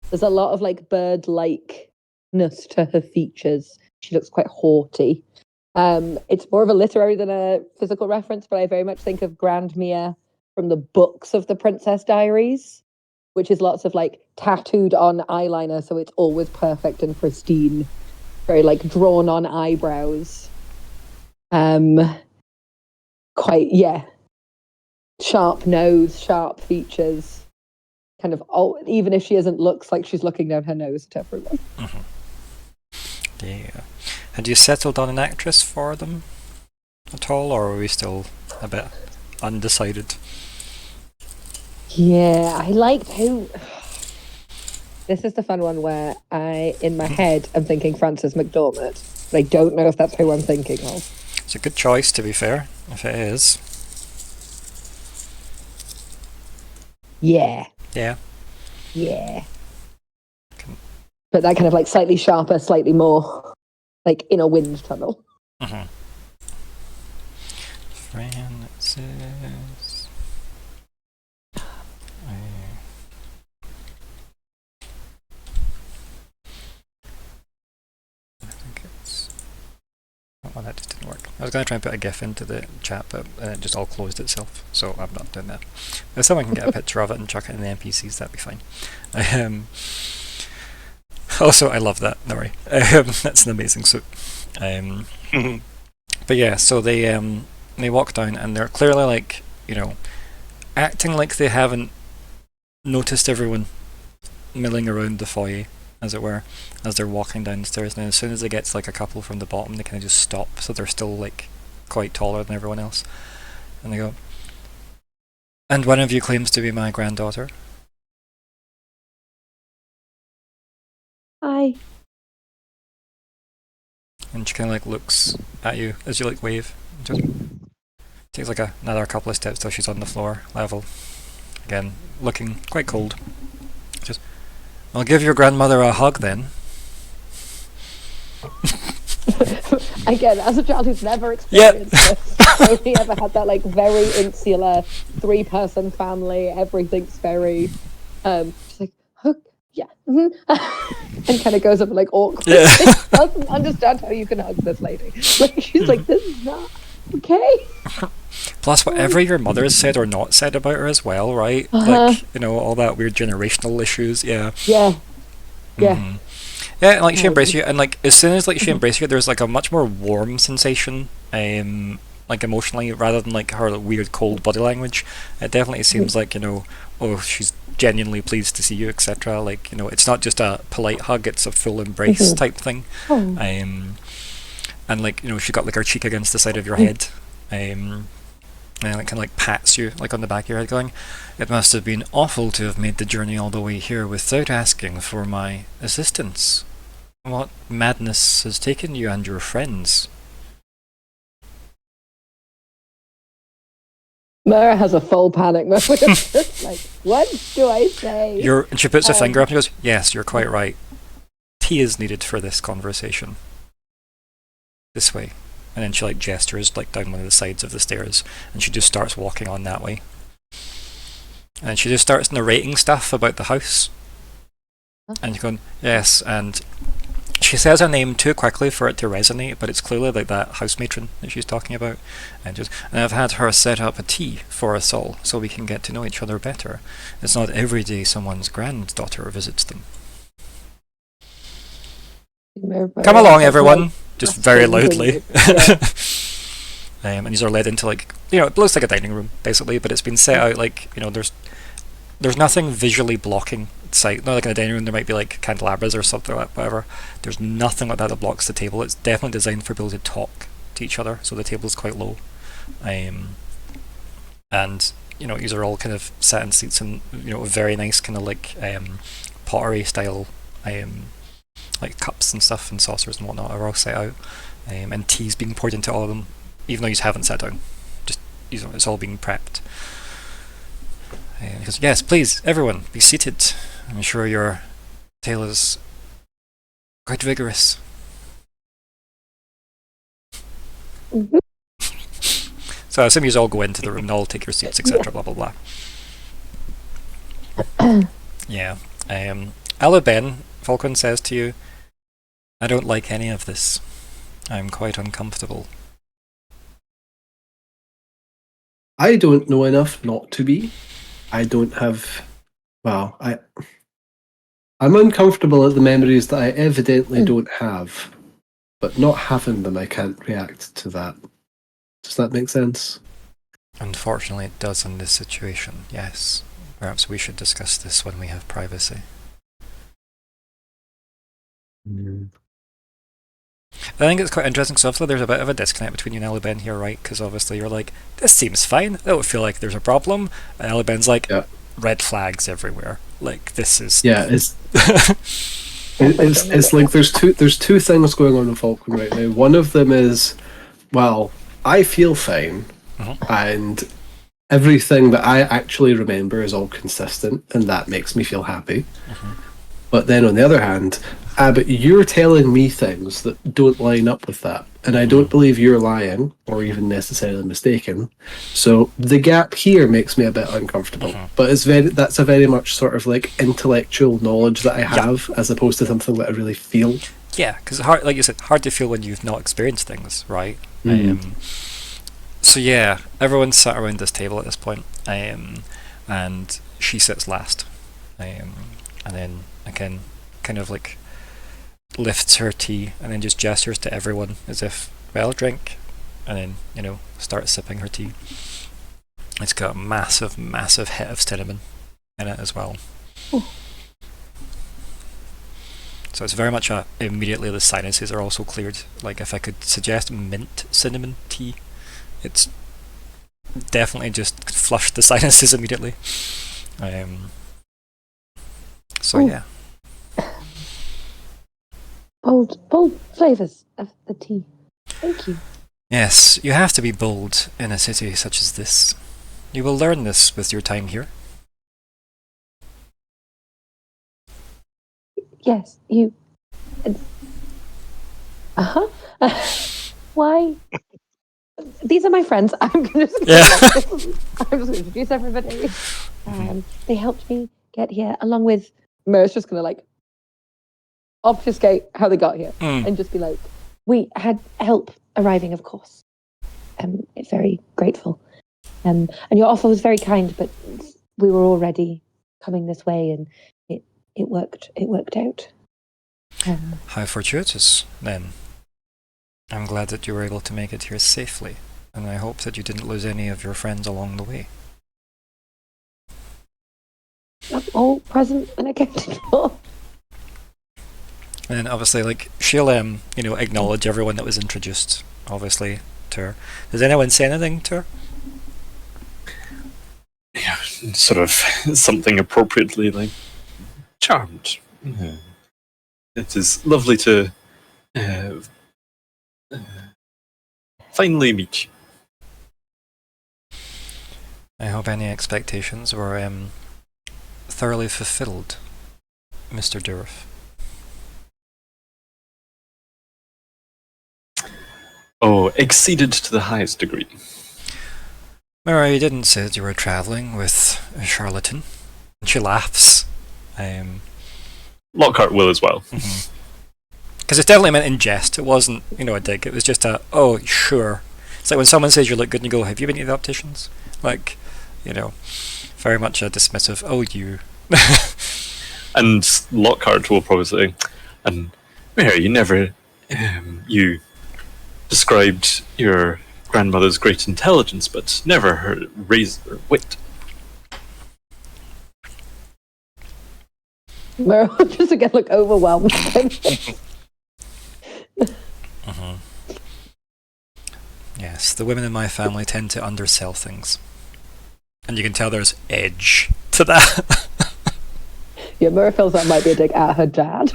There's a lot of like bird-likeness to her features. She looks quite haughty. It's more of a literary than a physical reference, but I very much think of Grandmere from the books of the Princess Diaries, which is lots of like tattooed on eyeliner, so it's always perfect and pristine. Very like drawn on eyebrows. Sharp nose, sharp features. Kind of, even if she looks like she's looking down her nose at everyone. Mm-hmm. Yeah. Had you settled on an actress for them at all, or are we still a bit undecided? Yeah, I liked how... This is the fun one where in my head, I'm thinking Frances McDormand, but I don't know if that's who I'm thinking of. It's a good choice, to be fair, if it is. Yeah. Yeah. Yeah. But that kind of like slightly sharper, slightly more like in a wind tunnel. Mm-hmm. Frances. I think it's... Oh, that just didn't work. I was going to try and put a GIF into the chat, but it just all closed itself, so I'm not doing that. If someone can get a picture of it and chuck it in the NPCs, that'd be fine. Also, I love that, Nori. That's an amazing suit. But yeah, so they walk down and they're clearly like, acting like they haven't noticed everyone milling around the foyer, as it were, as they're walking down the stairs. And as soon as they get to like a couple from the bottom, they kind of just stop, so they're still like quite taller than everyone else. And they go, "And one of you claims to be my granddaughter?" Hi. And she kind of like looks at you as you like wave. Just takes like another couple of steps till she's on the floor level. Again, looking quite cold. Just, "I'll give your grandmother a hug then." Again, as a child who's never experienced this, only ever had that like very insular 3-person family, everything's very she's like, oh, yeah, and kind of goes up and like awkwardly doesn't understand how you can hug this lady. Like she's like, this is not okay. Plus, whatever your mother has said or not said about her as well, right? Like, you know, all that weird generational issues. Yeah. Yeah. Yeah, like she embraced you, and like as soon as like she embraced you, there's like a much more warm sensation, like emotionally, rather than like her like, weird cold body language. It definitely seems like, you know, oh, she's genuinely pleased to see you, etc. Like, you know, it's not just a polite hug; it's a full embrace type thing. And like, you know, she got like her cheek against the side of your head, and it kind of like pats you like on the back of your head, going, "It must have been awful to have made the journey all the way here without asking for my assistance. What madness has taken you and your friends?" Myr'ra has a full panic moment. Like, what do I say? And she puts a finger up and goes, "Yes, you're quite right. Tea is needed for this conversation. This way." And then she like gestures like down one of the sides of the stairs, and she just starts walking on that way. And she just starts narrating stuff about the house. And you're going, yes, and she says her name too quickly for it to resonate, but it's clearly like that house matron that she's talking about. And I've had her set up a tea for us all, so we can get to know each other better. It's not every day someone's granddaughter visits them. Come along, everyone! Just very loudly. And these are led into like, you know, it looks like a dining room basically, but it's been set out like, you know, there's nothing visually blocking sight. Not like in a dining room there might be like candelabras or something like whatever. There's nothing like that that blocks the table. It's definitely designed for people to talk to each other, so the table's quite low. And you know, these are all kind of sat in seats and, you know, very nice kind of like pottery style like cups and stuff and saucers and whatnot are all set out, and tea's being poured into all of them, even though you haven't sat down. Just, you know, it's all being prepped. He goes, yes, please, everyone, be seated. I'm sure your tale is quite vigorous. So I assume you all go into the room and all take your seats, etc. Blah blah blah. Yeah. Alabin, Falkwin says to you, I don't like any of this. I'm quite uncomfortable. I don't know enough not to be. I don't have... Well, I'm uncomfortable at the memories that I evidently don't have. But not having them, I can't react to that. Does that make sense? Unfortunately, it does in this situation, yes. Perhaps we should discuss this when we have privacy. I think it's quite interesting because obviously there's a bit of a disconnect between you and Alabin here, right? Because obviously you're like, this seems fine, I don't feel like there's a problem. And Alabin's like, red flags everywhere. Like, this is... Yeah, it's like there's two things going on in Falkwin right now. One of them is, well, I feel fine, and everything that I actually remember is all consistent, and that makes me feel happy. But then on the other hand, but you're telling me things that don't line up with that, and I don't believe you're lying or even necessarily mistaken. So the gap here makes me a bit uncomfortable. But that's a very much sort of like intellectual knowledge that I have, as opposed to something that I really feel. Yeah, because hard, like you said, hard to feel when you've not experienced things, right? So yeah, everyone's sat around this table at this point, and she sits last, and then again, kind of like lifts her tea and then just gestures to everyone as if, well, drink, and then, you know, starts sipping her tea. It's got a massive, massive hit of cinnamon in it as well. So it's very much immediately the sinuses are also cleared. Like, if I could suggest mint cinnamon tea, it's definitely just flushed the sinuses immediately. So yeah. Bold flavours of the tea. Thank you. Yes, you have to be bold in a city such as this. You will learn this with your time here. Yes, you... why? These are my friends. I'm just going to introduce everybody. They helped me get here, along with Myr'ra's just going to like obfuscate how they got here and just be like, we had help arriving, of course. Very grateful. And your offer was very kind, but we were already coming this way, and it worked out. How fortuitous, then. I'm glad that you were able to make it here safely, and I hope that you didn't lose any of your friends along the way. All present and accounted for. And obviously, like, she'll, acknowledge everyone that was introduced, obviously, to her. Does anyone say anything to her? Yeah, sort of something appropriately like charmed. It is lovely to finally meet you. I hope any expectations were thoroughly fulfilled, Mr. Dourf. Oh, exceeded to the highest degree. Myr'ra, you didn't say that you were travelling with a charlatan. And she laughs. Lockhart will as well. Because it's definitely meant in jest. It wasn't, a dig. It was just a, oh, sure. It's like when someone says you look good and you go, have you been to the opticians? Like, very much a dismissive, oh, you. And Lockhart will probably say, and Mary, you never, you described your grandmother's great intelligence, but never her raised her wit. Myr'ra just again look overwhelmed. Yes, the women in my family tend to undersell things. And you can tell there's edge to that. Yeah, Myr'ra feels that might be a dig at her dad.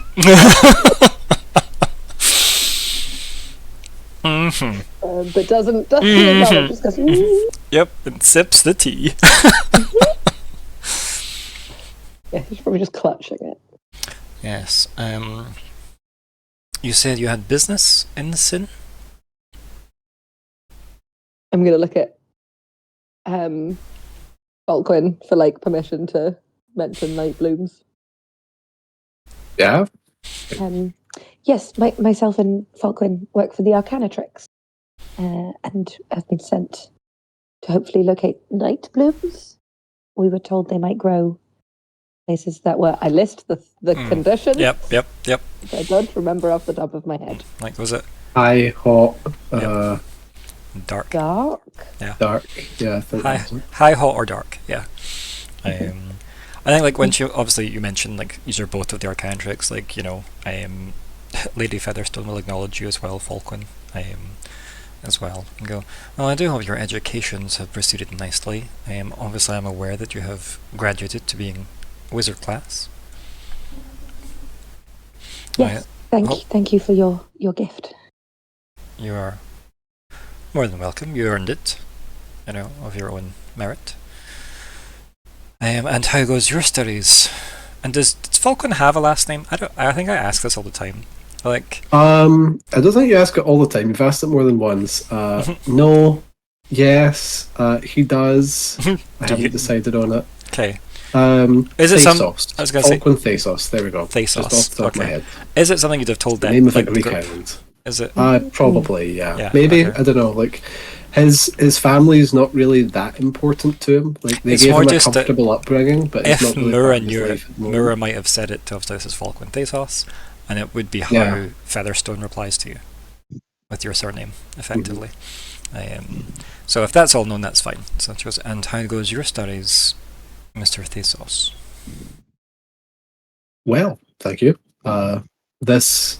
But doesn't acknowledge, just goes, Yep, and sips the tea. Yeah, he's probably just clutching it. Yes, you said you had business in the Sin? I'm gonna look at Falkwin for like permission to mention night blooms. Yeah. Yes, myself and Falkwin work for the Arcanatrix, and have been sent to hopefully locate night blooms. We were told they might grow places that were. I list the conditions. Yep. I don't remember off the top of my head. Like, was it? High, hot, Dark. Dark. Yeah. dark. Yeah, I think High, hot, or dark, yeah. I think, like, when you mentioned, like, these are both of the Arcanatrix, like, Lady Featherstone will acknowledge you as well, Falkwin, as well, and go, well, I do hope your educations have proceeded nicely. Obviously, I'm aware that you have graduated to being wizard class. Yes, thank you for your gift. You are more than welcome. You earned it, of your own merit. And how goes your studies? And does Falkwin have a last name? I think I ask this all the time. Like, I don't think you ask it all the time. You've asked it more than once. No, yes, he does. I haven't decided on it. Okay. Is it some? Thesos. I was going to say Falkwin Thesos. There we go. Thesos. Just off the top of my Okay. head. Is it something you'd have told The them? name of like, a Greek island. Is it? Probably, yeah. Yeah, Maybe, okay. I don't know. Like, his family's not really that important to him. Like, they It's gave more him a just that comfortable upbringing, but If it's not really Myr'ra part of his knew it, life at the moment. Myr'ra might have said it to obviously this is Falkwin Thesos, and it would be how Yeah. Featherstone replies to you with your surname, effectively. So if that's all known, that's fine. So she goes, and how goes your studies, Mr. Thesos? Well, thank you. This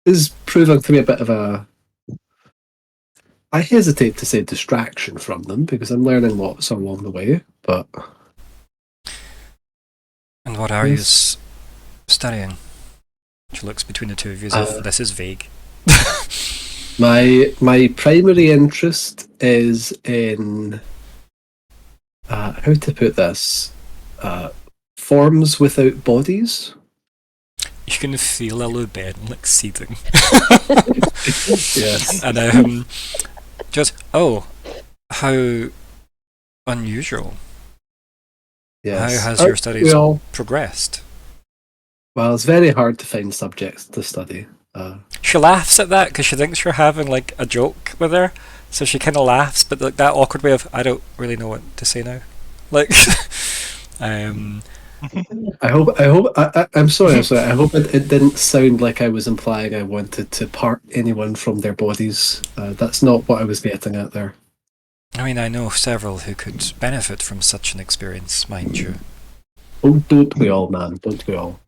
is proving to be a bit of a... I hesitate to say distraction from them, because I'm learning lots along the way, but... And what are you Yes. studying? She looks between the two of you as if this is vague. My primary interest is in... how to put this? Forms without bodies. you can feel Ben like seething. Yes. And just how unusual. Yes. How has your studies Well, progressed? well, it's very hard to find subjects to study. She laughs at that because she thinks you're having like a joke with her, so she kind of laughs, but like that awkward way of I don't really know what to say now, like. I'm sorry. I hope it didn't sound like I was implying I wanted to part anyone from their bodies. That's not what I was getting at there. I mean, I know several who could benefit from such an experience, mind you. Oh, don't we all, man? Don't we all?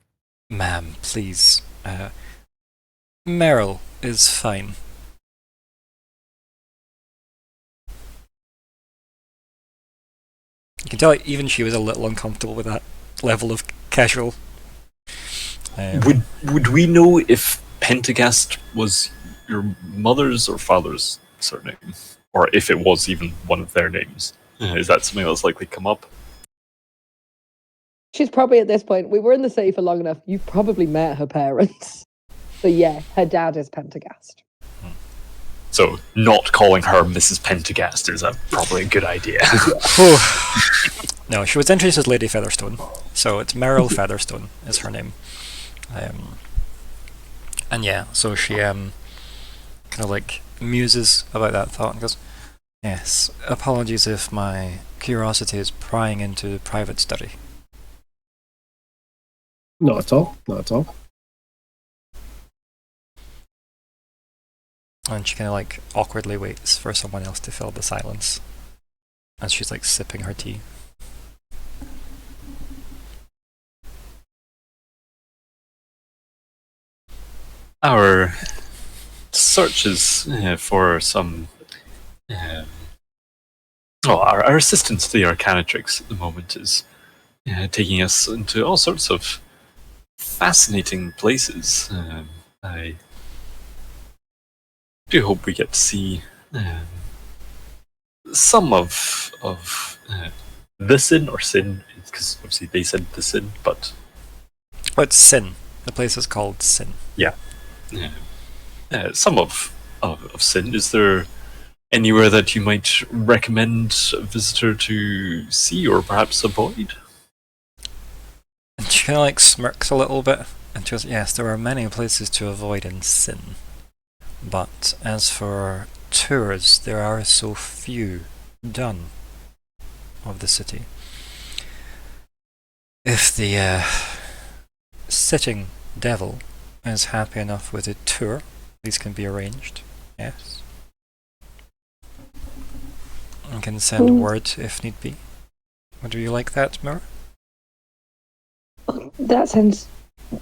Ma'am, please. Meryl is fine. You can tell even she was a little uncomfortable with that level of casual. Would we know if Pentergast was your mother's or father's surname? Or if it was even one of their names? Is that something that's likely to come up? She's probably at this point. We were in the city for long enough. You've probably met her parents. So yeah, her dad is Pentergast. So not calling her Mrs. Pentergast is probably a good idea. No, she was introduced as Lady Featherstone, so it's Meryl Featherstone is her name. And yeah, so she kind of like muses about that thought and goes, "Yes, apologies if my curiosity is prying into private study." Not at all. Not at all. And she kind of like awkwardly waits for someone else to fill the silence as she's like sipping her tea. Our searches for some... our assistance to the Arcanatrix at the moment is taking us into all sorts of fascinating places. I do hope we get to see some of the sin, or sin, because obviously they said the sin, but... But Sin. The place is called Sin. Yeah. Some of sin. Is there anywhere that you might recommend a visitor to see or perhaps avoid? And she kind of like smirks a little bit and she goes, "Yes, there are many places to avoid in Sin. But as for tours, there are so few done of the city. If the sitting devil is happy enough with a tour, these can be arranged, yes. I can send word if need be. Would you like that, Myr'ra?" Oh, that sounds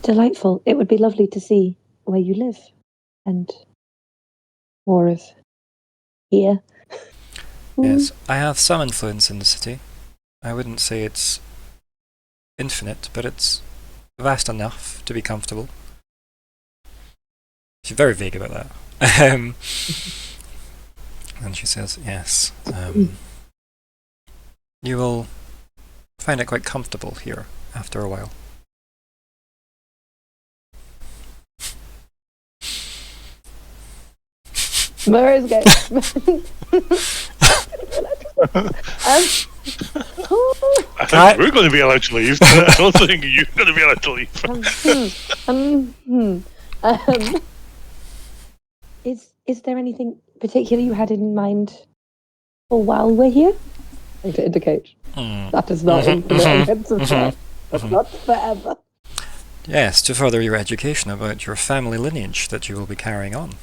delightful. It would be lovely to see where you live and more of here. Yes, I have some influence in the city. I wouldn't say it's infinite, but it's vast enough to be comfortable. She's very vague about that. And she says, "Yes, you will find it quite comfortable here after a while." Myr'ra's going. I think we're going to be allowed to leave. I don't think you're going to be allowed to leave. Is there anything particular you had in mind for while we're here? To indicate Mm. that is not infinite. That's not forever. Yes, to further your education about your family lineage that you will be carrying on.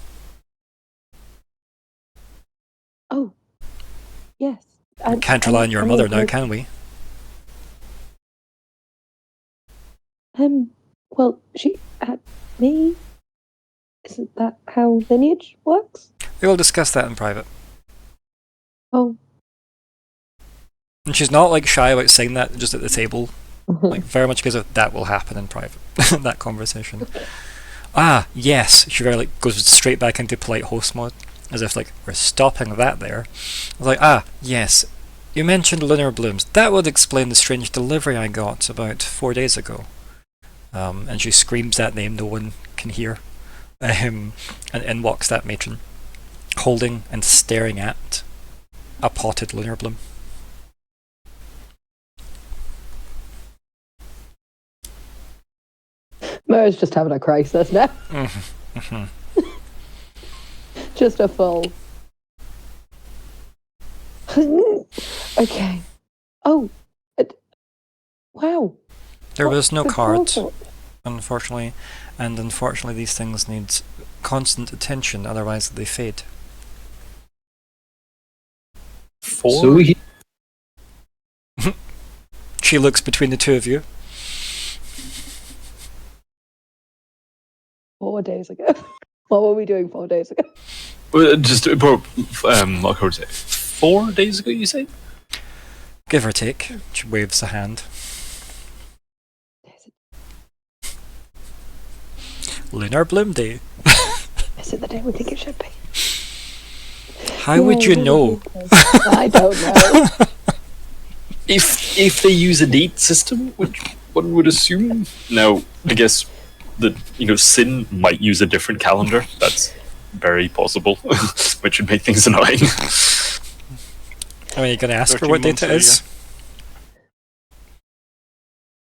Oh, yes. We can't rely on your mother now, can we? Well, she had me. Isn't that how lineage works? We will discuss that in private. Oh. And she's not like shy about saying that just at the table. Like very much because of that will happen in private. That conversation. Ah, yes. She very like goes straight back into polite host mode, as if like we're stopping that there. I was like, ah, yes. You mentioned lunar blooms. That would explain the strange delivery I got about 4 days ago. and she screams that name no one can hear. And in walks that matron, holding and staring at a potted lunar bloom. Myr'ra's just having a crisis now. Just a full. Okay. Oh. Wow. There was no Good card, thought. unfortunately, and unfortunately these things need constant attention, otherwise they fade. 4? So he She looks between the two of you. 4 days ago. What were we doing 4 days ago? Just Lockheart say 4 days ago, you say? Give or take. She waves a hand. Lunar Bloom Day. Is it the day we think it should be? How would you know? I don't know. If they use a date system, which one would assume. Now, I guess that Sin might use a different calendar. That's very possible, which would make things annoying. I mean, you're going to ask her 13 what date it months, is?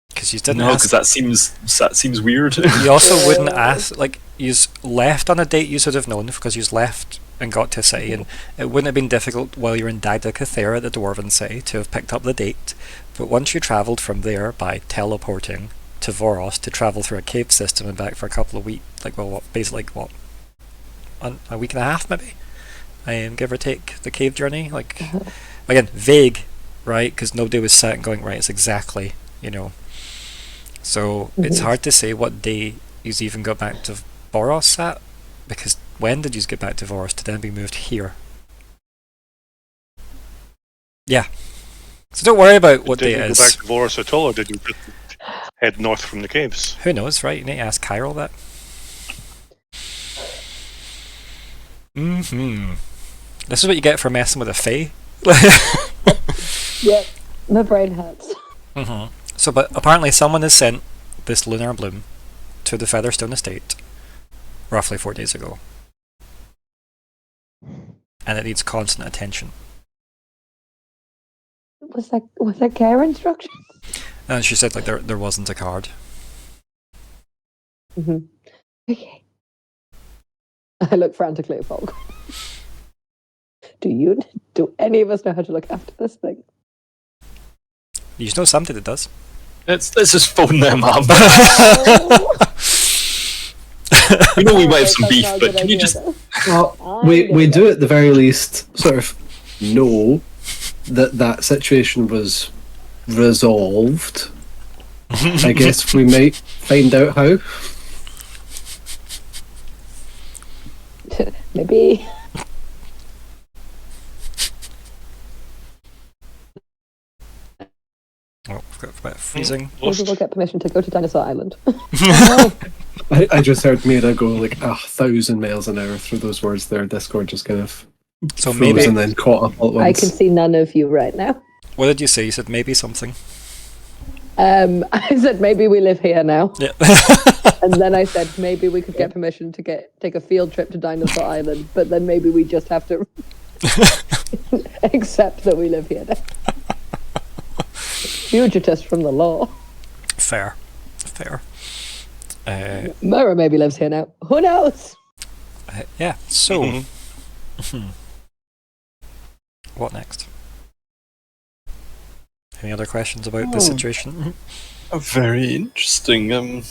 Because you didn't No, ask. because that seems weird. You also wouldn't ask, like, you's left on a date you should have known, because you's left and got to a city, and it wouldn't have been difficult while you were in Dagda Cathera, the Dwarven city, to have picked up the date. But once you travelled from there by teleporting to Voros to travel through a cave system and back for a couple of weeks, like, well, what, basically, what, a week and a half maybe? Give or take, the cave journey, like, again, vague, right, because nobody was sat and going, right, it's exactly, so it's hard to say what day you even got back to Voros at, because when did you get back to Voros to then be moved here? Yeah. So don't worry about what day Did it you is. go back to Voros at all, or did you just head north from the caves? Who knows, right? You need to ask Kyril that. This is what you get for messing with a fae. Yep. My brain hurts. So, but apparently someone has sent this lunar bloom to the Featherstone estate roughly 4 days ago. And it needs constant attention. Was that care instruction? And she said, like, there wasn't a card. Okay. I look frantically at Falkwin. Do any of us know how to look after this thing? You know something that does. Let's just phone them up. We might have some beef, but can you just... Well, we do at the very least sort of know that situation was resolved. I guess we might find out how. Maybe. Oh, I've got a bit of freezing. Maybe we'll get permission to go to Dinosaur Island. I just heard Myr'ra go like 1,000 miles an hour through those words there. Discord just kind of So froze maybe... and then caught up all at once. I can see none of you right now. What did you say? You said maybe something. I said maybe we live here now. Yeah. And then I said maybe we could get permission to take a field trip to Dinosaur Island, but then maybe we just have to accept that we live here now. Fugitives from the law. Fair. Myr'ra maybe lives here now. Who knows? Yeah, so... What next? Any other questions about the situation? Very interesting. And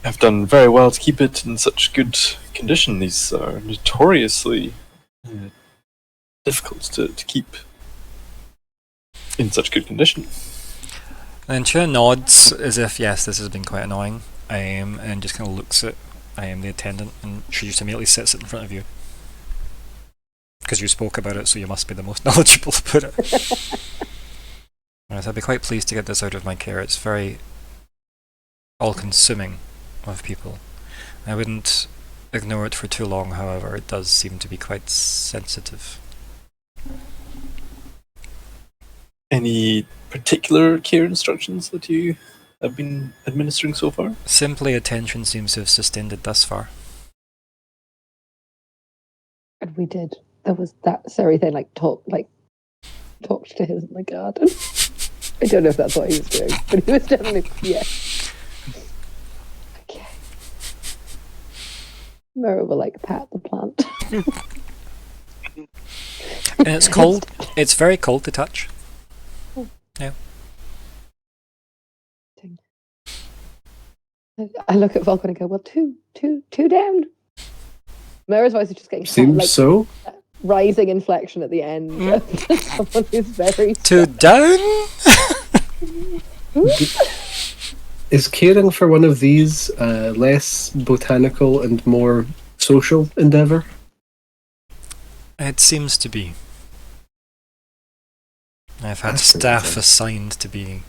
have done very well to keep it in such good condition. These are notoriously difficult to keep in such good condition. And Chia nods as if, yes, this has been quite annoying, and just kind of looks at the attendant, and she just immediately sits it in front of you. Because you spoke about it, so you must be the most knowledgeable about it. Right, I'd be quite pleased to get this out of my care. It's very all-consuming of people. I wouldn't ignore it for too long, however. It does seem to be quite sensitive. Any particular care instructions that you have been administering so far? Simply attention seems to have sustained it thus far. And we did. There was that Sari thing, talked to him in the garden. I don't know if that's what he was doing, but he was definitely, yeah. Okay. Myr'ra will pat the plant. And it's cold. It's very cold to touch. Yeah. I look at Falkwin and go, well, two down. Myr'ra's voice is just getting Seems so. Rising inflection at the end. Someone who's very Two down? Is caring for one of these less botanical and more social endeavour? It seems to be. I've had staff assigned to be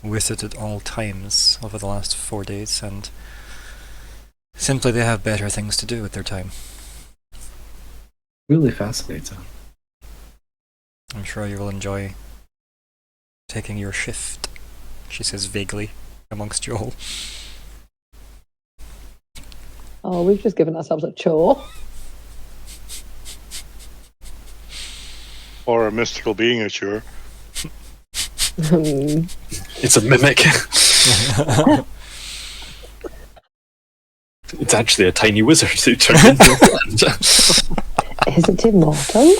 with it at all times over the last 4 days, and simply they have better things to do with their time. Really fascinating. I'm sure you will enjoy taking your shift, she says vaguely, amongst you all. Oh, we've just given ourselves a chore. Or a mystical being, sure. It's a mimic. It's actually a tiny wizard who turned into a plant. Is it immortal?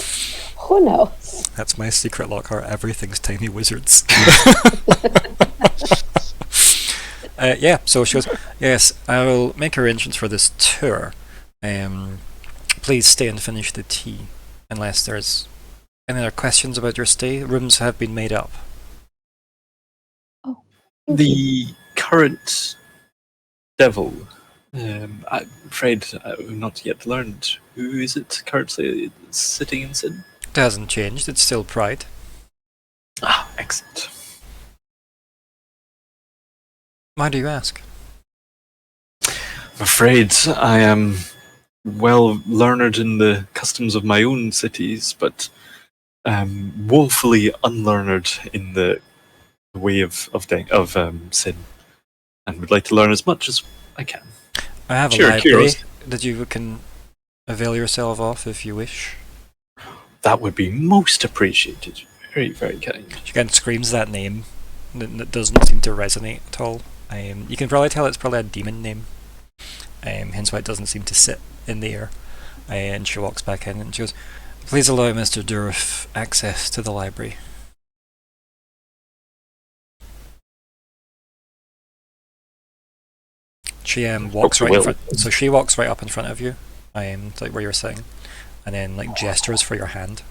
Who knows? That's my secret, Lockhart. Everything's tiny wizards. Yeah, so she goes, yes, I will make arrangements for this tour. Please stay and finish the tea, unless there's any other questions about your stay. Rooms have been made up. The current devil, I'm afraid I've not yet learned. Who is it currently sitting in Sin? It hasn't changed, it's still Pride. Ah, excellent. Why do you ask? I'm afraid I am well learned in the customs of my own cities, but woefully unlearned in the way of Sin, and would like to learn as much as I can. I have a library that you can avail yourself of if you wish. That would be most appreciated. Very, very kind. She kind of screams that name. That doesn't seem to resonate at all. You can probably tell it's probably a demon name. Hence why it doesn't seem to sit in the air. And she walks back in and she goes, please allow Mr. Dourf access to the library. She walks right in front. So she walks right up in front of you, like where you're sitting, and then like gestures for your hand,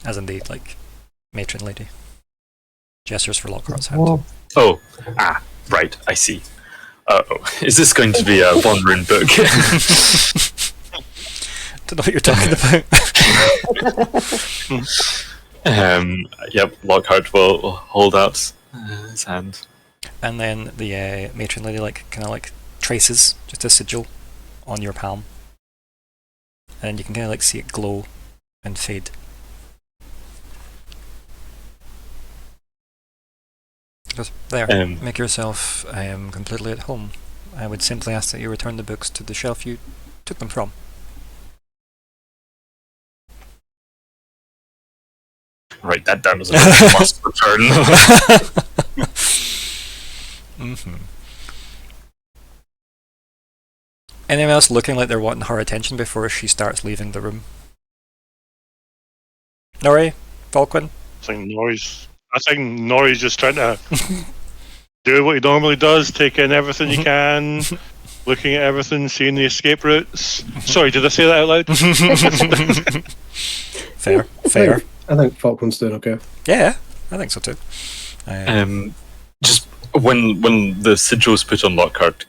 as in the like matron lady. Gestures for Lockhart's hand. Whoa. Oh, right, I see. Uh-oh, is this going to be a one-room book? Don't know what you're talking about. Yep, Lockhart will hold out his hand. And then the matron lady kind of traces just a sigil on your palm, and you can kind of see it glow and fade. Just there, make yourself completely at home. I would simply ask that you return the books to the shelf you took them from. Write that down as a must return. Anyone else looking like they're wanting her attention before she starts leaving the room? Nori? Falkwin? I think Nori's just trying to do what he normally does, take in everything he can, looking at everything, seeing the escape routes. Sorry, did I say that out loud? Fair. I think Falkwin's doing okay. Yeah, I think so too. Just when the sigil's put on Lockhart,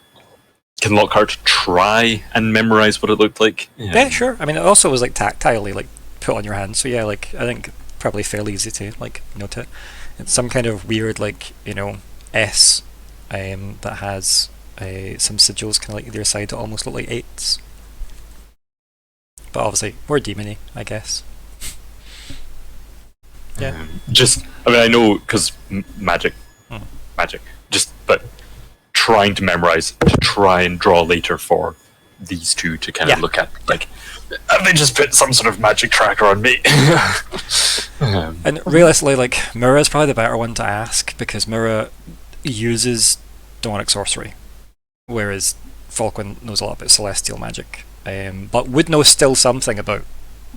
can Lockhart try and memorize what it looked like? Yeah, sure. I mean, it also was tactilely put on your hand, so yeah, I think probably fairly easy to note it. It's some kind of weird S that has some sigils kind of either side that almost look like 8s. But obviously, more demony, I guess. Yeah. I know because magic, but trying to memorize, to try and draw later for these two to kind of look at, like, have they just put some sort of magic tracker on me? And realistically, like, Myr'ra's probably the better one to ask, because Myr'ra uses demonic sorcery, whereas Falkwin knows a lot about celestial magic, but would know still something about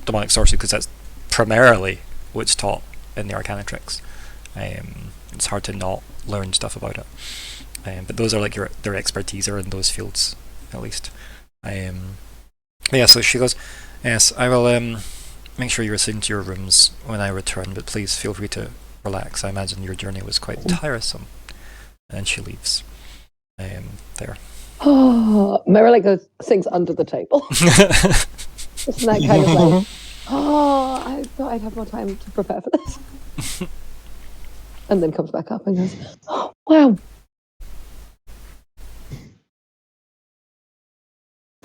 demonic sorcery, because that's primarily what's taught in the Arcanatrix. It's hard to not learn stuff about it. But those are like their expertise are in those fields, at least. Yeah, so she goes, yes, I will make sure you're assigned to your rooms when I return, but please feel free to relax. I imagine your journey was quite tiresome. And she leaves. There. Oh, Myr'ra like goes, sinks under the table. Isn't that kind of like, oh, I thought I'd have more time to prepare for this. And then comes back up and goes, oh, wow.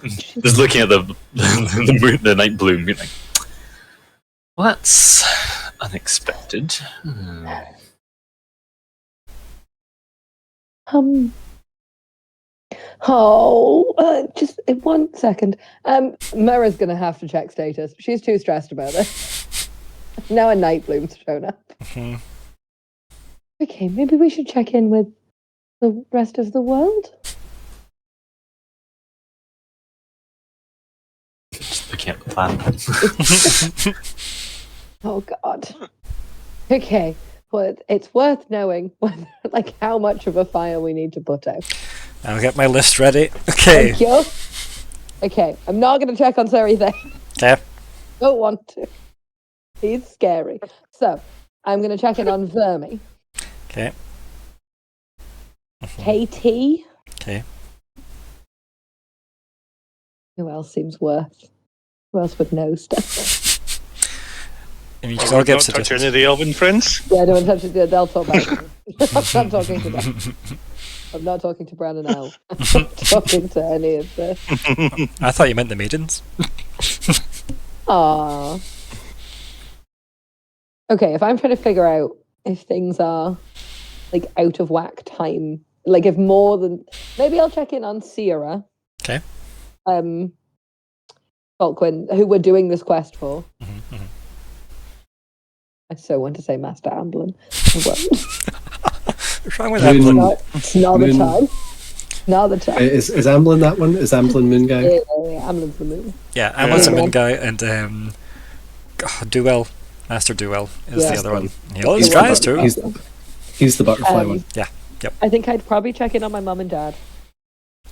Just looking at the night bloom, you're like, well, that's unexpected. Just in 1 second. Myr'ra's gonna have to check status. She's too stressed about it. Now a night bloom's shown up. Okay, maybe we should check in with the rest of the world. Just looking at the plan. Oh God. Okay, well, it's worth knowing whether, like, how much of a fire we need to put out. I'll get my list ready. Okay. Thank you. Okay, I'm not going to check on Sari there. Okay. Don't want to. He's scary. So, I'm going to check in on Vermi. Okay. KT. Okay. Who else seems worth? Who else would know stuff? I mean, you can all get Not touch any of the elven friends. Yeah, don't touch it. They'll talk about it. I'm not talking to them. I'm not talking to Brandon now. I'm not talking to any of the... I thought you meant the maidens. Aww. Okay, if I'm trying to figure out if things are, like, out of whack time, like, if more than... Maybe I'll check in on Sierra. Okay. Falkwin, who we're doing this quest for. I so want to say Master Amblin. What's wrong with Amblin? It's not the time. Not the time. Is Amblin that one? Is Amblin Moon Guy? Yeah, Amblin's the moon. Yeah, Amblin's the moon guy, and Duel, Master Duel is the other one. He always tries to. He's the butterfly one. Yeah, yep. I think I'd probably check in on my mum and dad.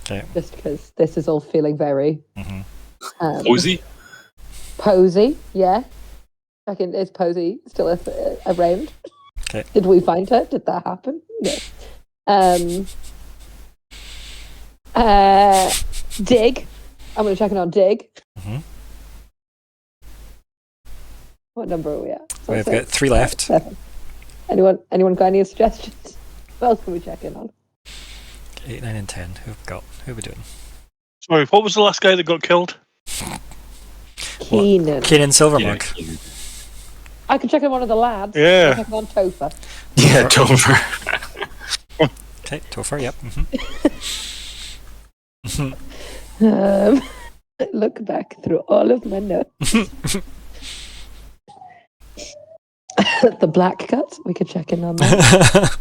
Okay. Just because this is all feeling very... Posy? Posy, yeah. Checking, is Posy still around? Okay. Did we find her? Did that happen? Yes. Dig. I'm going to check in on Dig. What number are we at? So We've got 3 left. 7. Anyone got any suggestions? What else can we check in on? 8, 9, and 10. Who are we doing? Sorry, what was the last guy that got killed? Keenan. Keenan Silvermug. I could check in one of the lads. Yeah. Check on Topher. Yeah, Dover. Okay, Topher, yep. Look back through all of my notes. The black cut, we could check in on that.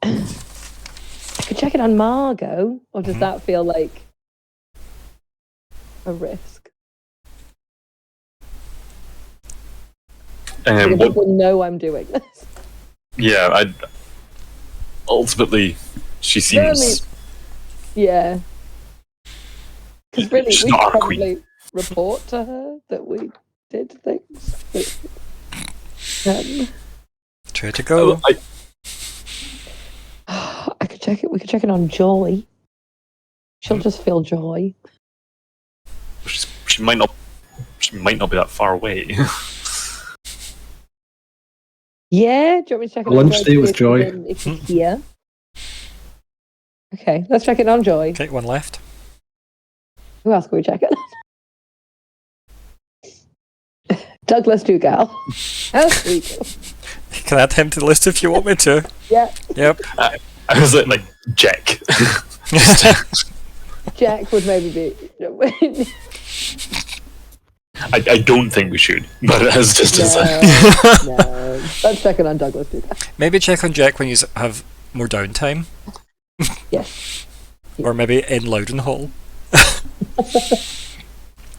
I could check in on Margot, or does that feel like a risk? People know I'm doing this. Yeah, ultimately, she seems... Yeah. Because really, She's we not our could probably queen. report to her that we did things. Try to go. I could check it. We could check it on Joy. She'll just feel joy. She might not be that far away. Yeah, do you want me to check it on Lunch Joy? date with Joy. If she's here. Okay, let's check it on Joy. Okay, 1 left. Who else can we check it on? Douglas Dugal. How sweet. Can I add him to the list if you want me to? Yeah. Yep. I was like Jack. Jack would maybe be. I don't think we should, but as just as No. Let's check in on Douglas Dugal. Maybe check on Jack when you have more downtime. Yes. Or maybe in Loudenhall.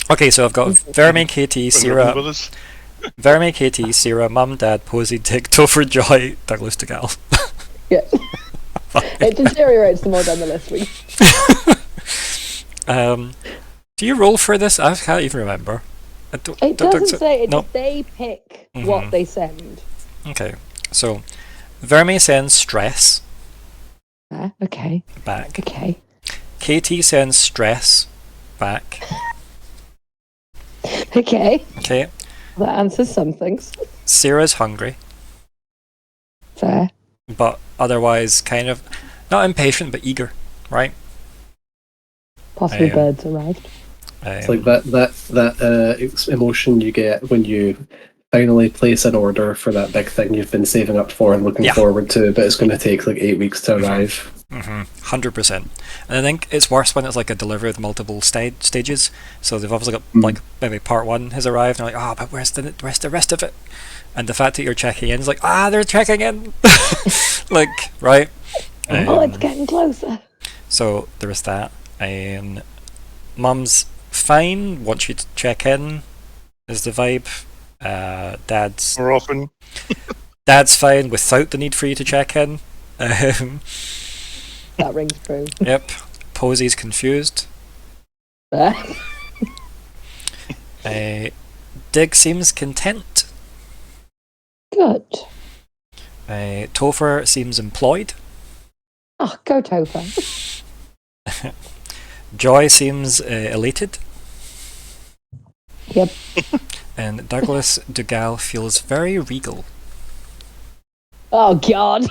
Okay, so I've got Verme, KT, Sierra, Verme, KT, Sierra, Mum, Dad, Posey, Dick, Topher, Joy, Douglas Dugal. Yeah. It deteriorates the more down the list we. Do you roll for this? I can't even remember. It doesn't say. It nope. They pick what they send. Okay, so Verme sends stress Okay. back. Okay. KT sends stress back. Okay. Okay. That answers some things. Sarah's hungry, Fair. but otherwise kind of not impatient but eager, right? Possibly birds arrived. It's like that emotion you get when you finally place an order for that big thing you've been saving up for and looking forward to, but it's going to take like 8 weeks to arrive. 100%. And I think it's worse when it's like a delivery with multiple stages. So they've obviously got like maybe part 1 has arrived and they're like, but where's the rest of it? And the fact that you're checking in is like, they're checking in. Like, right? It's getting closer. So there is that. Mum's fine, wants you to check in, is the vibe. Dad's More often. Dad's fine without the need for you to check in. That rings true. Yep. Posey's confused. Dig seems content. Good. Topher seems employed. Oh, go Topher. Joy seems elated. Yep. And Douglas Dugal feels very regal. Oh, God.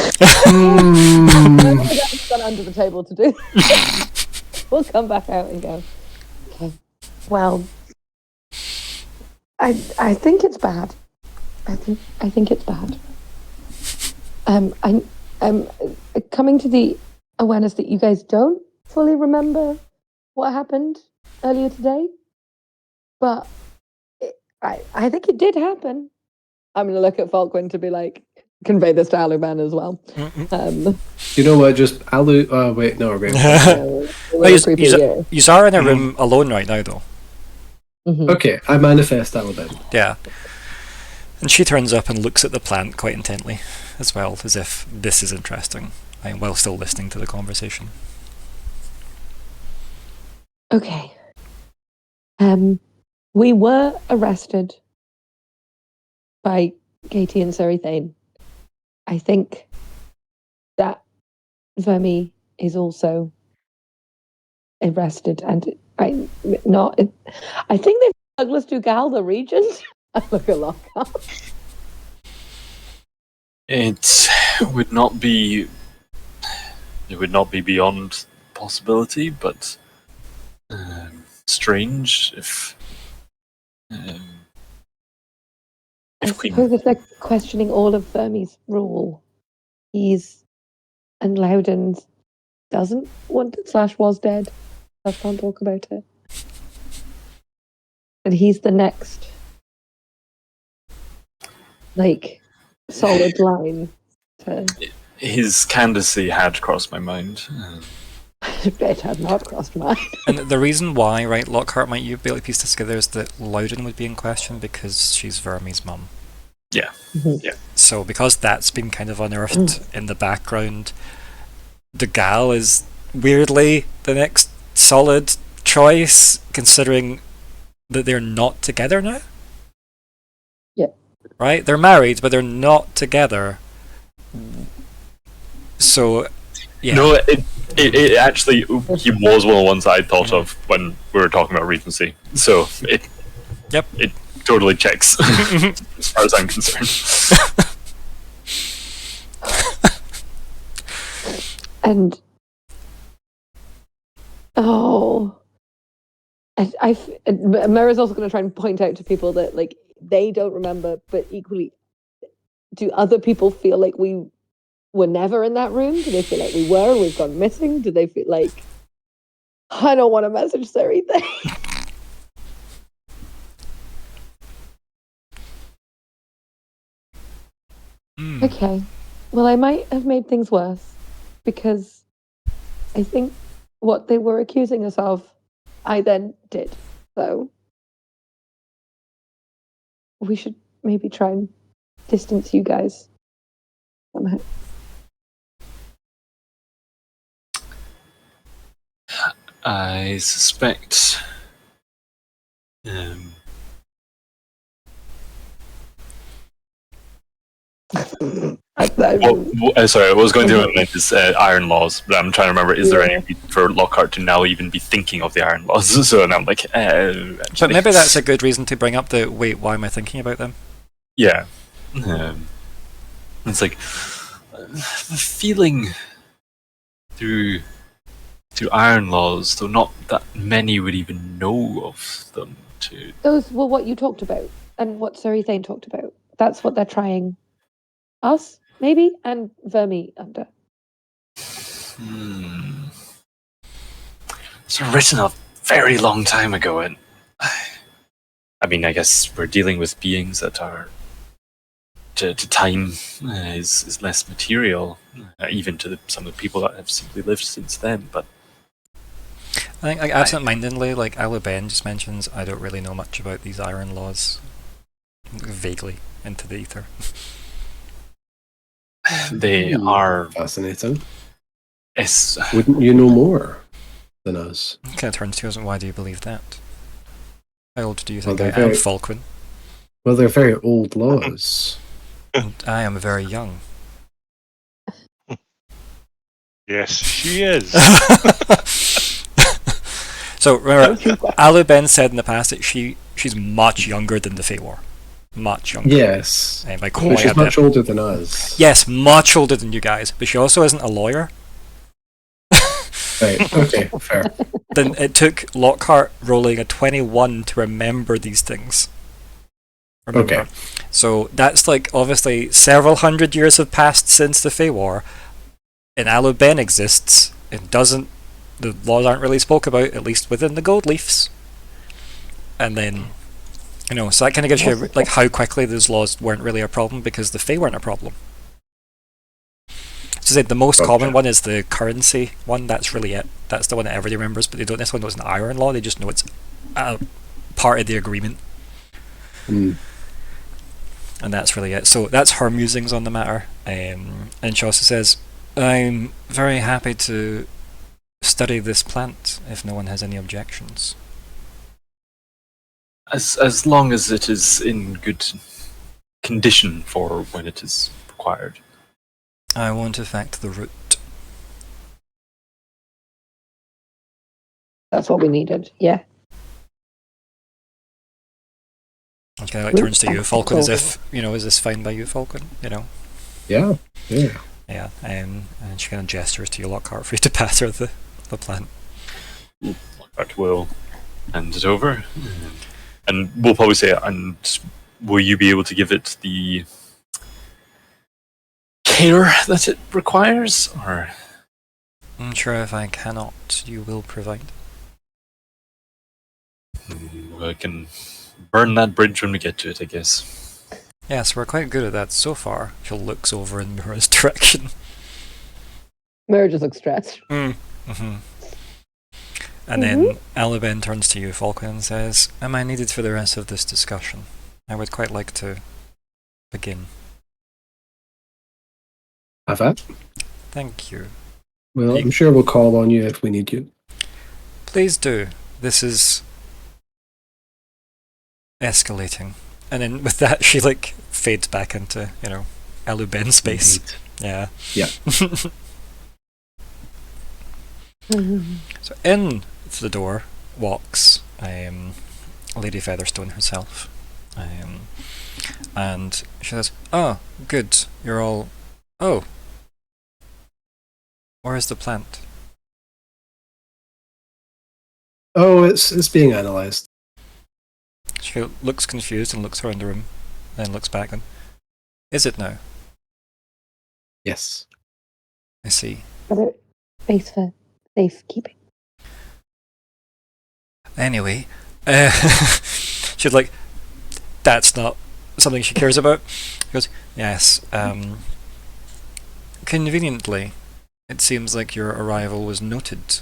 That's gone under the table to do. We'll come back out and go. Okay. Well, I think it's bad. I think it's bad. I'm coming to the awareness that you guys don't fully remember what happened earlier today, but I think it did happen. I'm going to look at Falkwin to be like, convey this to Aluman as well. You know what? Just Alu. Wait, no, we're going. You are in a room alone right now, though. Okay, I manifest Aluman. Yeah. And she turns up and looks at the plant quite intently, as well, as if this is interesting, while still listening to the conversation. Okay. We were arrested by Katie and Serithane. I think that Verme is also arrested, and I think they've Douglas Dugal, the regent. I look at Lockheart. It would not be beyond possibility, but strange if I suppose if they're questioning all of Verme's rule, and Loudon doesn't want it, / was dead. I can't talk about it. And he's the next, solid line to... His candidacy had crossed my mind. It had not crossed mine. And the reason why, right, Lockhart might you be able to piece this together is that Loudon would be in question because she's Verme's mum. Yeah. Yeah. So because that's been kind of unearthed in the background, Dugal is weirdly the next solid choice, considering that they're not together now. Yeah. Right? They're married, but they're not together. So, yeah. No, it actually, he was one of the ones I thought of when we were talking about Regency. So it totally checks as far as I'm concerned. And Myr'ra's also going to try and point out to people that like they don't remember, but equally, do other people feel like we were never in that room? Do they feel like we were? We've gone missing? Do they feel like I don't want to message Sari thing? Okay. Well, I might have made things worse because I think what they were accusing us of, I then did. So we should maybe try and distance you guys somehow. I suspect. Sorry, I was going to amend this Iron Laws, but I'm trying to remember, is there any reason for Lockhart to now even be thinking of the Iron Laws? So and I'm like, but maybe that's a good reason to bring up the, wait, why am I thinking about them? Yeah. It's like, the feeling through Iron Laws, though not that many would even know of them. Those were what you talked about, and what Sari Thane talked about. That's what they're trying us, maybe, and Vermi under. It's written a very long time ago, and I mean, I guess we're dealing with beings that are to time is less material, even to some of the people that have simply lived since then. But I think, like, absent-mindedly, like Aluben just mentions, I don't really know much about these Iron Laws. Vaguely into the ether. They are fascinating. Yes. Wouldn't you know more than us? Kind of turns to us, and why do you believe that? How old do you think Well, I am, Falkwin? Well, they're very old laws. And I am very young. Yes, she is. So remember, Aluben said in the past that she's much younger than the Feywild. Much younger. Yes. By quite she's a bit. much older than us. Yes, much older than you guys, but she also isn't a lawyer. Right, okay, fair. Then it took Lockhart rolling a 21 to remember these things. Remember? Okay. So that's like, obviously, several hundred years have passed since the Feywild, and Aluben exists. It doesn't, the laws aren't really spoke about, at least within the Gold Leafs. And then, you know, so that kind of gives you like how quickly those laws weren't really a problem because the Fey weren't a problem. So the most common one is the currency one. That's really it. That's the one that everybody remembers, but they don't necessarily know it's an Iron Law. They just know it's a part of the agreement. And that's really it. So that's her musings on the matter. And she also says, I'm very happy to study this plant if no one has any objections. As long as it is in good condition for when it is required. I won't affect the root. That's what we needed, yeah. Okay, like turns to you, Falkwin, as if, you know, is this fine by you, Falkwin? You know? Yeah, yeah. Yeah, and she kind of gestures to you, Lockhart, for you to pass her the plant. Lockhart will hand it over. And we'll probably say, and will you be able to give it the care that it requires? Or I'm sure if I cannot, you will provide. I can burn that bridge when we get to it, I guess. Yes, we're quite good at that so far. She looks over in Myr'ra's direction. Myr'ra just looks stressed. And then Aluben turns to you, Falkwin, and says, am I needed for the rest of this discussion? I would quite like to begin. Have that? Thank you. Well, I'm sure we'll call on you if we need you. Please do. This is escalating. And then with that, she like fades back into, you know, Aluben space. Yeah. Yeah. So in the door walks Lady Featherstone herself. And she says, oh, good, you're all... Oh. Where is the plant? Oh, it's being analysed. She looks confused and looks around the room, then looks back and... Is it now? Yes. I see. Whether space for safekeeping. Anyway, she's like, that's not something she cares about. She goes, yes, conveniently, it seems like your arrival was noted.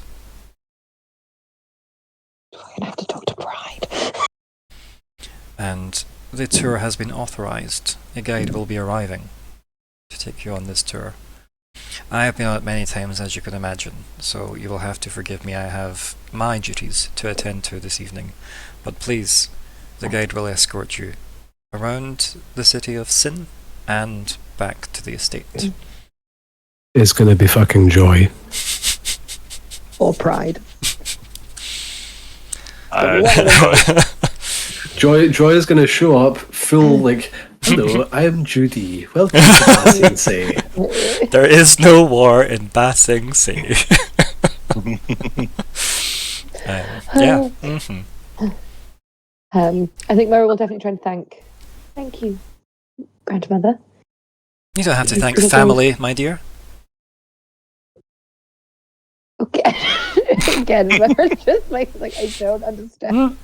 We're gonna have to talk to Pride. And the tour has been authorized. A guide will be arriving to take you on this tour. I have been on it many times, as you can imagine, so you will have to forgive me. I have my duties to attend to this evening. But please, the guide will escort you around the city of Sin and back to the estate. It's gonna be fucking joy. Or Pride. Joy is gonna show up full like, hello, I'm Judy. Welcome to Ba Sing Se. There is no war in Ba Sing Se. Yeah. I think Myr'ra will definitely try and thank you, grandmother. You don't have to thank family, my dear. Okay. Again, Myr'ra just like I don't understand.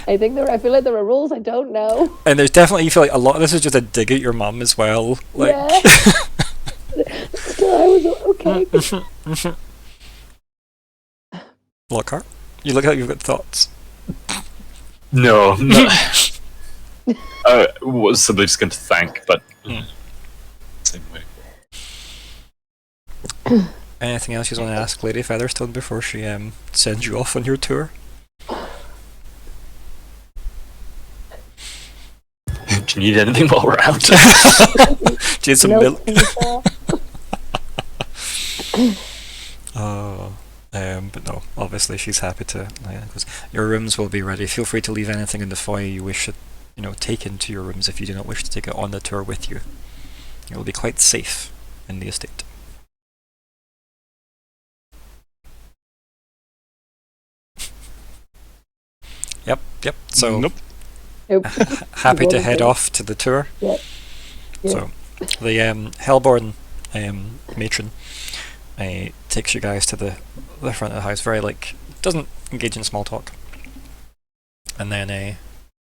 I feel like there are rules I don't know. And there's definitely, you feel like a lot of this is just a dig at your mum as well. Like, yeah. Still, I was okay. Lockhart, you look like you've got thoughts. No. Was simply just going to thank, but same way. Anything else you want to ask Lady Featherstone before she sends you off on your tour? Do you need anything while we're out? Do you need some milk? Oh, but no, obviously she's happy to. Your rooms will be ready. Feel free to leave anything in the foyer you wish to, take into your rooms if you do not wish to take it on the tour with you. It will be quite safe in the estate. Yep. So, Nope. Happy to head off to the tour. Yep. So, the Helborn matron takes you guys to the front of the house. Doesn't engage in small talk, and then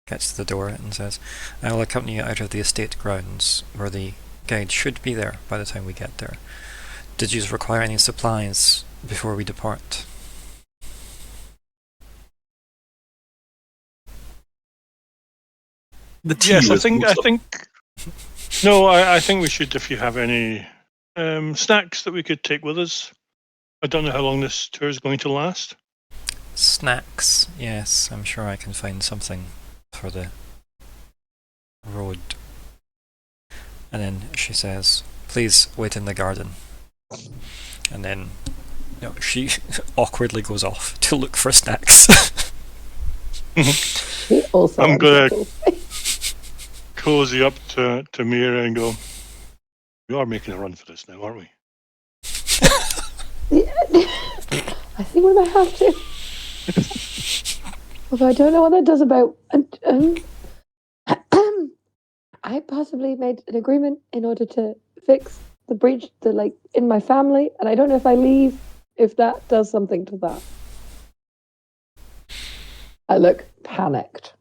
gets to the door and says, "I will accompany you out of the estate grounds, where the guide should be there by the time we get there. Did you require any supplies before we depart?" Yes, I think. No, I think we should. If you have any snacks that we could take with us, I don't know how long this tour is going to last. Snacks, yes, I'm sure I can find something for the road. And then she says, "Please wait in the garden." And then, she awkwardly goes off to look for snacks. Also, I'm gonna cozy up to Myr'ra and go, "We are making a run for this now, aren't we?" I think we might have to. Although I don't know what that does about. I possibly made an agreement in order to fix the breach, in my family, and I don't know if I leave, if that does something to that. I look panicked.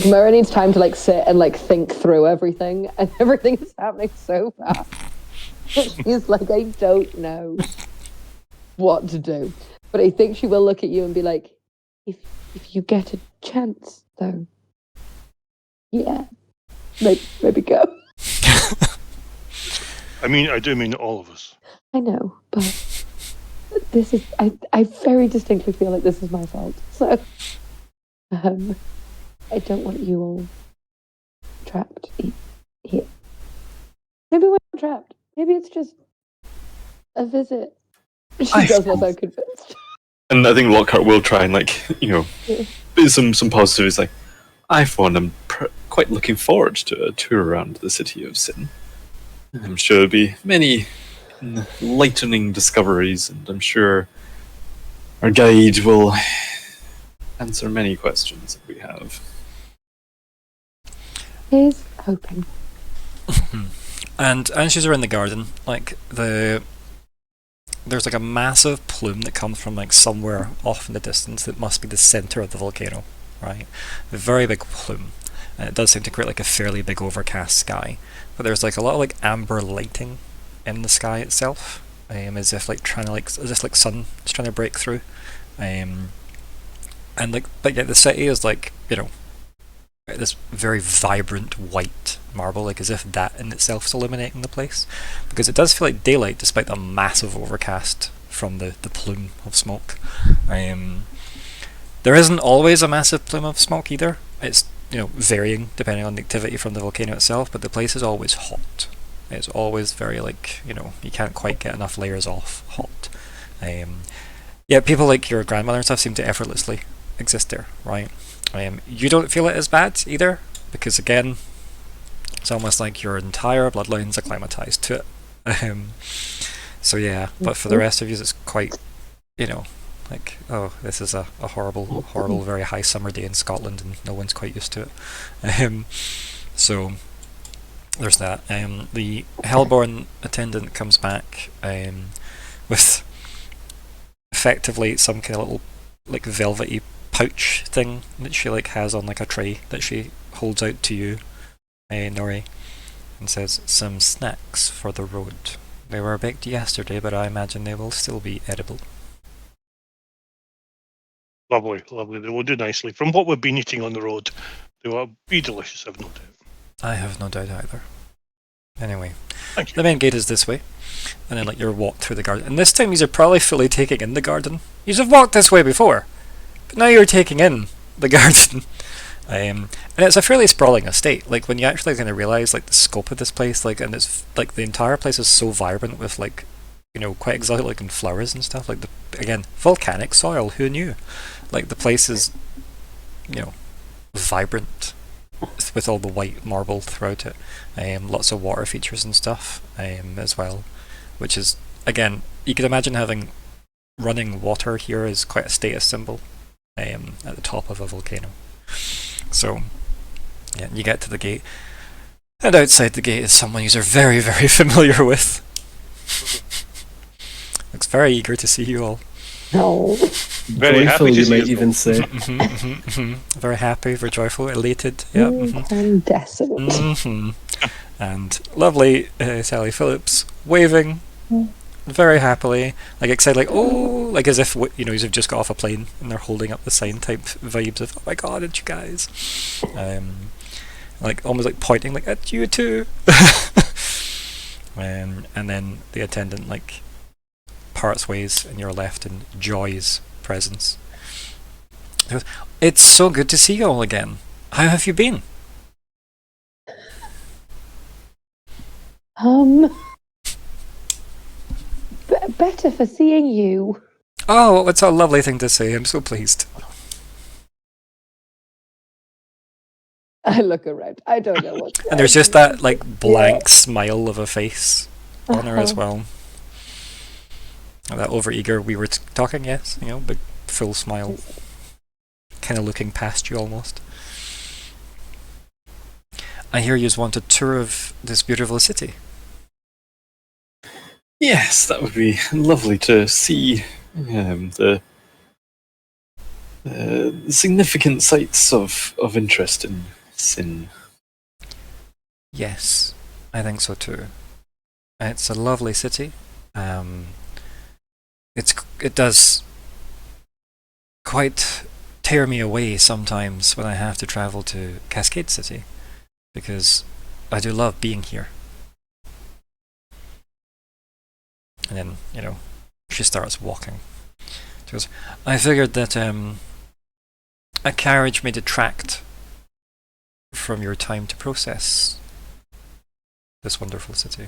Myr'ra needs time to sit and think through everything, and everything is happening so fast. She's like, I don't know what to do. But I think she will look at you and be like, if you get a chance, though, yeah, maybe go. I do mean all of us. I know, but this is, I very distinctly feel like this is my fault. So, I don't want you all trapped here. Maybe we're not trapped. Maybe it's just a visit. She does not sound convinced. And I think Lockhart will try and be some positives. I for one am quite looking forward to a tour around the city of Sin. I'm sure there'll be many enlightening discoveries, and I'm sure our guide will answer many questions that we have. He's hoping. And as you're in the garden, like there's like a massive plume that comes from like somewhere off in the distance that must be the center of the volcano, right? A very big plume. And it does seem to create like a fairly big overcast sky. But there's like a lot of like amber lighting in the sky itself. As if sun is trying to break through. And like, but yeah, the city is like, this very vibrant white marble, like as if that in itself is illuminating the place, because it does feel like daylight despite the massive overcast from the plume of smoke. There isn't always a massive plume of smoke either. It's varying depending on the activity from the volcano itself, but the place is always hot. It's always very like you can't quite get enough layers off hot. Yeah, people like your grandmother and stuff seem to effortlessly exist there, right? You don't feel it as bad either, because again, it's almost like your entire bloodline's acclimatized to it. So yeah, but for the rest of you, it's quite, like, oh, this is a horrible, very high summer day in Scotland, and no one's quite used to it. So there's that. The Helborn attendant comes back with effectively some kind of little like velvety pouch thing that she like has on like a tray that she holds out to you, Nori, and says, "Some snacks for the road. They were baked yesterday, but I imagine they will still be edible." Lovely. They will do nicely. From what we've been eating on the road, they will be delicious, I've no doubt. I have no doubt either. Anyway, Thank you. the main gate is this way, and then like you're walked through the garden. And this time you're probably fully taking in the garden. You've walked this way before, but now you're taking in the garden. And it's a fairly sprawling estate. Like when you actually kind of realize like the scope of this place, like, and it's like the entire place is so vibrant with like quite exotic looking flowers and stuff. Like again, volcanic soil. Who knew? Like the place is vibrant with all the white marble throughout it. Lots of water features and stuff as well, which is, again, you could imagine having running water here is quite a status symbol at the top of a volcano. So yeah, you get to the gate, and outside the gate is someone you're very, very familiar with. Looks very eager to see you all. No. Very Joyful, happy to you see might us even all. say. Very happy, very joyful, elated. Yeah. Incandescent. And lovely Sally Phillips waving very happily, like excited, like oh, like as if you've just got off a plane and they're holding up the sign type vibes of, oh my god, it's you guys, like almost like pointing like at you too. And then the attendant like parts ways and you're left in Joy's presence. It's so good to see you all again. How have you been? Better for seeing you. Oh, it's a lovely thing to say. I'm so pleased. I look around. I don't know what's And there's just that like blank smile of a face on her as well. And that overeager we were talking, yes, big full smile, kind of looking past you almost. I hear you want a tour of this beautiful city. Yes, that would be lovely to see the significant sites of interest in Sin. Yes, I think so too. It's a lovely city. It does quite tear me away sometimes when I have to travel to Cascade City, because I do love being here. And then, she starts walking. She goes, I figured that a carriage may detract from your time to process this wonderful city.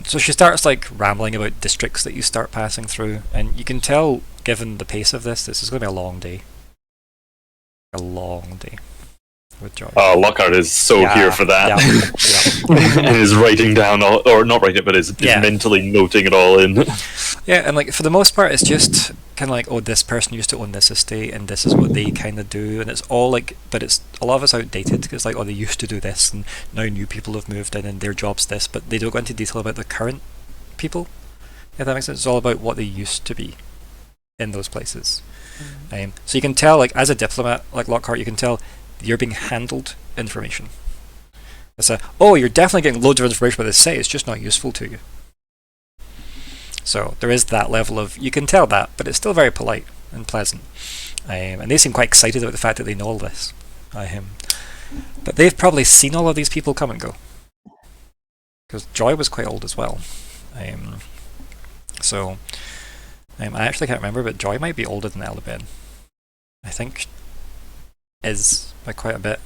So she starts like rambling about districts that you start passing through, and you can tell, given the pace of this is going to be a long day. A long day. with Joy. Lockhart is so here for that. Yeah. And is writing down, or not writing it, but is mentally noting it all in. Yeah, and like for the most part, it's just kind of like, oh, this person used to own this estate, and this is what they kind of do, and it's all like, but it's a lot of it's outdated because like, oh, they used to do this, and now new people have moved in, and their job's this, but they don't go into detail about the current people. If that makes sense, it's all about what they used to be in those places. So you can tell, like, as a diplomat, like Lockhart, you can tell you're being handled information. It's you're definitely getting loads of information about this site, it's just not useful to you. So there is that level of, you can tell that, but it's still very polite and pleasant. And they seem quite excited about the fact that they know all this. But they've probably seen all of these people come and go. Because Joy was quite old as well. I actually can't remember, but Joy might be older than Elven. I think is by quite a bit.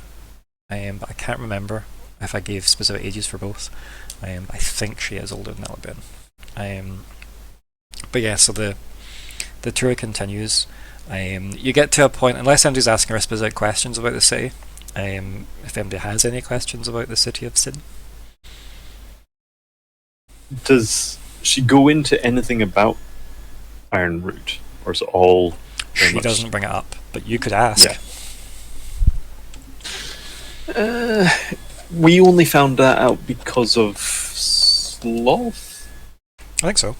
But I can't remember if I gave specific ages for both. I think she is older than Elven. But yeah, so the tour continues. You get to a point, unless anybody's asking her specific questions about the city. If anybody has any questions about the city of Sin. Does she go into anything about Ironroot, or is it all? She doesn't bring it up, but you could ask. Yeah. We only found that out because of Sloth. I think so.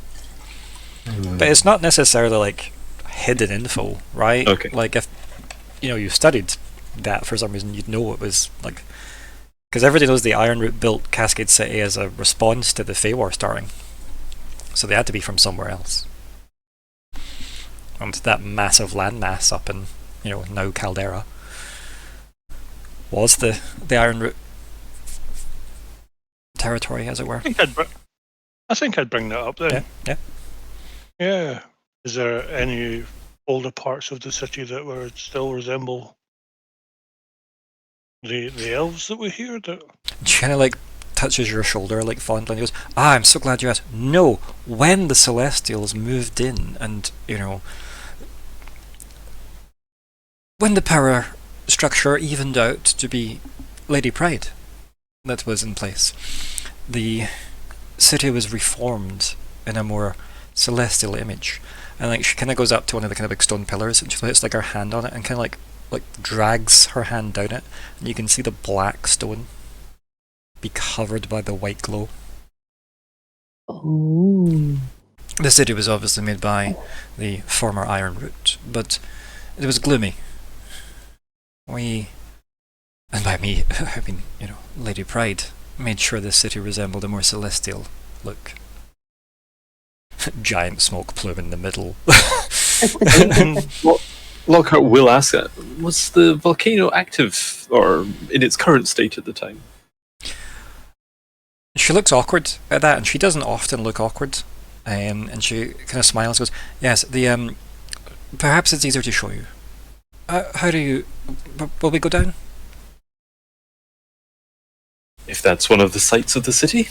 But it's not necessarily like hidden info, right? Okay. Like if you studied that for some reason, you'd know it was like, because everybody knows the Ironroot built Cascade City as a response to the Feywild starting, so they had to be from somewhere else. And that massive landmass up in now Caldera was the Ironroot territory, as it were. I think I'd bring that up then. Yeah. Is there any older parts of the city that would still resemble the elves that we hear? She kind of like touches your shoulder like fondly and goes, I'm so glad you asked. No, when the Celestials moved in and, when the power structure evened out to be Lady Pride that was in place, the city was reformed in a more celestial image. And like she kind of goes up to one of the kind of big stone pillars and she puts like her hand on it and kind of like drags her hand down it, and you can see the black stone be covered by the white glow. Oh. The city was obviously made by the former Ironroot, but it was gloomy. We, and by me, I mean, Lady Pride, made sure the city resembled a more celestial look. Giant smoke plume in the middle. Lockhart will ask that. Was the volcano active, or in its current state at the time? She looks awkward at that, and she doesn't often look awkward. And she kind of smiles and goes, yes, the perhaps it's easier to show you. How do you... Will we go down? If that's one of the sights of the city?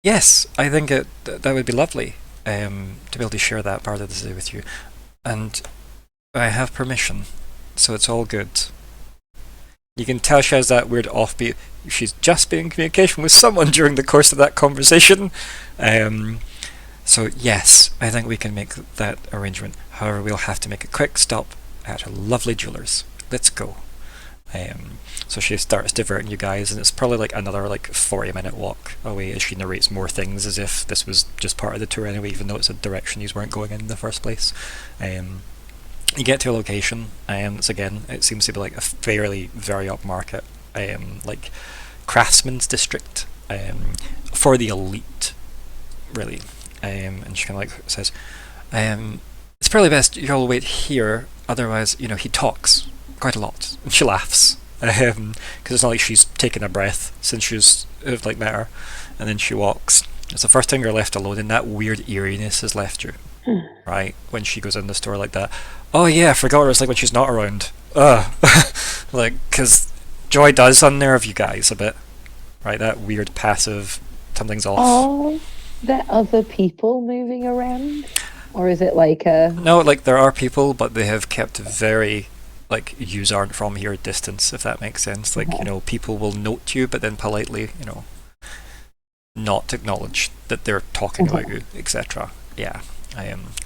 Yes, I think that would be lovely to be able to share that part of the city with you. And I have permission, so it's all good. You can tell she has that weird offbeat. She's just been in communication with someone during the course of that conversation. So yes, I think we can make that arrangement. However, we'll have to make a quick stop at a lovely jeweler's. Let's go. So she starts diverting you guys, and it's probably like another 40-minute walk away as she narrates more things as if this was just part of the tour anyway, even though it's a direction you weren't going in the first place. You get to a location, and it seems to be like a very upmarket, like craftsman's district for the elite, really. And she kind of says, it's probably best you all wait here, otherwise, he talks quite a lot. And she laughs, because it's not like she's taken a breath since she's met her. And then she walks. It's the first time you're left alone, and that weird eeriness has left you, right? When she goes in the store like that. Oh yeah, I forgot what it's like when she's not around. Because Joy does unnerve you guys a bit, right? That weird passive, something's off. Oh, there are other people moving around? Or is it like a... No, there are people, but they have kept very like yous aren't from here distance, if that makes sense. Like, you know, people will note you, but then politely, you know, not acknowledge that they're talking about you, etc. Yeah.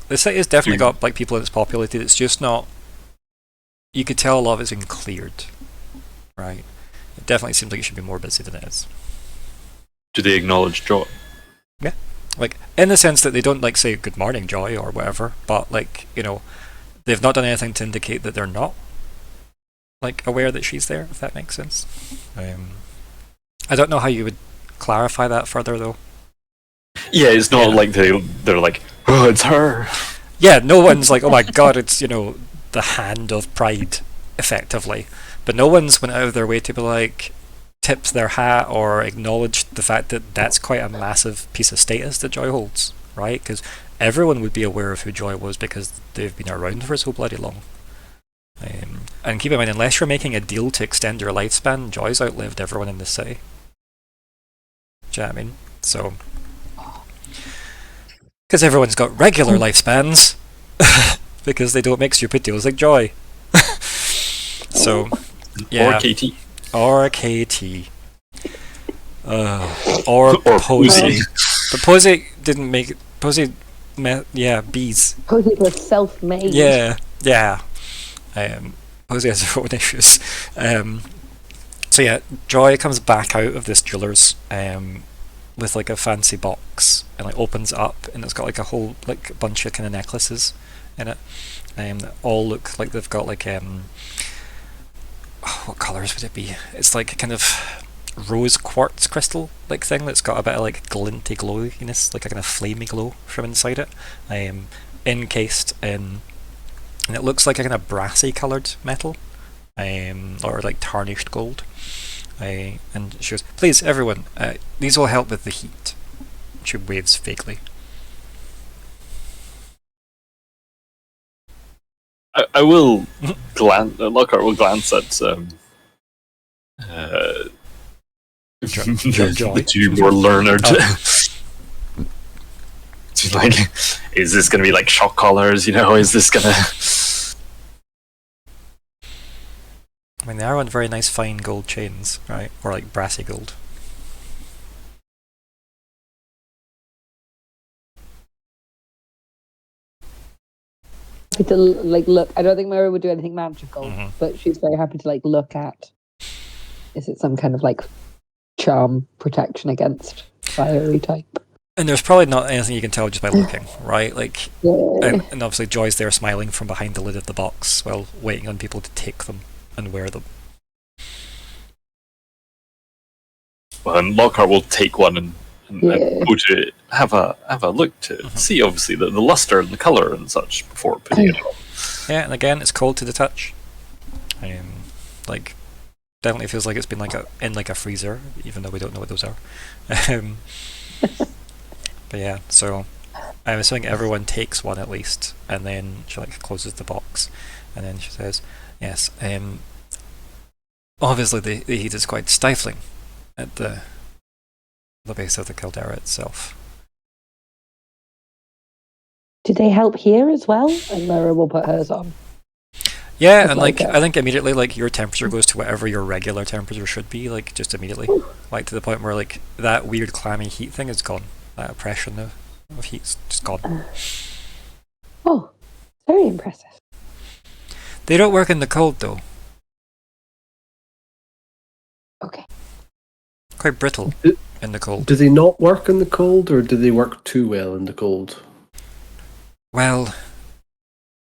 The site has definitely got like people that's populated. It's just not. You could tell a lot of it's been cleared, right? It definitely seems like it should be more busy than it is. Do they acknowledge Joy? Yeah, like in the sense that they don't like say good morning, Joy, or whatever, but like, you know, they've not done anything to indicate that they're not like aware that she's there, if that makes sense. I don't know how you would clarify that further though. Yeah, it's not like they're like, oh, it's her. Yeah, no one's like, oh my god, it's, you know, the hand of pride, effectively. But no one's went out of their way to be like, tipped their hat or acknowledged the fact that that's quite a massive piece of status that Joy holds, right? Because everyone would be aware of who Joy was because they've been around for so bloody long. And keep in mind, unless you're making a deal to extend your lifespan, Joy's outlived everyone in this city. Do you know what I mean? So, because everyone's got regular lifespans, because they don't make stupid deals like Joy. So, yeah. Or KT. Or KT. Or Posey. But Posey didn't make it. Posey, yeah, bees. Posey was self-made. Yeah, yeah. Posey has her own issues. So yeah, Joy comes back out of this jeweler's with like a fancy box and like opens it up, and it's got like a whole like bunch of kind of necklaces in it, that all look like they've got like what colours would it be? It's like a kind of rose quartz crystal like thing that's got a bit of like glinty glowiness, like a kind of flamey glow from inside it, encased in, and it looks like a kind of brassy coloured metal, or like tarnished gold. And she goes, please everyone, these will help with the heat. She waves vaguely. I will glance. Lockhart will glance at Joy. the two more learned. She's like, is this gonna be like shock collars? You know, is this gonna? I mean, they are on very nice fine gold chains, right? Or like brassy gold. Happy to like look. I don't think Myr'ra would do anything magical, but she's very happy to like look at. Is it some kind of like charm protection against fiery type? And there's probably not anything you can tell just by looking, right? Like, Yeah. and obviously Joy's there smiling from behind the lid of the box while waiting on people to take them and wear them. Well, and Lockhart will take one and go to have a look to see, obviously, the luster and the colour and such before putting it on. Yeah, and again, it's cold to the touch. Like, definitely feels like it's been like in a freezer, even though we don't know what those are. But yeah, so I'm assuming everyone takes one at least, and then she like closes the box, and then she says, "Yes, obviously the heat is quite stifling at the base of the caldera itself." Did they help here as well? And Myr'ra will put hers on. Yeah, That's and like like I think immediately like your temperature goes to whatever your regular temperature should be, like just immediately, like to the point where like that weird clammy heat thing is gone. That oppression of heat's just gone. Oh, very impressive. They don't work in the cold though. Okay. Quite brittle in the cold. Do they not work in the cold, or do they work too well in the cold? Well,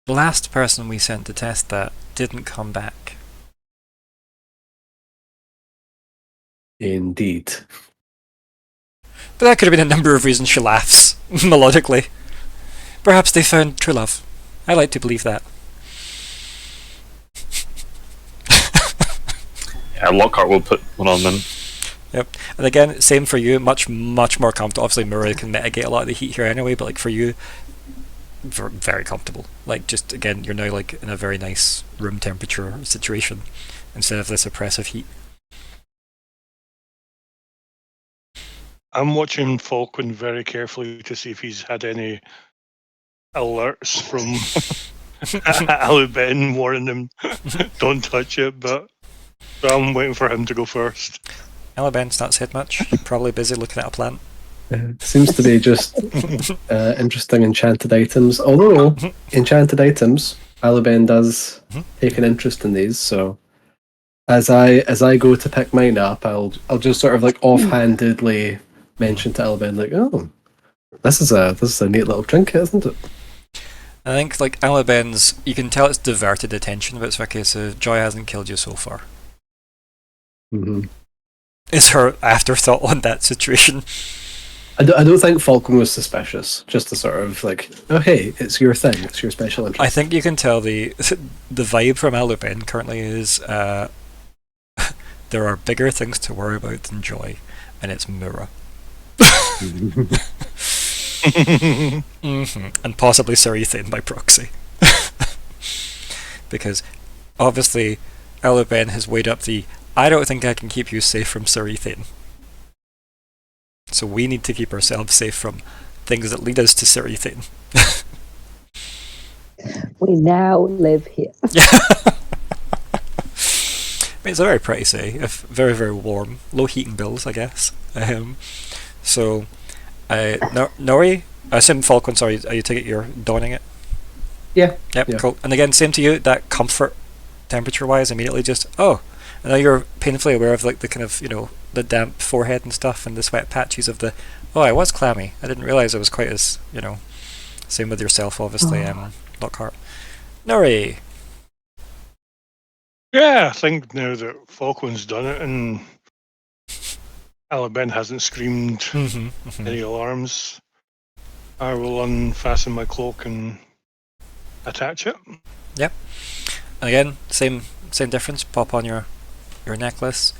the last person we sent to test that didn't come back. Indeed. But that could have been a number of reasons. She laughs melodically. Perhaps they found true love. I like to believe that. Yeah, Lockhart will put one on them. Yep. And again, same for you. Much more comfortable. Obviously, Myr'ra can mitigate a lot of the heat here anyway. But like for you, very comfortable. Like just again, you're now like in a very nice room temperature situation instead of this oppressive heat. I'm watching Falkwin very carefully to see if he's had any alerts from Alubin warning him, don't touch it, but so I'm waiting for him to go first. Alabend's not said much. Probably busy looking at a plant. Seems to be just interesting enchanted items. Although enchanted items, Alabend does take an interest in these. So as I go to pick mine up, I'll just sort of like offhandedly mention to Alabend like, oh, this is a neat little trinket, isn't it? I think like Alabend's, you can tell it's diverted attention, but it's okay. So Joy hasn't killed you so far. Mm-hmm. Is her afterthought on that situation? I don't think Falkwin was suspicious. Just to sort of like, oh hey, it's your thing. It's your special interest. I think you can tell the vibe from Alubin currently is there are bigger things to worry about than Joy, and it's Myr'ra. And possibly Sarithian by proxy. Because obviously Alubin has weighed up the I don't think I can keep you safe from Sarithian. So we need to keep ourselves safe from things that lead us to Sarithian. We now live here. I mean, it's a very pretty city, if very, very warm. Low heating bills, I guess. So, Nori, I assume Falkwin, sorry, you take it you're donning it? Yeah. Yep, yeah. cool. And again, same to you, that comfort, temperature-wise, immediately just, oh, and now you're painfully aware of like the kind of, you know, the damp forehead and stuff and the sweat patches of the, oh, I was clammy. I didn't realise I was quite as, you know, same with yourself, obviously, Lockheart. Nori! Yeah, I think now that Falkwin's done it and Alabin hasn't screamed any alarms, I will unfasten my cloak and attach it. Yep. And again, same difference. Pop on your necklace.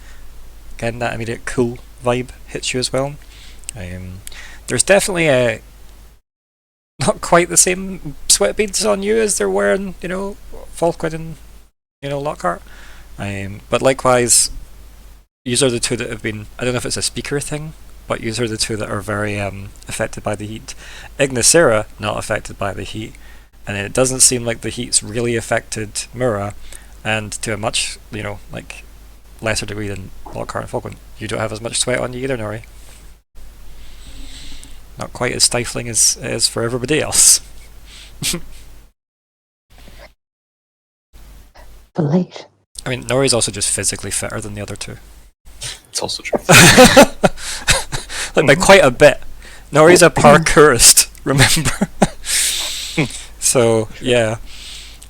Again, that immediate cool vibe hits you as well. There's definitely a not quite the same sweat beads on you as there were in, you know, Falkwin and, you know, Lockheart. But likewise, these are the two that have been, I don't know if it's a speaker thing, but these are the two that are very affected by the heat. Ignysera, not affected by the heat, and it doesn't seem like the heat's really affected Myr'ra, and to a much, you know, like, lesser degree than Lockheart and Falkwin. You don't have as much sweat on you either, Nori. Not quite as stifling as it is for everybody else. Late. I mean, Nori's also just physically fitter than the other two. It's also true. Like by quite a bit. Nori's a parkourist, remember? So, yeah.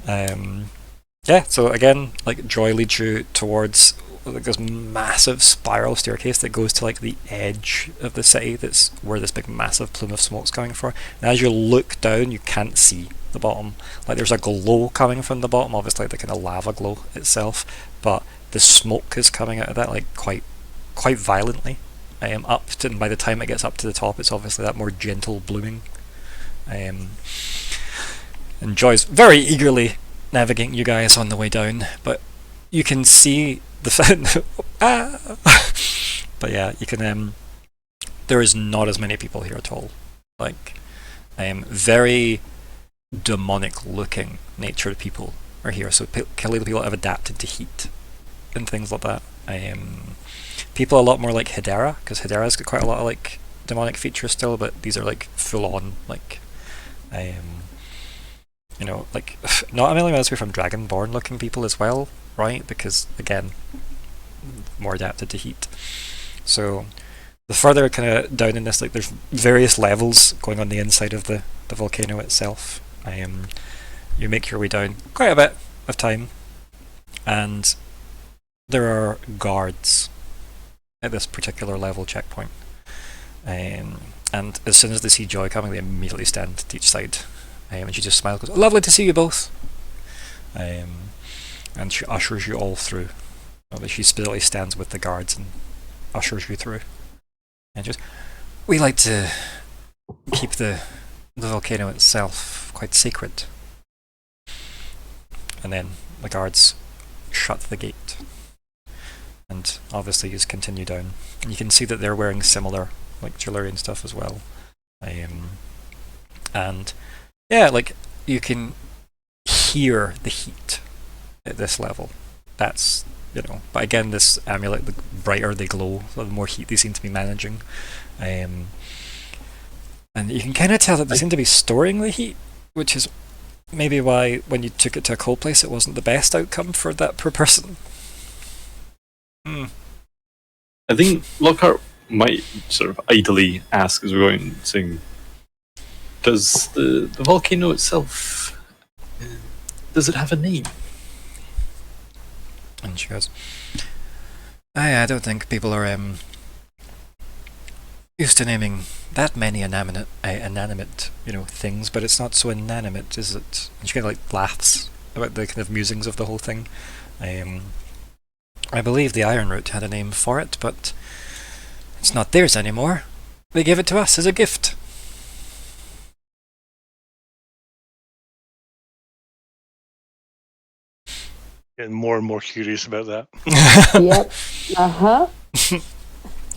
Yeah, so again, like Joy leads you towards like this massive spiral staircase that goes to like the edge of the city. That's where this big massive plume of smoke's coming from. And as you look down, you can't see the bottom. Like there's a glow coming from the bottom, obviously the kind of lava glow itself, but the smoke is coming out of that like quite violently. Up to, and by the time it gets up to the top, it's obviously that more gentle blooming. And Joy's very eagerly navigating you guys on the way down, but you can see the but yeah, you can there is not as many people here at all. Like very demonic looking natured people are here, so clearly the people have adapted to heat and things like that. People a lot more like Hedera, because Hedera's got quite a lot of like demonic features still, but these are like full on like you know, like not a million miles away from Dragonborn looking people as well, right? Because again, more adapted to heat. So the further kind of down in this, like there's various levels going on the inside of the volcano itself. You make your way down quite a bit of time, and there are guards at this particular level checkpoint. And as soon as they see Joy coming, they immediately stand to each side. And she just smiles, goes, "Lovely to see you both." And she ushers you all through. She specifically stands with the guards and ushers you through. And just, we like to keep the volcano itself quite sacred. And then the guards shut the gate. And obviously you just continue down. And you can see that they're wearing similar like jewellery and stuff as well. And yeah, like you can hear the heat at this level. That's, but again, this amulet, the brighter they glow, the more heat they seem to be managing. And you can kind of tell that they seem to be storing the heat, which is maybe why when you took it to a cold place it wasn't the best outcome for that per person. I think Lockhart might sort of idly ask as we're going, saying, does the volcano itself, does it have a name? And she goes, I don't think people are used to naming that many inanimate things, but it's not so inanimate, is it? And she kind of laughs about the kind of musings of the whole thing. I believe the Iron Root had a name for it, but it's not theirs anymore. They gave it to us as a gift. Getting more and more curious about that. Yep. Uh-huh.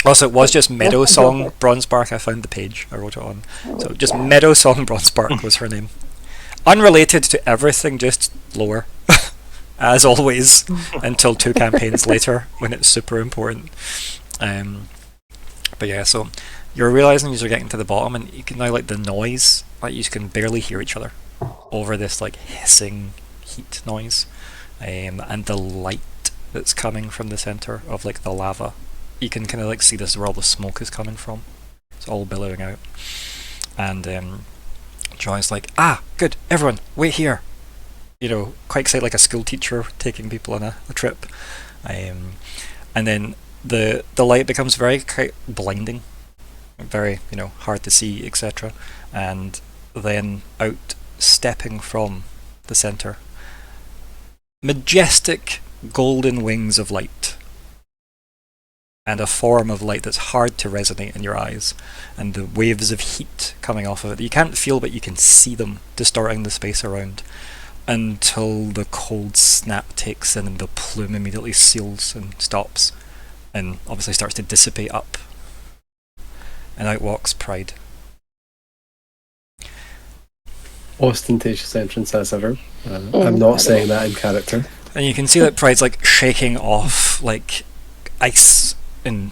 Also, it was just Meadow Song Bronzebark. I found the page. I wrote it on. So just Meadow Song Bronzebark was her name. Unrelated to everything, just lore. As always, until 2 campaigns later, when it's super important. But yeah, so you're realising as you're getting to the bottom, and you can now, the noise, you can barely hear each other over this, hissing heat noise. And the light that's coming from the centre of, the lava. You can kind of, see this is where all the smoke is coming from. It's all billowing out. And Joy's like, good, everyone, wait here. Quite excited, like a school teacher taking people on a trip. And then the light becomes very quite blinding, very, hard to see, etc. And then out stepping from the centre, majestic golden wings of light, and a form of light that's hard to resonate in your eyes, and the waves of heat coming off of it. You can't feel, but you can see them distorting the space around, until the cold snap takes in and the plume immediately seals and stops, and obviously starts to dissipate up. And out walks Pride. Ostentatious entrance as ever. I'm not saying that in character. And you can see that Pride's shaking off ice and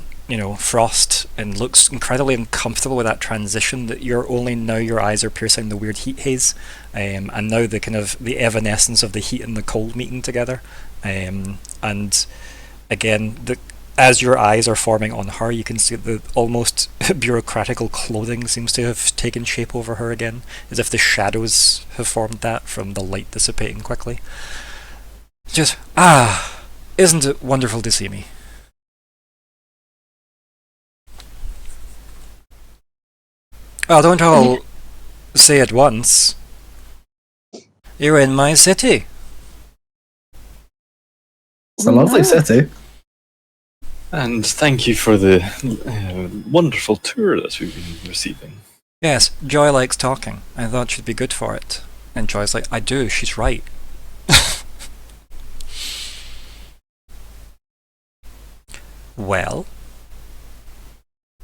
frost, and looks incredibly uncomfortable with that transition that your eyes are piercing the weird heat haze, and now the kind of the evanescence of the heat and the cold meeting together, and again as your eyes are forming on her, you can see the almost bureaucratical clothing seems to have taken shape over her again, as if the shadows have formed that from the light dissipating quickly. Just, isn't it wonderful to see me? Well, don't all say at once. You're in my city. It's a lovely city. And thank you for the wonderful tour that we've been receiving. Yes, Joy likes talking. I thought she'd be good for it. And Joy's like, I do, she's right. Well,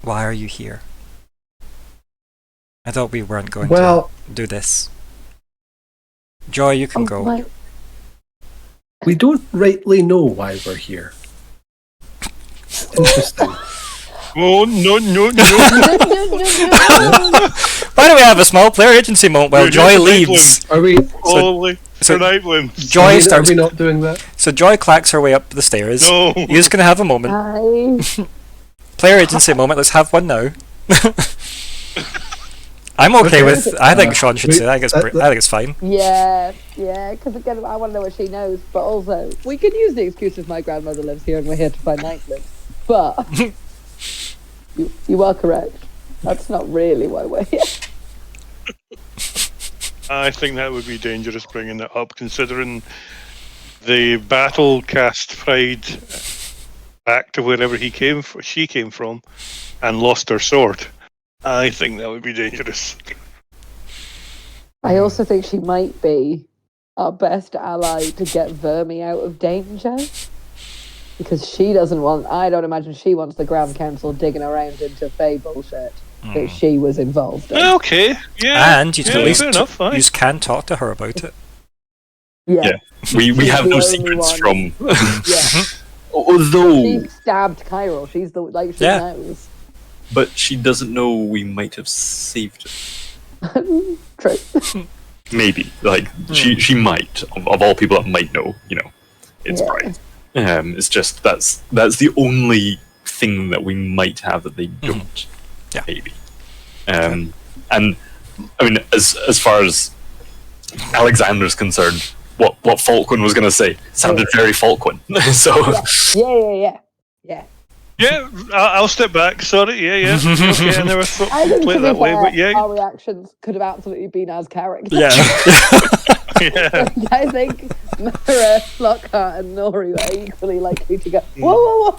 why are you here? I thought we weren't going to do this. Joy, you can go. We don't rightly know why we're here. Interesting. Oh, no. Why do we have a small player agency moment while Joy leaves? Are we? Joy starts. Are we not doing that? So Joy clacks her way up the stairs. No. You're just gonna have a moment. Player agency moment. Let's have one now. I'm okay with. I think Sean should say. I think it's fine. Yeah, because again, I want to know what she knows, but also we could use the excuse of my grandmother lives here and we're here to find nightclubs. But you are correct. That's not really why we're here. I think that would be dangerous bringing that up, considering the battle cast Pride back to wherever she came from, and lost her sword. I think that would be dangerous. I also think she might be our best ally to get Vermi out of danger. Because she doesn't want... I don't imagine she wants the Grand Council digging around into Fae bullshit that she was involved in. Okay, yeah. And you can at least fair enough, you can talk to her about it. Yeah. We have no the only secrets one. from. Yeah. Although, She stabbed Cairo. She's the like she Yeah. knows. but she doesn't know we might have saved her. True. Maybe, like she might. Of all people that might know, it's Yeah. Brian. It's just that's the only thing that we might have that they don't. Yeah. Maybe. And I mean, as far as Alexander's concerned, what Falkwin was going to say sounded very Falkwin. So Yeah. Yeah, I'll step back. Sorry. Yeah. Okay, I never thought I think play to it be that way, fair, but yeah. our reactions could have absolutely been as characters. Yeah. Yeah. I think Myr'ra, Lockheart, and Nori were equally likely to go, whoa.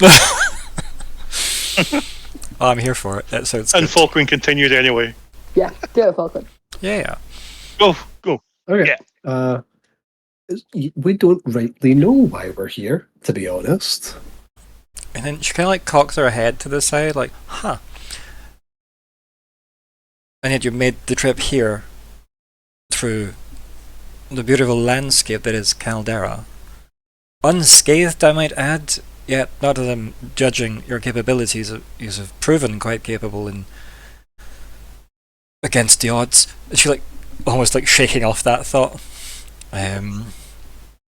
Oh, I'm here for it. That sounds And good. Falkwin continued anyway. Yeah, do it, Falcon. Yeah. Go. Okay. Yeah. We don't rightly know why we're here, to be honest. And then she kind of like cocks her head to the side, like, huh. And yet you made the trip here through the beautiful landscape that is Caldera. Unscathed, I might add, yet not that I'm judging your capabilities. You have proven quite capable in against the odds. She like almost like shaking off that thought.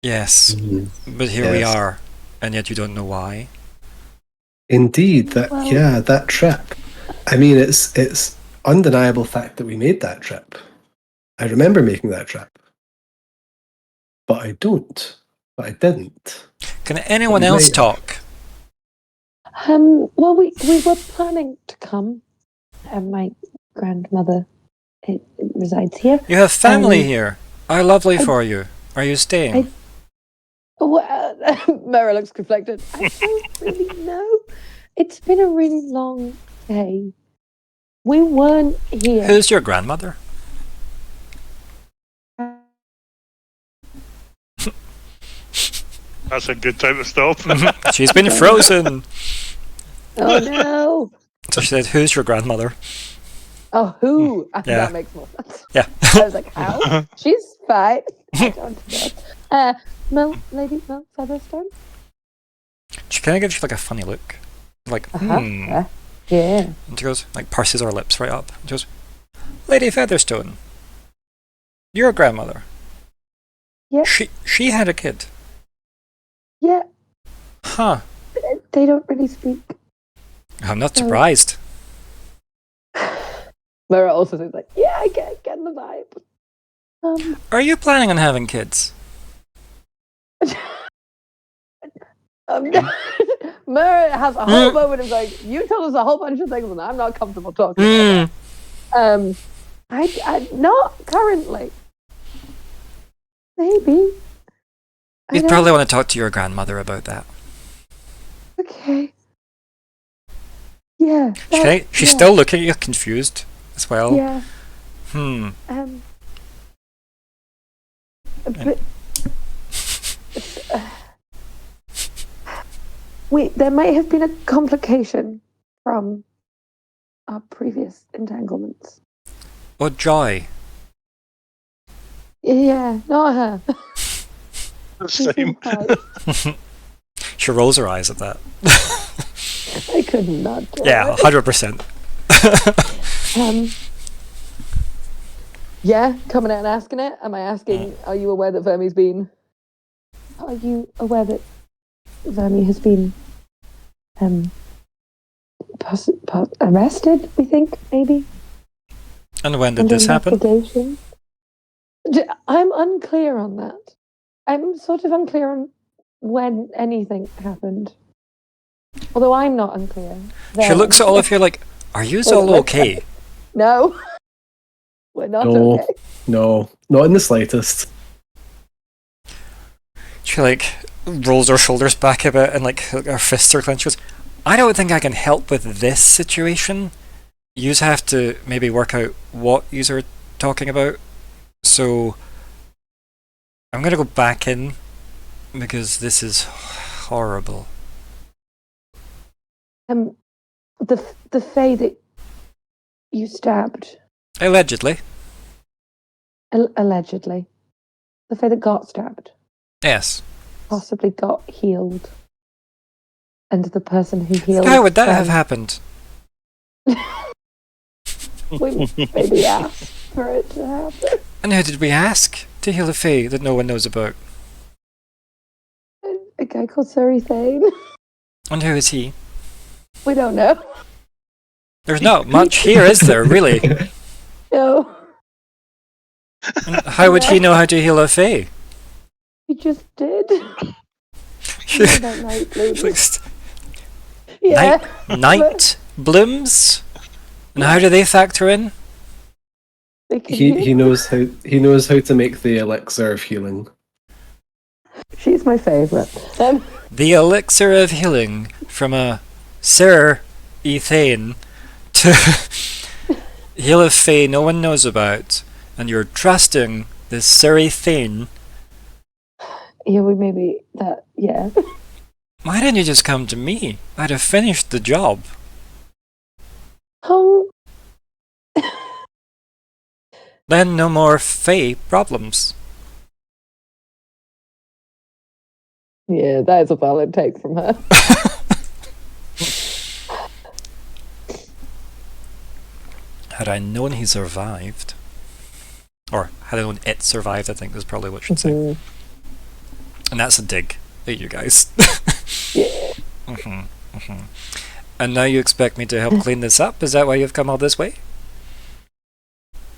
Yes, but here we Yes. are, and yet you don't know why. Indeed, that trip. I mean, it's undeniable fact that we made that trip. I remember making that trip, but I don't. But I didn't. Can anyone You else might have. talk? Well, we were planning to come, and my grandmother resides here. You have family Um, here. How lovely for you. Are you staying? Well, Myr'ra looks conflicted. I don't really know. It's been a really long day. We weren't here. Who's your grandmother? That's a good time to stop. She's been frozen. Oh no! So she said, "Who's your grandmother?" Oh, who? Yeah. That makes more sense. Yeah. I was like, how? She's fine. I don't know. Lady Mel Featherstone? She kind of gives you like a funny look, like Yeah. And she goes, like purses her lips right up. She goes, "Lady Featherstone, your grandmother. Yeah. She had a kid. Yeah. Huh? They don't really speak. I'm not surprised. Myr'ra also says like, yeah, I get the vibe. Are you planning on having kids?" Myr'ra has a whole moment of like, you told us a whole bunch of things and I'm not comfortable talking about that. I not currently. Maybe. You'd probably want to talk to your grandmother about that. Okay. Yeah. She's still looking at you confused as well. Yeah. But there might have been a complication from our previous entanglements. Oh, joy. Yeah, not her. Same. She rolls her eyes at that. I could not do Yeah, it. 100%. Yeah, coming out and asking it. Am I asking, are you aware that Vermi's been... Are you aware that Vermi has been arrested, we think, maybe? And when did Under this happen? investigation? I'm unclear on that. I'm sort of unclear on when anything happened. Although I'm not unclear. She looks at all of you like, are you all okay? No. We're not No. okay. No, not in the slightest. She like rolls her shoulders back a bit and like her fists are clenched. She goes, I don't think I can help with this situation. Yous have to maybe work out what yous are talking about. So I'm gonna go back in because this is horrible. The Fae that you stabbed, Allegedly. allegedly. The Fae that got stabbed. Yes. Possibly got healed. And the person who healed How would that them, have happened? we maybe asked for it to happen. And who did we ask to heal a Fae that no one knows about? A guy called Surrey Thane. And who is he? We don't know. There's not much here, is there, really? No. And how would he know how to heal a Fae? He just did. That night blooms. Yeah. Night blooms? And how do they factor in? He knows how to make the elixir of healing. She's my favourite. The elixir of healing from a Sir Ethane to heal a Fae no one knows about, and you're trusting this Sir Ethane. Yeah, we maybe that. Yeah. Why didn't you just come to me? I'd have finished the job. Oh. Then no more Fae problems. Yeah, that is a valid take from her. Had I known he survived, or had I known it survived, I think is probably what I should say. And that's a dig at you guys. Yeah. And now you expect me to help clean this up? Is that why you've come all this way?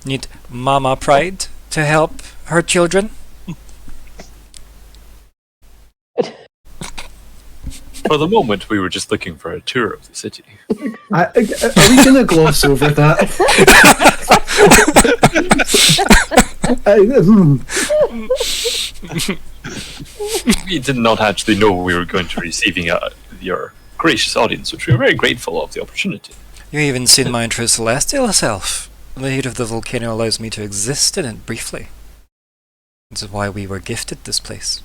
Need Mama Pride to help her children? For the moment, we were just looking for a tour of the city. Are we going to gloss over that? We did not actually know we were going to be receiving your gracious audience, which we are very grateful of the opportunity. You even seen my true celestial self. The heat of the volcano allows me to exist in it briefly. This is why we were gifted this place.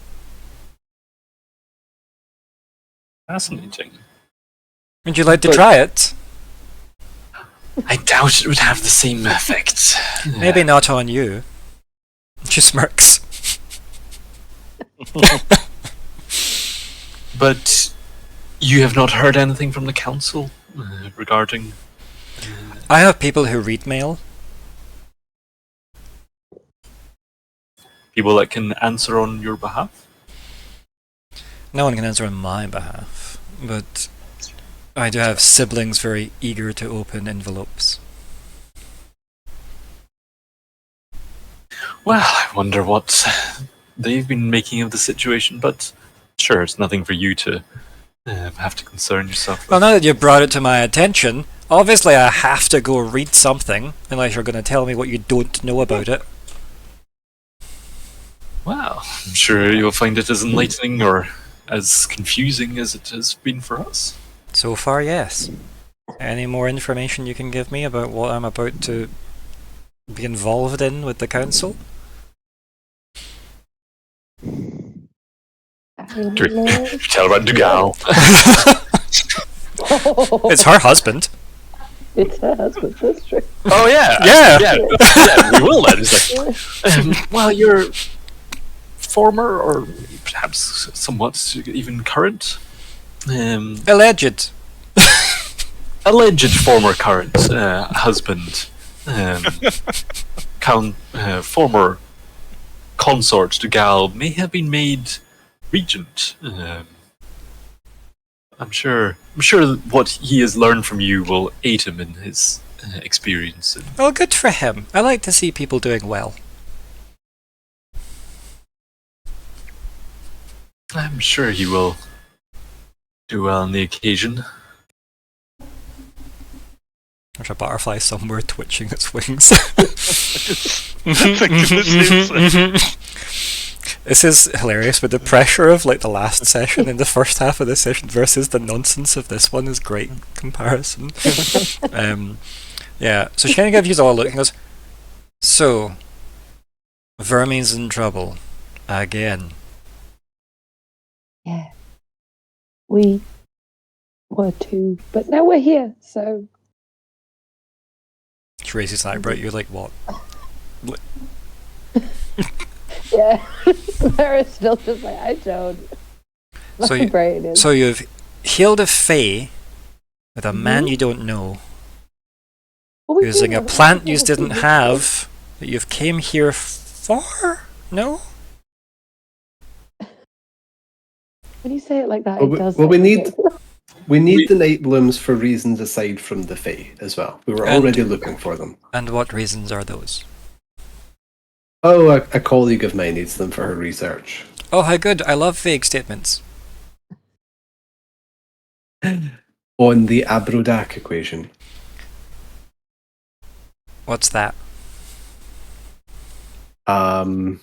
Fascinating. Would you like to try it? I doubt it would have the same effect. Maybe not on you. She smirks. But you have not heard anything from the council regarding... I have people who read mail. People that can answer on your behalf? No one can answer on my behalf, but I do have siblings very eager to open envelopes. Well, I wonder what they've been making of the situation, but sure, it's nothing for you to have to concern yourself with. Well, now that you brought it to my attention, obviously I have to go read something, unless you're going to tell me what you don't know about it. Well, I'm sure you'll find it as enlightening or as confusing as it has been for us. So far, yes. Any more information you can give me about what I'm about to be involved in with the council? Tell about Dugal. It's her husband. It's her husband, that's true. Oh yeah, Yeah. We will then. It's like, well, you're former, or perhaps somewhat even current, Alleged. alleged former current husband, former consort to Gal may have been made regent. I'm sure what he has learned from you will aid him in his experience. Well, good for him. I like to see people doing well. I'm sure he will do well on the occasion. There's a butterfly somewhere twitching its wings. This is hilarious, but the pressure of like the last session in the first half of the session versus the nonsense of this one is great comparison. Yeah, so she kind of gives you all a look and goes, so, Verme's in trouble. Again. Yeah. We were too, but now we're here, so... She raises an eyebrow at you like, what? Yeah. Myr'ra's still just like, I don't. So My brain is. So you've healed a fae with a man you don't know, Well, we using do a know plant you that didn't people- have that you've came here for? No? When you say it like that, Well, it does. well, we sound need- ridiculous. We need the night blooms for reasons aside from the Fae as well. We were And- already looking for them. And what reasons are those? Oh, a colleague of mine needs them for her research. Oh, how good. I love vague statements. On the Abrodak equation. What's that? I'm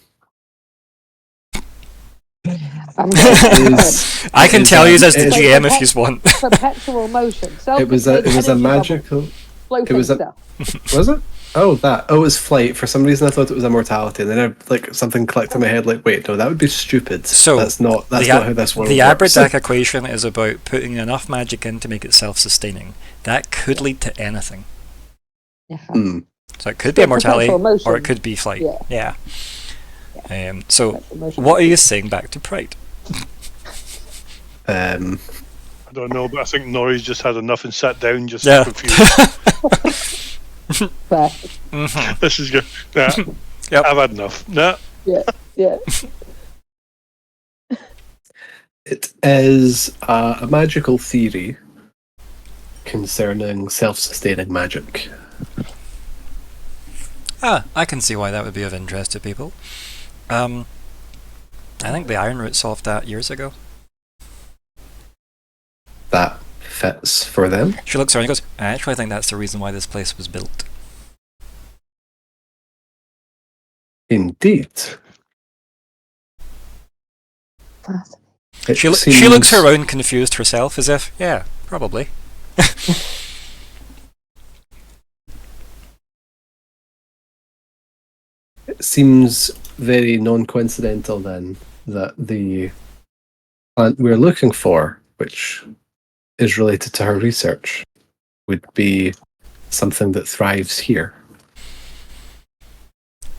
Is- I can is, tell you as the it- GM if you want. perpetual motion. It was a Self-contained energy magical. bubble, floating it was a- stuff. Was it? Oh, that. Oh, it was flight. For some reason, I thought it was immortality, and then something clicked in my head. Like, wait, no, that would be stupid. So, that's not how this world The works. Abrodak equation is about putting enough magic in to make it self-sustaining. That could lead to anything. Yeah. Hmm. So it could be Yeah, immortality, perpetual motion. or it could be flight. Yeah. So, Perpetual motion. what are you saying back to Pride? I don't know, but I think Nori's just had enough and sat down, just Yeah. confused. Fair. Mhm. This is good. Nah, Yep. I've had enough. Nah. Yeah. It is a magical theory concerning self-sustaining magic. I can see why that would be of interest to people. I think the Iron Root solved that years ago. That fits for them. She looks around and goes, I actually think that's the reason why this place was built. Indeed. It She seems- looks around confused herself as if, yeah, probably. It seems very non-coincidental then that the plant we're looking for, which is related to her research, would be something that thrives here.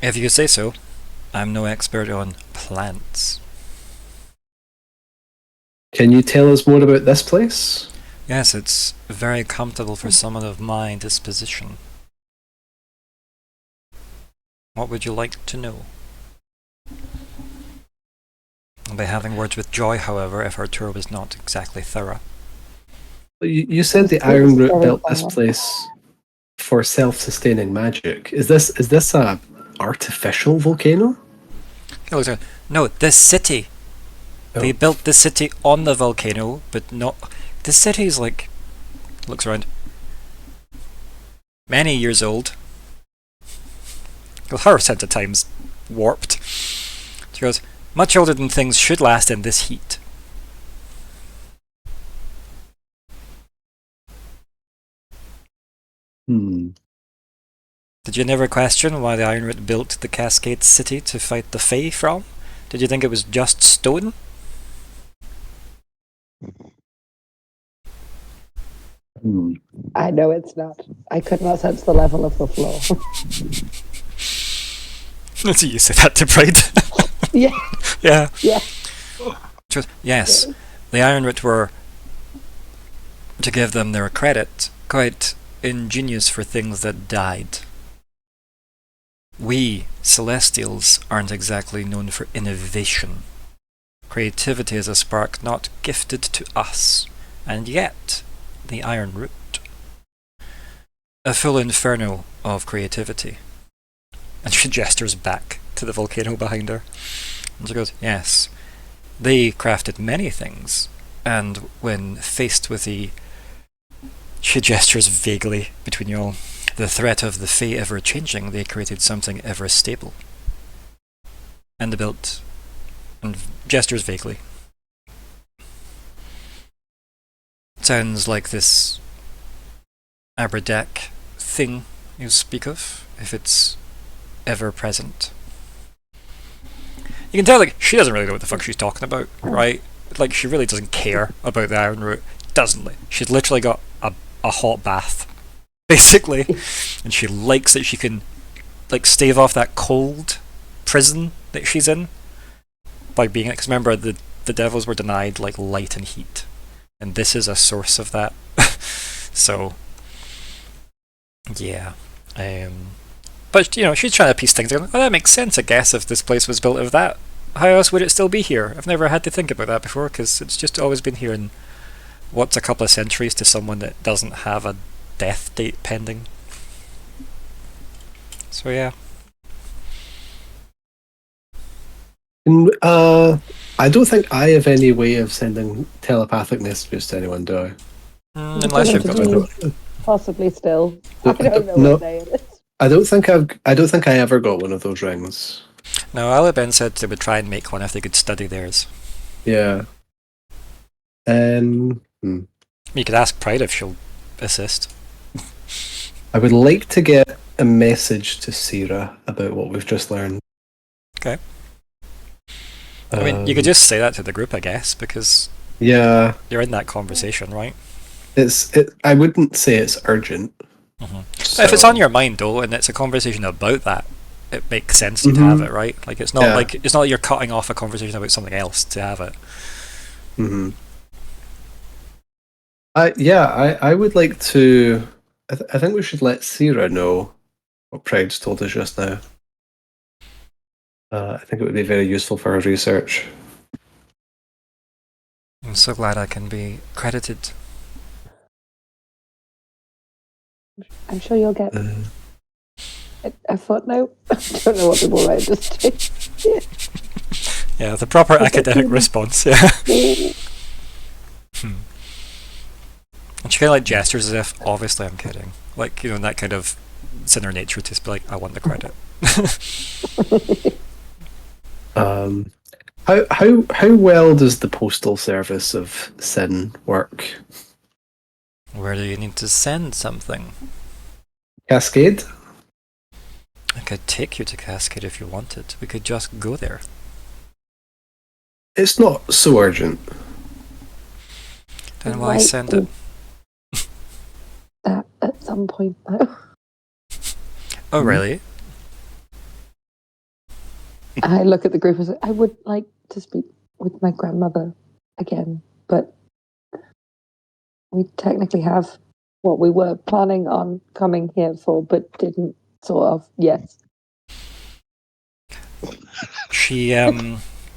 If you say so. I'm no expert on plants. Can you tell us more about this place? Yes, it's very comfortable for someone of my disposition. What would you like to know? I'll be having words with Joy, however, if our tour was not exactly thorough. You said the Iron Root built this place for self-sustaining magic. Is this a artificial volcano? No, this city. They Oh. built the city on the volcano, but not... This city is like... Looks around. Many years old. Well, her sense of time's warped. She goes, much older than things should last in this heat. Did you never question why the Ironroot built the Cascade City to fight the Fae from? Did you think it was just stone? I know it's not. I could not sense the level of the floor. So you say that to Pride. Yeah. Yeah. Yeah. Yes, the Ironroot were, to give them their credit, quite ingenious for things that died. We, Celestials, aren't exactly known for innovation. Creativity is a spark not gifted to us, and yet, the Ironroot. A full inferno of creativity. And she gestures back to the volcano behind her. And she goes, yes, they crafted many things, and when faced with the... She gestures vaguely between you all. The threat of the Fae ever-changing, they created something ever-stable. And they built... And gestures vaguely. Sounds like this Abrodak thing you speak of, if it's ever-present. You can tell, like, she doesn't really know what the fuck she's talking about, right? Like, she really doesn't care about the Ironroot. Doesn't. She's literally got a hot bath, basically. And she likes that she can, like, stave off that cold prison that she's in by being. Because remember, the devils were denied like light and heat, and this is a source of that. So, yeah. But she's trying to piece things together. Oh, that makes sense, I guess, if this place was built of that. How else would it still be here? I've never had to think about that before, because it's just always been here in what's a couple of centuries to someone that doesn't have a death date pending. So yeah. I don't think I have any way of sending telepathic messages to anyone, do I? Unless you've got one. Possibly still. I don't know No. what day it is. I don't think I ever got one of those rings. No, Alabin said they would try and make one if they could study theirs. Yeah. You could ask Pride if she'll assist. I would like to get a message to Syrah about what we've just learned. Okay. I mean, you could just say that to the group, I guess, because yeah, you're in that conversation, right? I wouldn't say it's urgent. So. If it's on your mind, though, and it's a conversation about that, it makes sense to have it, right? Like it's not like you're cutting off a conversation about something else to have it. I would like to. I think we should let Syrah know what Pride's told us just now. I think it would be very useful for her research. I'm so glad I can be credited. I'm sure you'll get a footnote. I don't know what people write. Yeah, the proper academic response. Yeah. And she kind of like gestures as if, obviously, I'm kidding. Like in that kind of, it's in her nature to just be like, I want the credit. How well does the postal service of Sin work? Where do you need to send something? Cascade? I could take you to Cascade if you wanted. We could just go there. It's not so urgent. Then why send it? At some point, though. Oh, really? I look at the group and say, I would like to speak with my grandmother again, but we technically have what we were planning on coming here for, but didn't sort of yet. She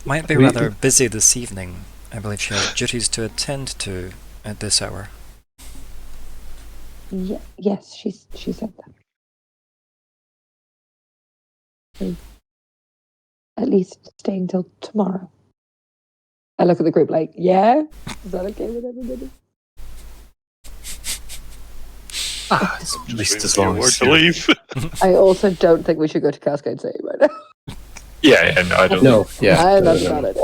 might be rather busy this evening. I believe she has duties to attend to at this hour. Yes, she said that. So, at least staying till tomorrow. I look at the group like, yeah? Is that okay with everybody? At least as long as to leave. I also don't think we should go to Cascade City right now. Yeah, no, I don't. No, yeah. That's not it.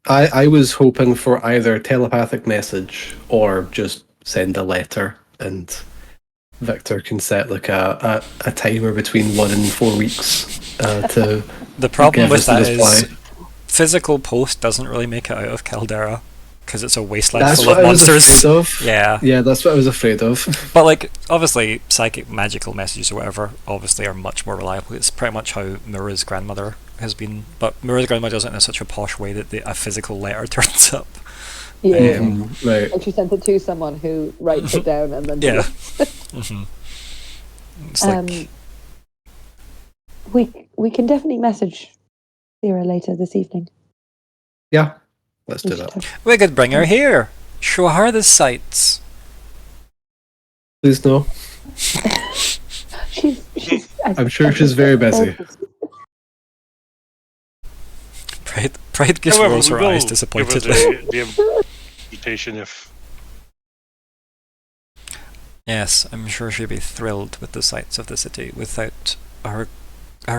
I was hoping for either telepathic message or just send a letter, and Viktor can set like a timer between 1 and 4 weeks to. The problem give with us the that is display. physical post doesn't really make it out of Caldera because it's a wasteland That's full what of I was monsters. afraid of. Yeah, that's what I was afraid of. but like obviously psychic magical messages or whatever obviously are much more reliable. It's pretty much how Myr'ra's grandmother has been, but Myr'ra's grandmother does it in such a posh way that a physical letter turns up. Yeah. Right. And she sent it to someone who writes it down and then It's like we can definitely message Syrah later this evening. Yeah, let's do that. we could bring her here, show her the sights. Please no. She's I'm sure she's very busy. Pride just However, rolls we her will eyes give her disappointedly. the invitation if Yes, I'm sure she'd be thrilled with the sights of the city without our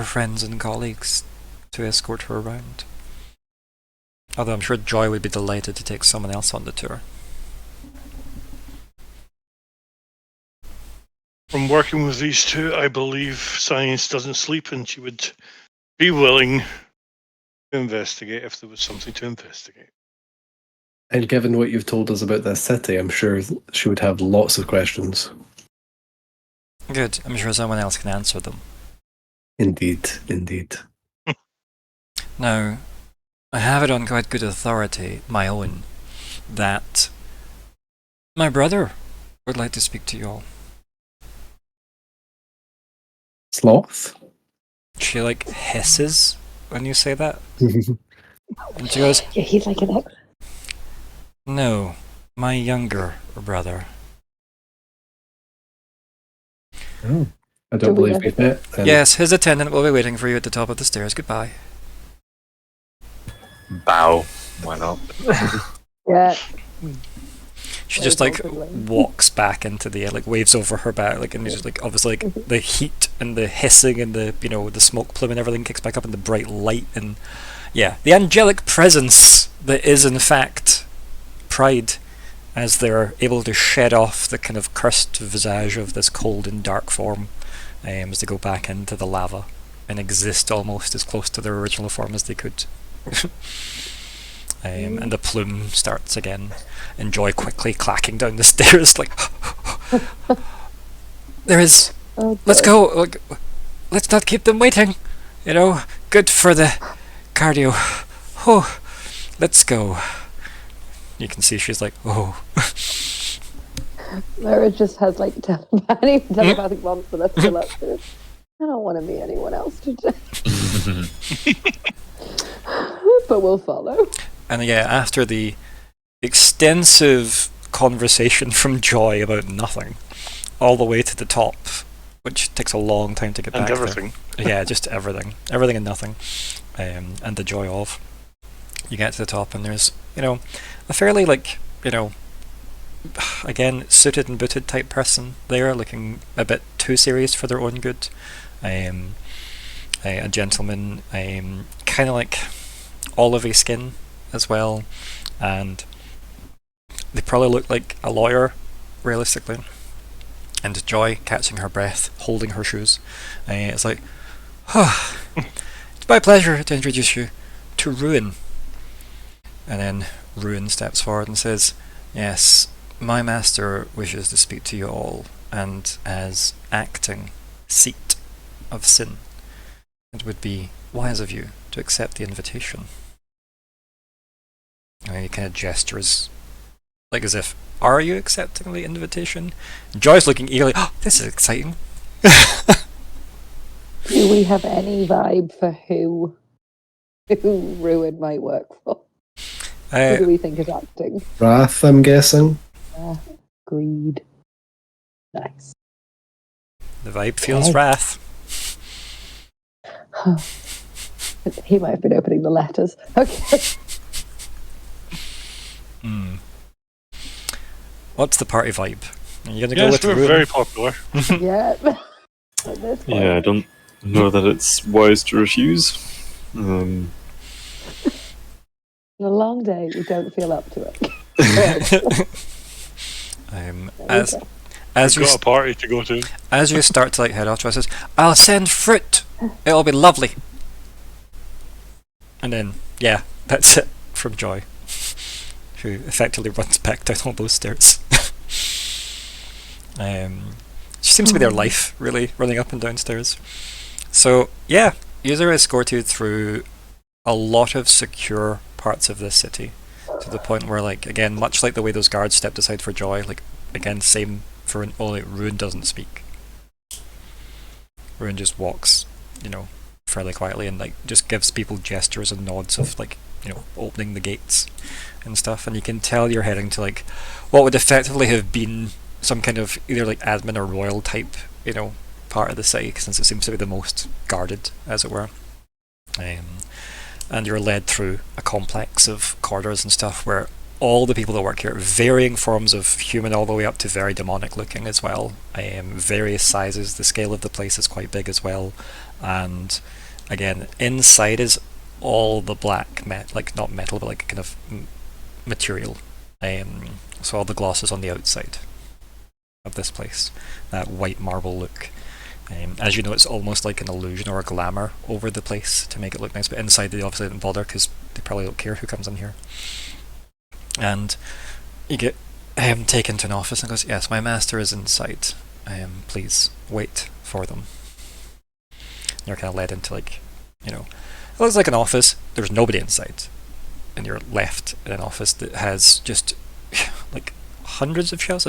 friends and colleagues to escort her around. Although I'm sure Joy would be delighted to take someone else on the tour. from working with these two, I believe science doesn't sleep, and she would be willing to investigate if there was something to investigate. And given what you've told us about this city, I'm sure she would have lots of questions. Good, I'm sure someone else can answer them. Indeed, indeed. Now, I have it on quite good authority, my own, that my brother would like to speak to you all. Sloth? She like hisses when you say that. And she goes, Yeah, he's like an ex. no, my younger brother. Oh, I Do don't we believe know we've who- met. Then. Yes, his attendant will be waiting for you at the top of the stairs. Goodbye. Bow. Why not? Yeah. She Waves just like over Lane. walks back into the air, like waves over her back, like, and it's just like obviously like the heat and the hissing and the the smoke plume and everything kicks back up, and the bright light, and yeah, the angelic presence that is in fact Pride, as they're able to shed off the kind of cursed visage of this cold and dark form, as they go back into the lava and exist almost as close to their original form as they could. And the plume starts again, and Joy quickly clacking down the stairs like there is Oh, let's God. go, like, let's not keep them waiting, good for the cardio. Oh, let's go. You can see she's like, oh. Myr'ra just has like telepathic bombs for us to look through. I don't want to meet anyone else today. But we'll follow. And yeah, after the extensive conversation from Joy about nothing, all the way to the top, which takes a long time to get And back everything. there. Yeah, just everything and nothing, and the joy of. You get to the top, and there's a fairly again suited and booted type person there, looking a bit too serious for their own good. A gentleman, kind of like olivey skin as well, and they probably look like a lawyer, realistically. And Joy, catching her breath, holding her shoes, it's like, oh, it's my pleasure to introduce you to Ruin. And then Ruin steps forward and says, yes, my master wishes to speak to you all, and as acting seat of sin, it would be wise of you to accept the invitation. And he kind of gestures, like as if, are you accepting the invitation? And Joy's looking eagerly, oh, this is exciting. Do we have any vibe for who Ruin might work for? Who do we think is acting? Wrath, I'm guessing. Greed. Nice. The vibe feels Okay. wrath. He might have been opening the letters. Okay. Mm. What's the party vibe? Are you gonna go Yes, with we're Ruin? very popular. Yeah. At this point. Yeah, I don't know that it's wise to refuse. It's a long day. We don't feel up to it. As you We've got a party to go to. as you start to head off, Joy says, "I'll send fruit. It'll be lovely." And then yeah, that's it from Joy, who effectively runs back down all those stairs. She seems to be their life, really, running up and down stairs. So yeah, user is escorted through a lot of secure parts of this city, to the point where, like, again, much like the way those guards stepped aside for Joy, like, again, same for only Ruin doesn't speak. Ruin just walks, fairly quietly, and like just gives people gestures and nods of like, opening the gates and stuff, and you can tell you're heading to like what would effectively have been some kind of either like admin or royal type, part of the city, since it seems to be the most guarded, as it were. And you're led through a complex of corridors and stuff where all the people that work here, varying forms of human all the way up to very demonic looking as well, various sizes. The scale of the place is quite big as well, and again, inside is all the black not metal, but like kind of material. So all the gloss is on the outside of this place, that white marble look. As you know, it's almost like an illusion or a glamour over the place to make it look nice, but inside they obviously didn't bother because they probably don't care who comes in here. And you get taken to an office and goes, yes, my master is inside. Please wait for them. You're kind of led into like, it looks like an office. There's nobody inside, and you're left in an office that has just like hundreds of shelves.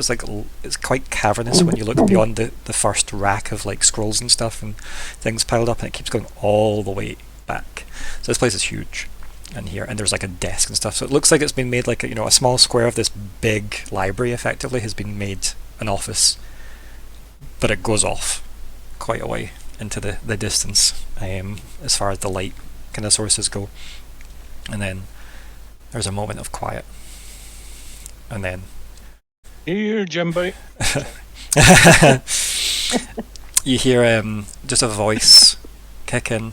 It's quite cavernous when you look beyond the first rack of like scrolls and stuff and things piled up, and it keeps going all the way back. So this place is huge. And there's like a desk and stuff, so it looks like it's been made like a small square of this big library effectively has been made an office, but it goes off quite a way into the distance as far as the light kind of sources go. And then there's a moment of quiet, and then Here, Jimbo. you hear just a voice kick in.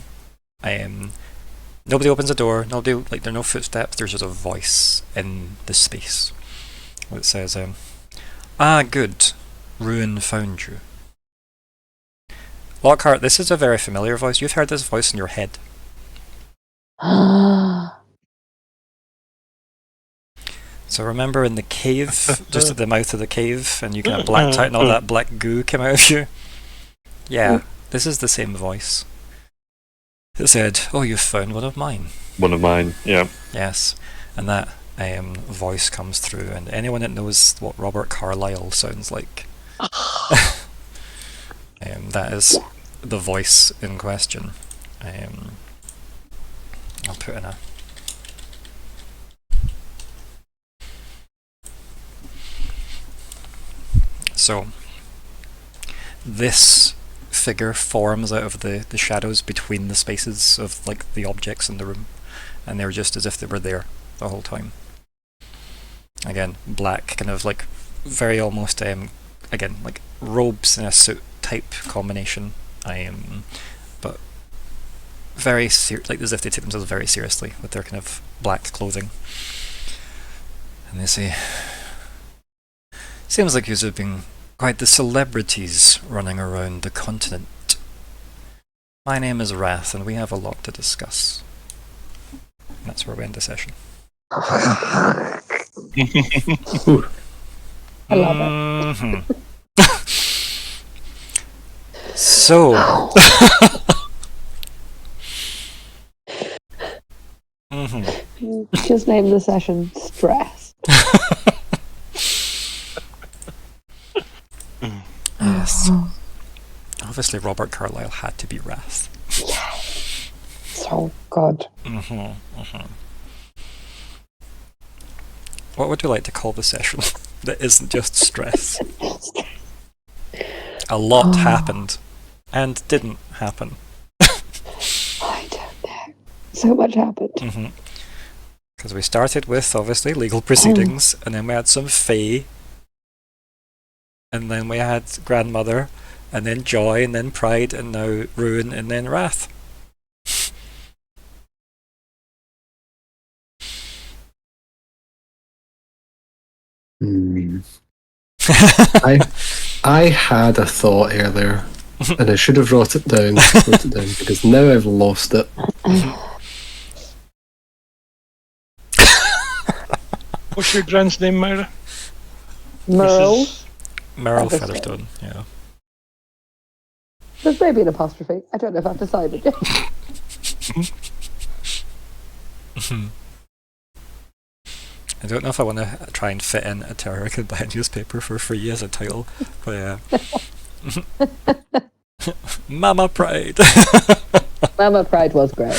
Nobody opens the door. Nobody, like, there are no footsteps. There's just a voice in the space. It says, good. Ruin found you. Lockhart, this is a very familiar voice. You've heard this voice in your head. So remember in the cave, just at the mouth of the cave, and you kind of blacked out and all that black goo came out of you? Yeah, this is the same voice. It said, "Oh, you've found one of mine." One of mine, yeah. Yes, and that voice comes through, and anyone that knows what Robert Carlyle sounds like, that is the voice in question. I'll put in a... So, this figure forms out of the shadows between the spaces of like the objects in the room, and they're just as if they were there the whole time. Again, black, kind of like very almost again like robes in a suit type combination, but very like as if they take themselves very seriously with their kind of black clothing. And they say, "Seems like you have been quite the celebrities running around the continent. My name is Wrath, and we have a lot to discuss." And that's where we end the session. I love it. So, Just name the session Stress. yes. Obviously, Robert Carlyle had to be Wrath. So good. What would you like to call the session that isn't just stress? A lot happened and didn't happen. I don't know. So much happened. Because we started with, obviously, legal proceedings, and then we had some Fae, and then we had Grandmother, and then Joy, and then Pride, and now Ruin, and then Wrath. I had a thought earlier, and I should have wrote it down because now I've lost it. What's your grand's name, Myr'ra? Myr'ra. Myr'ra Featherstone. Featherstone, yeah. There's maybe an apostrophe. I don't know if I've decided yet. I don't know if I want to try and fit in a terror could buy a newspaper for free as a title, but yeah. Mama Pride! Mama Pride was great.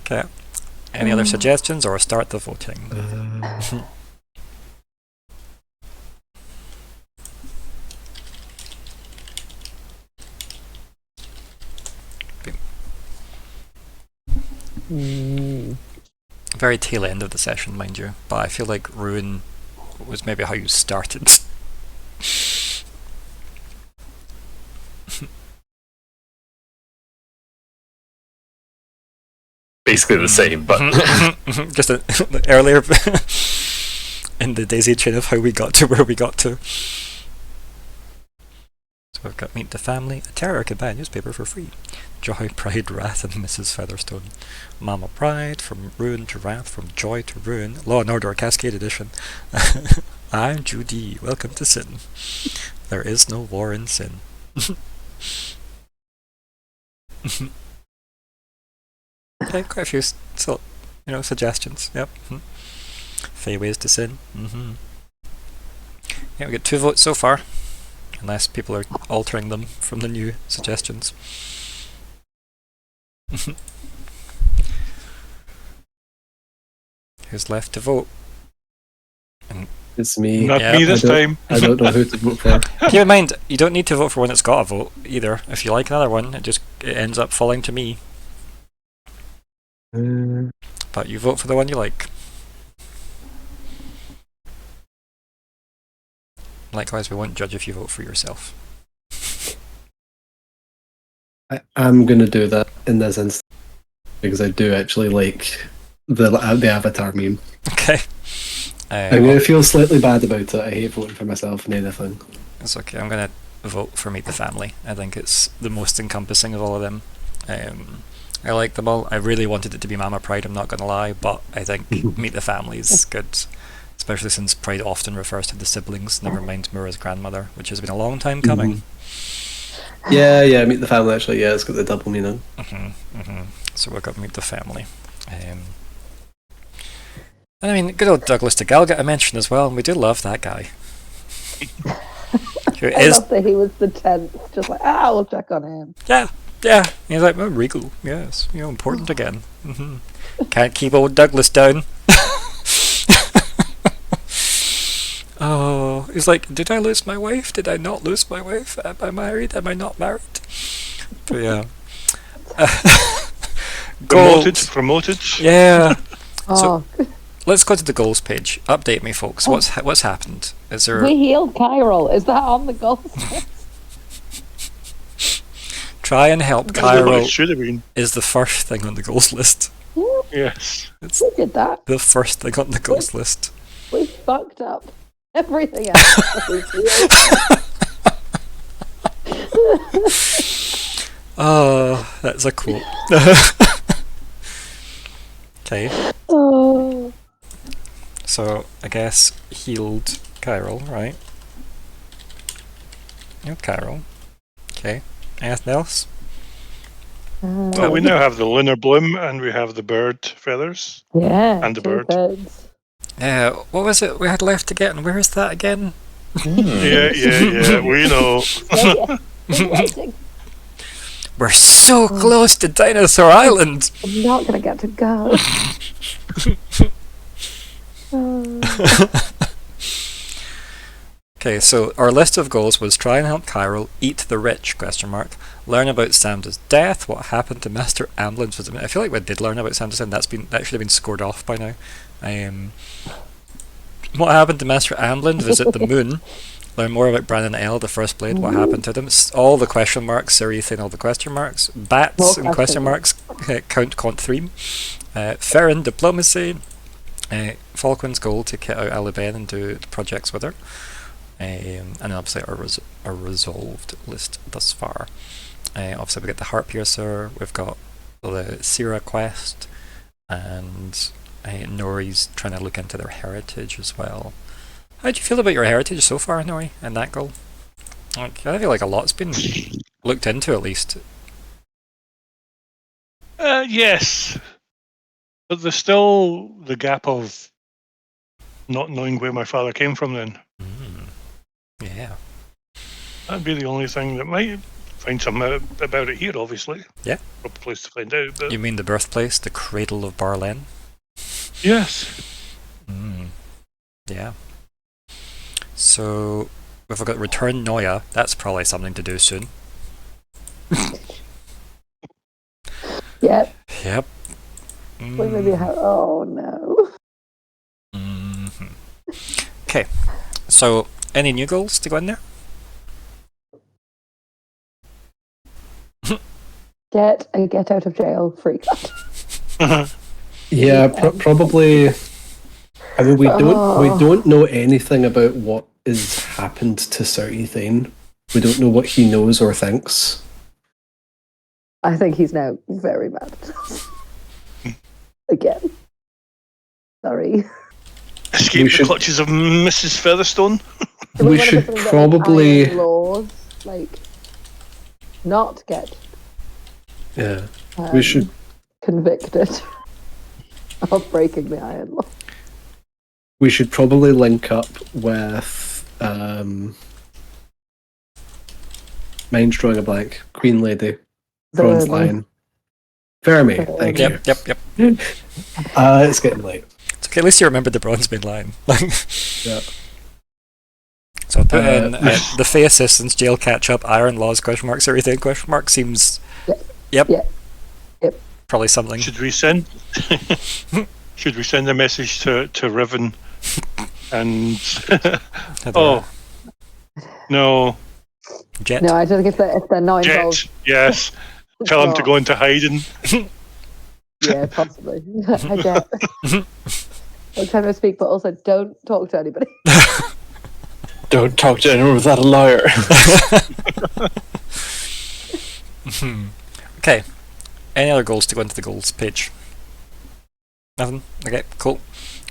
Okay. Any other suggestions, or start the voting? Very tail end of the session, mind you, but I feel like Ruin was maybe how you started. Basically the same, but just earlier in the daisy chain of how we got to where we got to. So we've got Meet the Family, a terror could buy a newspaper for free. Joy, Pride, Wrath, and Mrs. Featherstone. Mama Pride, from Ruin to Wrath, from Joy to Ruin. Law and Order Cascade Edition. I'm Judy, welcome to Sin. There is no war in sin. Okay, quite a few suggestions. Yep. Fae ways to sin. Yeah, we get 2 votes so far, unless people are altering them from the new suggestions. Who's left to vote? It's me. Not Yeah, me this time. I don't know who to vote for. Keep in mind, you don't need to vote for one that's got a vote either. If you like another one, it ends up falling to me. But you vote for the one you like. Likewise, we won't judge if you vote for yourself. I'm going to do that in this instance because I do actually like the Avatar meme. Okay. I'm going to feel slightly bad about it. I hate voting for myself in anything. It's okay. I'm going to vote for Meet the Family. I think it's the most encompassing of all of them. I like them all. I really wanted it to be Mama Pride, I'm not going to lie, but I think Meet the Family is good. Especially since Pride often refers to the siblings, never mind Myr'ra's grandmother, which has been a long time coming. Yeah, Meet the Family actually, yeah, it's got the double meaning. So we've got Meet the Family. And I mean, good old Douglas DeGalga I mentioned as well, and we do love that guy. I love that he was the 10th, just like, we'll check on him. Yeah. He's like, oh, regal, yes, important again. Can't keep old Douglas down. Oh, he's like, did I lose my wife? Did I not lose my wife? Am I married? Am I not married? But yeah. Promoted. Yeah. So let's go to the goals page. Update me, folks. What's happened? Is there? We healed Kyril. Is that on the goals list? Try and help Kyril Should have been. is the first thing on the goals list. Yes. It's We did that. the first thing on the goals list. We fucked up everything else. Oh, that's a quote. Okay. Oh. So I guess healed Kyril, right? Kyril. Okay. Anything else? Well, we now have the lunar bloom and we have the bird feathers. Yeah. And the 2 bird. birds. What was it we had left to get, and where is that again? Yeah, we know. Yeah. We're waiting. We're so close to Dinosaur Island! I'm not going to get to go. Okay, so our list of goals was try and help Kyril, eat the rich, learn about Samda's death, what happened to Master Amblin's visit. I feel like we did learn about Samda's death, that should have been scored off by now. What happened to Master Amblin, visit the moon, learn more about Bran and Elle, the First Blade, what happened to them, all the question marks, Ciritha and all the question marks, bats and question marks, Count Conthreme, Ferrin, diplomacy, Falkwin's goal to kit out Aliben and do the projects with her. And then obviously our resolved list thus far. Obviously we get the Heart Piercer, we've got the Sira quest, and Nori's trying to look into their heritage as well. How do you feel about your heritage so far, Nori, and that goal? Like, I feel like a lot's been looked into at least. Yes. But there's still the gap of not knowing where my father came from then. Yeah. That'd be the only thing that might find something out about it here, obviously. Yeah. Proper place to find out. But You mean the birthplace, the cradle of Barlen? yes. Yeah. So, we've got Return Noya. That's probably something to do soon. Yep. Yep. We maybe have. Oh no. Okay. So, any new goals to go in there? Get a get out of jail free card. Yeah, probably. I mean, we don't know anything about what has happened to Sir Ethane. We don't know what he knows or thinks. I think he's now very mad at us. Again. Sorry. Escape the clutches of Mrs. Featherstone. We should probably laws, like not get Yeah. We should convicted of breaking the iron law. we should probably link up with mine's drawing a blank. Queen Lady. Bronze Lion. Verme, thank you. Yep. It's getting late. It's okay, at least you remembered the bronze main line. Yeah. So I put in the Fey Assistants, Jail Catch-Up, Iron Laws, question marks, everything, question mark, seems... Yep. Probably something. Should we send a message to Riven and oh no. Jet. No, I don't think if they're not involved. Jet, yes. Tell him to go into hiding. Yeah, possibly. I get. Don't time I speak, but also don't talk to anybody. Don't talk to anyone without a lawyer. Okay. Any other goals to go into the goals page? Nothing? Okay, cool.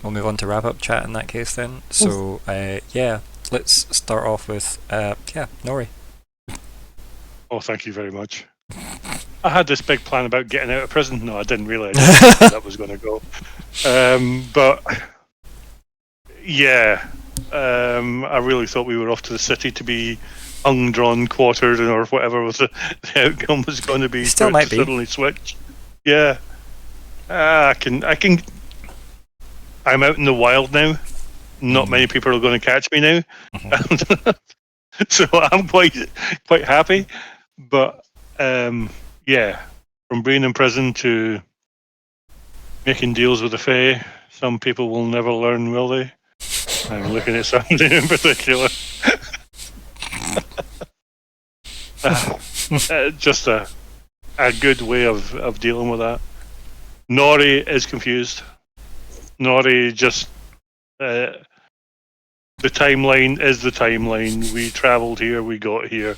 We'll move on to wrap up chat in that case then. So, let's start off with, Nori. Oh, thank you very much. I had this big plan about getting out of prison. No, I didn't realise that was going to go. But yeah, I really thought we were off to the city to be hung, drawn, quartered, or whatever was the outcome was going to be. Still might be. Suddenly switch. Yeah, I can. I'm out in the wild now. Not many people are going to catch me now, so I'm quite happy. But yeah, from being in prison to making deals with the Fae, some people will never learn, will they? I'm looking at something in particular. Just a good way of dealing with that. Nori is confused. Nori just the timeline is the timeline. We travelled here, we got here.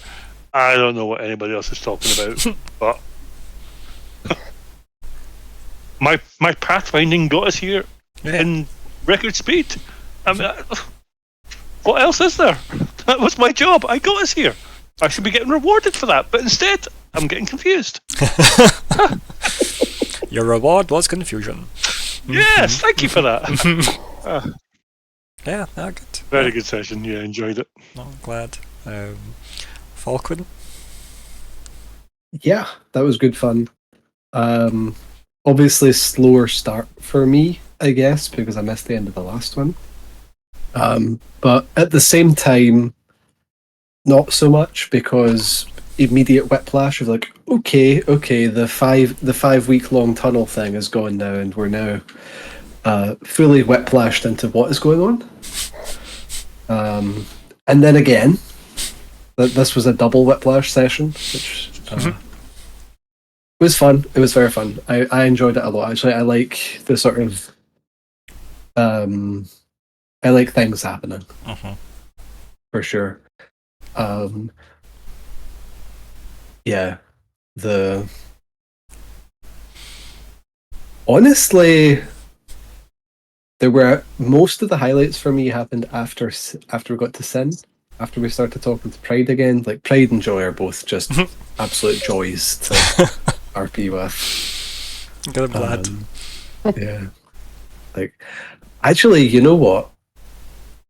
I don't know what anybody else is talking about, but my pathfinding got us here in record speed. I mean, what else is there? That was my job. I got us here. I should be getting rewarded for that, but instead, I'm getting confused. Your reward was confusion. Yes, thank you for that. Yeah, good. Very good session. Yeah, enjoyed it. Oh, glad. Falkwin? Yeah, that was good fun. Obviously slower start for me, I guess, because I missed the end of the last one. But at the same time, not so much, because immediate whiplash of like, okay, the 5 week long tunnel thing is gone now, and we're now fully whiplashed into what is going on. And then again, this was a double whiplash session, which was fun. It was very fun. I enjoyed it a lot. Actually, I like the sort of I like things happening for sure. Yeah, honestly, there were most of the highlights for me happened after we got to Sin. After we started talking to Pride again, like Pride and Joy are both just absolute joys to RP with. Good, I'm glad. Yeah, like actually, you know what?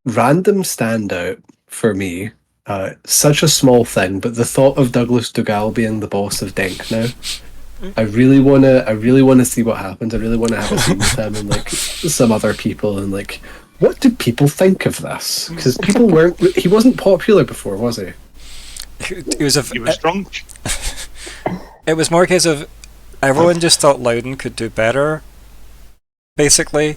Random standout for me. Such a small thing, but the thought of Douglas Dougal being the boss of Denk now. I really wanna see what happens. I really wanna have a scene with him and like some other people and like, what do people think of this? Because people weren't. He wasn't popular before, was he? He was drunk. It was more a case of everyone just thought Loudon could do better. Basically,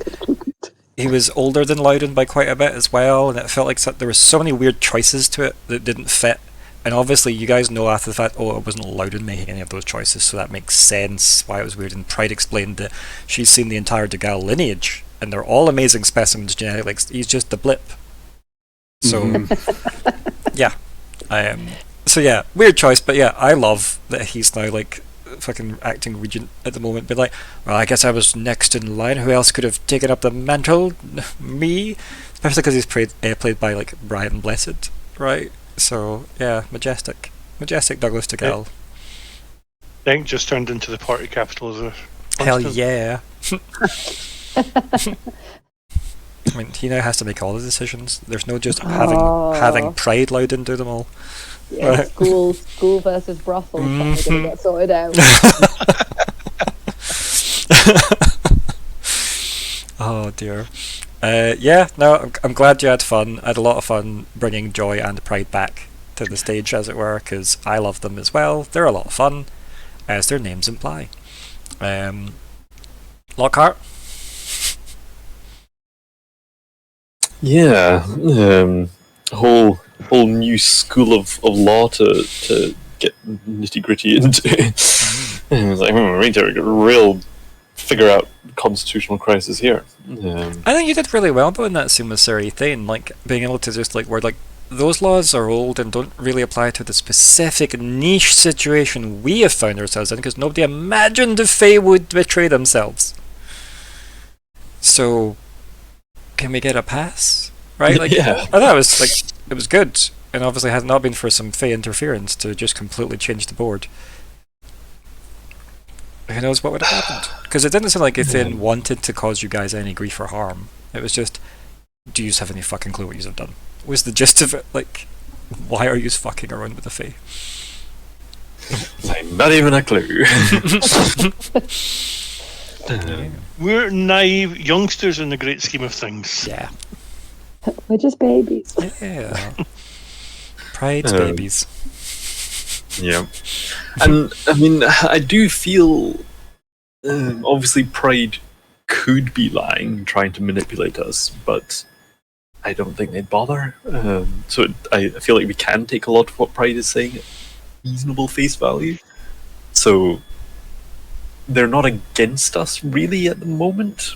he was older than Loudon by quite a bit as well, and it felt like there were so many weird choices to it that didn't fit. And obviously, you guys know after the fact, it wasn't Loudon making any of those choices, so that makes sense why it was weird. And Pride explained that she's seen the entire Dougal lineage, and they're all amazing specimens genetically. He's just the blip. So, yeah. So yeah, weird choice, but yeah, I love that he's now like fucking acting regent at the moment. But like, well, I guess I was next in line. Who else could have taken up the mantle? Me, especially because he's played by like Brian Blessed, right? So yeah, majestic Douglas Dougal. Denk just turned into the party capital of the Hell continent. yeah. I mean, he now has to make all the decisions. There's no just having pride loud and do them all. Yeah, Right. school versus brothel. Finally gonna get sorted out. Oh dear. Yeah, no, I'm glad you had fun. I had a lot of fun bringing joy and pride back to the stage, as it were, because I love them as well. They're a lot of fun, as their names imply. Lockhart? Yeah, whole new school of law to get nitty gritty into. It was like, we need to figure out constitutional crisis here. I think you did really well though in that scene with Siri Thane, like being able to just like where like those laws are old and don't really apply to the specific niche situation we have found ourselves in, because nobody imagined the Fae would betray themselves. So, can we get a pass? Right? Like, Yeah. I thought it was like it was good, and obviously had it not been for some Fae interference to just completely change the board, who knows what would have happened? Because it didn't seem like Thane wanted to cause you guys any grief or harm. It was just, do you have any fucking clue what you have done? Was the gist of it like, why are you fucking around with the Fae? Like, not even a clue. We're naive youngsters in the great scheme of things. Yeah. We're just babies. Yeah. Pride's babies. Yeah, and I mean, I do feel obviously Pride could be lying, trying to manipulate us, but I don't think they'd bother. I feel like we can take a lot of what Pride is saying at reasonable face value. So they're not against us really at the moment.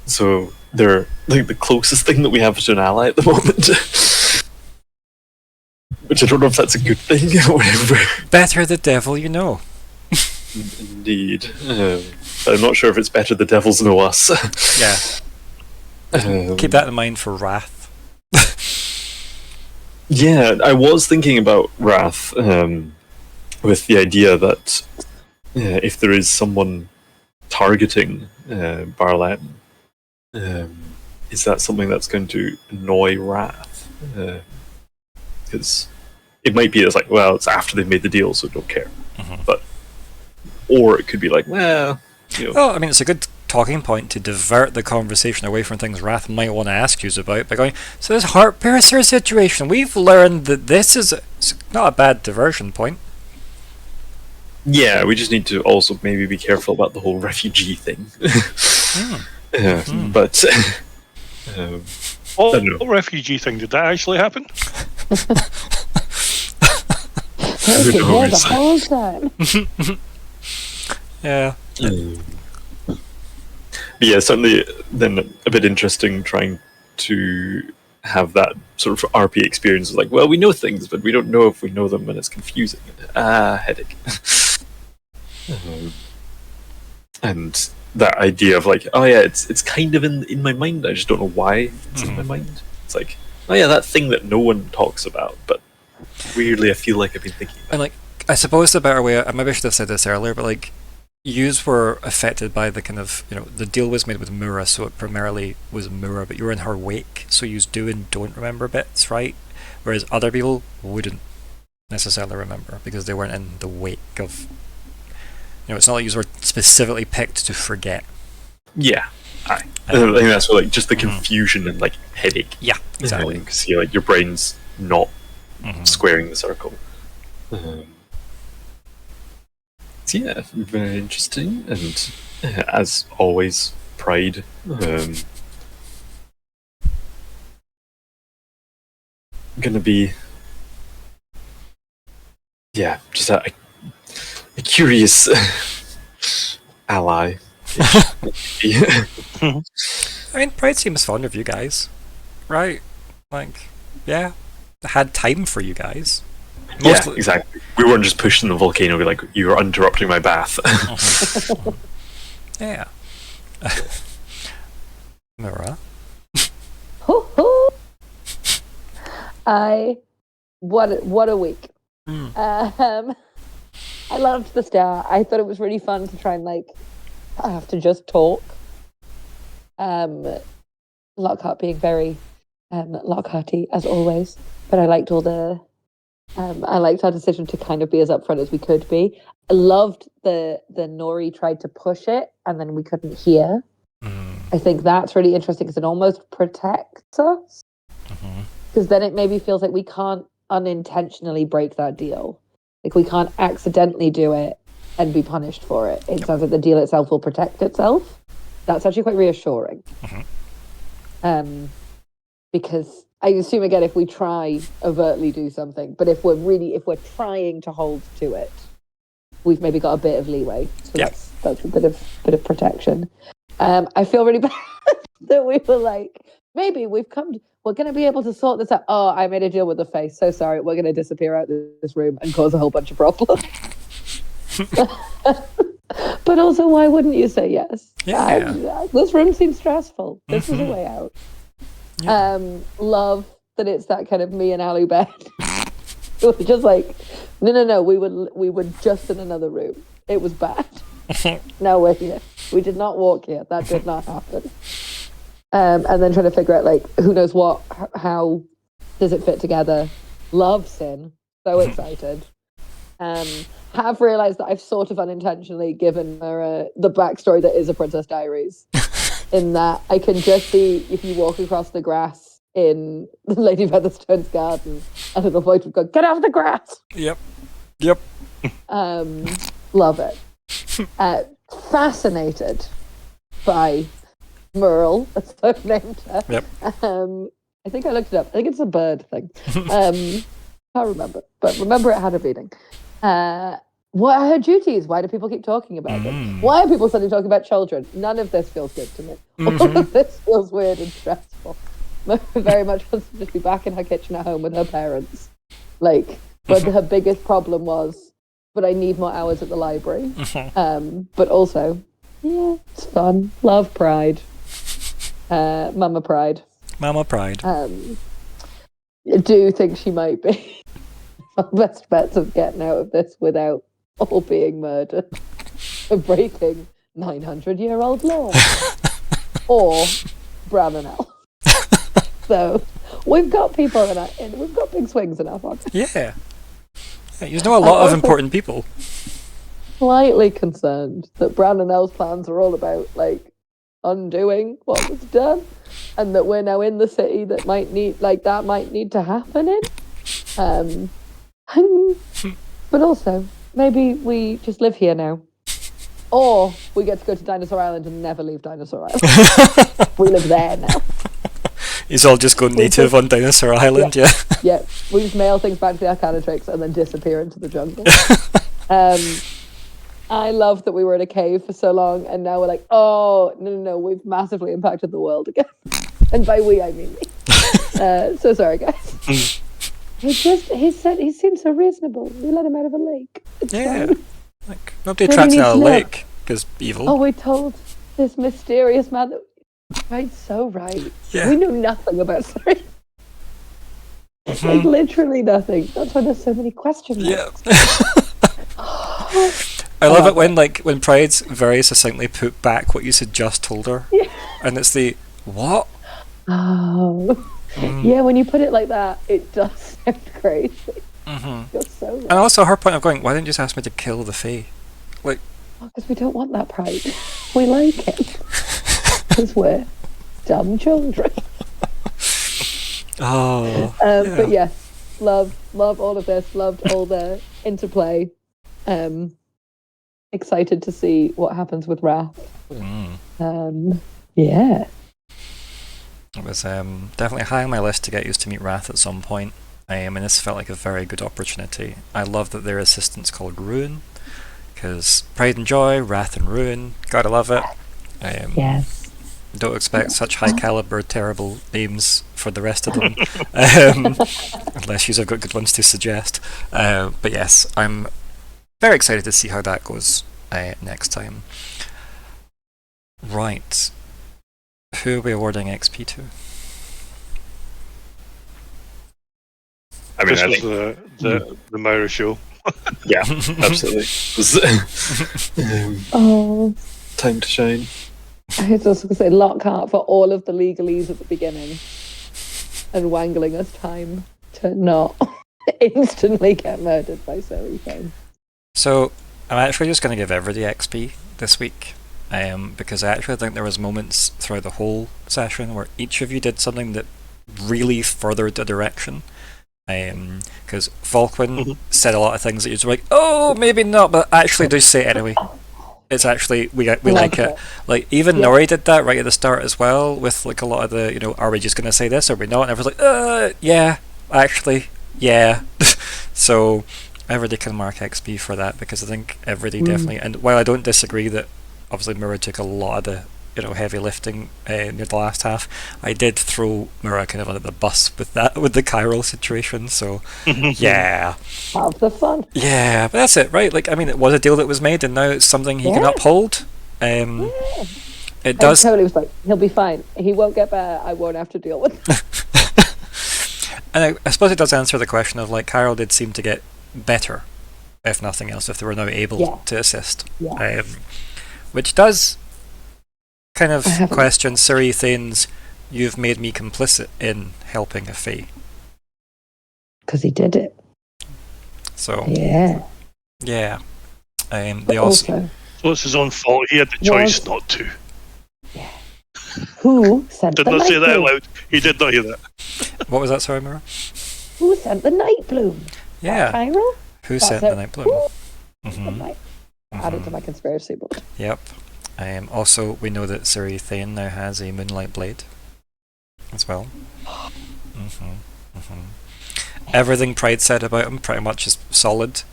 So they're like the closest thing that we have to an ally at the moment. Which I don't know if that's a good thing or whatever. Better the devil you know. Indeed. But I'm not sure if it's better the devils know us. Yeah. Keep that in mind for Wrath. Yeah, I was thinking about Wrath with the idea that if there is someone targeting Barlet, is that something that's going to annoy Wrath? Because it might be as like, well, it's after they've made the deal, so don't care. But or it could be like, well, you know. Well, I mean, it's a good talking point to divert the conversation away from things Wrath might want to ask you about by going, so this Heartpiercer situation, we've learned that this is it's not a bad diversion point. Yeah, we just need to also maybe be careful about the whole refugee thing. But What refugee thing, did that actually happen? who knows? The whole time. Yeah. But yeah, certainly then a bit interesting trying to have that sort of RP experience of like, well, we know things, but we don't know if we know them, and it's confusing. Headache. And that idea of like, oh yeah, it's kind of in my mind, I just don't know why it's in my mind. It's like, oh yeah, that thing that no one talks about, but weirdly I feel like I've been thinking about. And like, I suppose the better way, maybe I should have said this earlier, but like, yous were affected by the kind of, you know, the deal was made with Myr'ra, so it primarily was Myr'ra, but you were in her wake, so yous do and don't remember bits, right? Whereas other people wouldn't necessarily remember, because they weren't in the wake of, you know, it's not like yous were specifically picked to forget. Yeah, I think that's where, like, just the confusion and like headache. Yeah, exactly. Because like your brain's not squaring the circle. So yeah, very interesting, and as always, Pride. Gonna be, yeah, just a curious ally. I mean, Pride seems fond of you guys, right? Like, yeah, had time for you guys. Yeah, exactly. We weren't just pushing the volcano, be like, you're interrupting my bath. Yeah. Myr'ra? What a week. I loved the start. I thought it was really fun to try and I have to just talk. Lockhart being very Lockharty as always, but I liked all the. I liked our decision to kind of be as upfront as we could be. I loved the Nori tried to push it and then we couldn't hear. I think that's really interesting because it almost protects us. Because then it maybe feels like we can't unintentionally break that deal. Like we can't accidentally do it and be punished for it. It sounds like the deal itself will protect itself. That's actually quite reassuring. Because I assume again, if we try overtly do something, but if we're trying to hold to it, we've maybe got a bit of leeway. So that's a bit of protection. I feel really bad that we were like, maybe we're going to be able to sort this out. Oh, I made a deal with the face. So sorry. We're going to disappear out of this room and cause a whole bunch of problems. But also, why wouldn't you say yes? Yeah. This room seems stressful. This is a way out. Yeah. Love that it's that kind of me and Ali bed. It was just like, no. We were just in another room. It was bad. Now we're here. We did not walk here. That did not happen. And then trying to figure out who knows what, how does it fit together? Love Sin. So excited. Have realised that I've sort of unintentionally given Myr'ra the backstory that is a Princess Diaries. In that I can just see if you walk across the grass in Lady Featherstone's garden, a little voice would go, "Get off the grass!" Yep. Love it. Fascinated by Myr'ra, as I've named her. Yep. I think I looked it up. I think it's a bird thing. Can't remember, but remember it had a meaning. What are her duties? Why do people keep talking about them? Why are people suddenly talking about children? None of this feels good to me. All of this feels weird and stressful. Very much wants to just be back in her kitchen at home with her parents. But her biggest problem was, but I need more hours at the library. But also, it's fun. Love Pride. Mama Pride. Mama Pride. I do think she might be our best bets of getting out of this without all being murdered for breaking 900-year-old law or Bran and Elf. So we've got people we've got big swings in our pocket. Yeah, you know a lot of important people. Slightly concerned that Bran and Elf's plans are all about undoing what was done, and that we're now in the city that might need to happen in. But also, maybe we just live here now. Or we get to go to Dinosaur Island and never leave Dinosaur Island. We live there now. He's all just go native on Dinosaur Island, yeah. Yeah, we just mail things back to the Arcanatrix and then disappear into the jungle. I love that we were in a cave for so long and now we're like, oh, no, we've massively impacted the world again. And by we, I mean me. So sorry, guys. He seems so reasonable. We let him out of a lake. It's fine. Nobody traps out of a lake because evil. Oh, we told this mysterious man that right, so right. Yeah. We knew nothing about Surrey. Literally nothing. That's why there's so many question marks. Yeah. I love it when Pride's very succinctly put back what you had just told her. Yeah. And it's the what? Oh. Yeah, when you put it like that, it does sound crazy. You're so right. And also her point of going, why didn't you just ask me to kill the Fae? Because we don't want that Pride. We like it. Because we're dumb children. Oh. But yes, love all of this. Loved all the interplay. Excited to see what happens with Wrath. Yeah. It was definitely high on my list to get used to meet Wrath at some point. And this felt like a very good opportunity. I love that their assistant's called Ruin, because Pride and Joy, Wrath and Ruin, gotta love it. Yes. Don't expect such high caliber, terrible names for the rest of them, unless you've got good ones to suggest. But yes, I'm very excited to see how that goes next time. Right. Who are we awarding XP to? I mean, this was the Myr'ra show. Yeah, absolutely. Oh, Time to shine. I was just going to say Lockhart for all of the legalese at the beginning and wangling us time to not instantly get murdered by Serifane. So I'm actually just going to give everybody XP this week, because I actually think there was moments throughout the whole session where each of you did something that really furthered the direction. Because Falkwin said a lot of things that you're like, oh, maybe not, but actually do say it anyway. It's actually we like it. Like even Nori did that right at the start as well, with like a lot of the are we just going to say this or are we not? And everyone's like, yeah, actually, yeah. So everybody can mark XP for that, because I think everybody definitely. And while I don't disagree that obviously Myr'ra took a lot of the heavy lifting near the last half, I did throw Myr'ra kind of under the bus with the chiral situation. So yeah, Have the fun. yeah, but that's it, right? Like I mean, it was a deal that was made, and now it's something he can uphold. It does. I totally was like, he'll be fine. He won't get better. I won't have to deal with it. And I suppose it does answer the question of like chiral did seem to get better, if nothing else, if they were now able to assist. Yeah. Which does kind of question Siri Thane's "you've made me complicit in helping a Fae." Because he did it. So yeah. They also. So it's his own fault. He had the choice not to. Yeah. Who sent Did the not say night that out bloom? loud. He did not hear that. What was that, sorry, Myr'ra? Who sent the night bloom? Yeah. Chiral? Who sent the night bloom? Added to my conspiracy book. Yep. Also, we know that Siri Thane now has a moonlight blade as well. Everything Pride said about him pretty much is solid.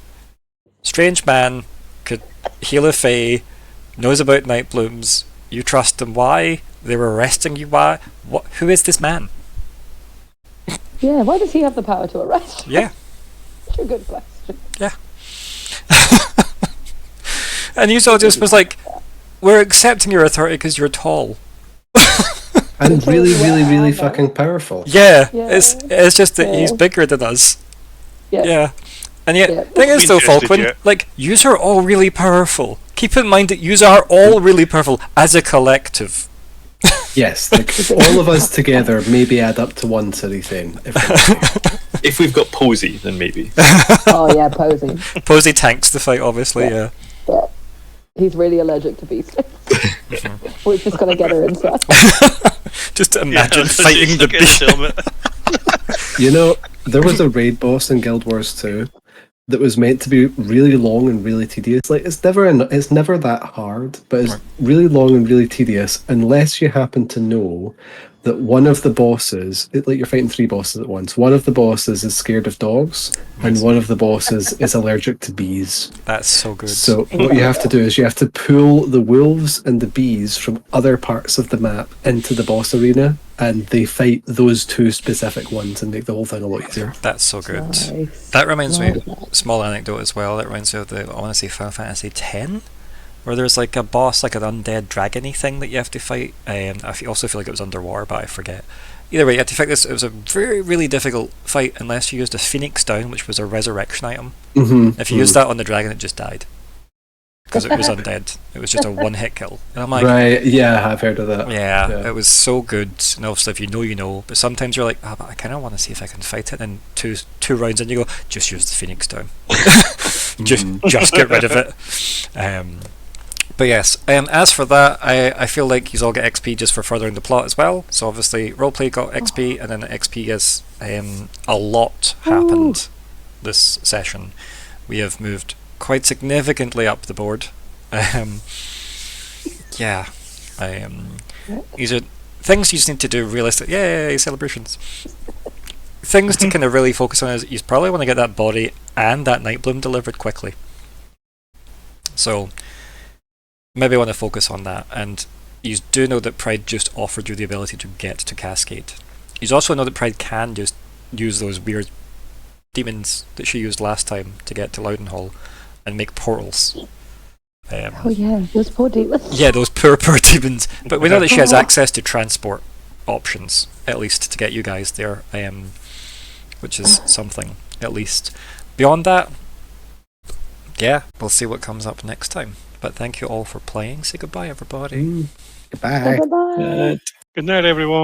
Strange man, could heal a Fae, knows about night blooms. You trust him. Why? They were arresting you. Why? What? Who is this man? Yeah, why does he have the power to arrest? Yeah. Such a good question. Yeah. And you all just was like, we're accepting your authority because you're tall. And really, really, really fucking powerful. Yeah. It's just that he's bigger than us. Yeah. And yet, thing is though, Falkwin, like, yous are all really powerful. Keep in mind that yous are all really powerful as a collective. Yes, like all of us together maybe add up to one Siri Thane. If we've got Posey, then maybe. Oh yeah, Posey. Posey tanks the fight, obviously, yeah. He's really allergic to beasts. We're just gonna get her inside. Just imagine fighting the beast. You know, there was a raid boss in Guild Wars 2 that was meant to be really long and really tedious. Like it's never that hard, but it's really long and really tedious unless you happen to know that one of the bosses, like you're fighting 3 bosses at once. One of the bosses is scared of dogs, and one of the bosses is allergic to bees. That's so good. So what you have to do is you have to pull the wolves and the bees from other parts of the map into the boss arena, and they fight those 2 specific ones and make the whole thing a lot easier. That's so good. Nice. That reminds me, small anecdote as well, that reminds me of I want to say Final Fantasy X, where there's like a boss, like an undead dragon-y thing that you have to fight. I also feel like it was Underwater, but I forget. Either way, you had to fight this. It was a very, really difficult fight unless you used a Phoenix Down, which was a resurrection item. If you used that on the dragon, it just died. Because it was undead. It was just a one-hit kill. And I'm like... Right, yeah, I've heard of that. Yeah, it was so good. And obviously, if you know, you know. But sometimes you're like, but I kind of want to see if I can fight it. And two rounds in, you go, just use the Phoenix Down. just get rid of it. But yes, as for that, I feel like you all get XP just for furthering the plot as well. So obviously, roleplay got XP, and then the XP is a lot happened this session. We have moved quite significantly up the board. These are things you just need to do realistic. Yay, celebrations! Things to kind of really focus on is you probably want to get that body and that night bloom delivered quickly. So maybe I want to focus on that, and you do know that Pride just offered you the ability to get to Cascade. You also know that Pride can just use those weird demons that she used last time to get to Loudenhall and make portals. Oh yeah, those poor demons. Yeah, those poor demons. But we know that she has access to transport options, at least, to get you guys there, which is something, at least. Beyond that, yeah, we'll see what comes up next time. But thank you all for playing. Say goodbye, everybody. Goodbye. Bye-bye. Good night, everyone.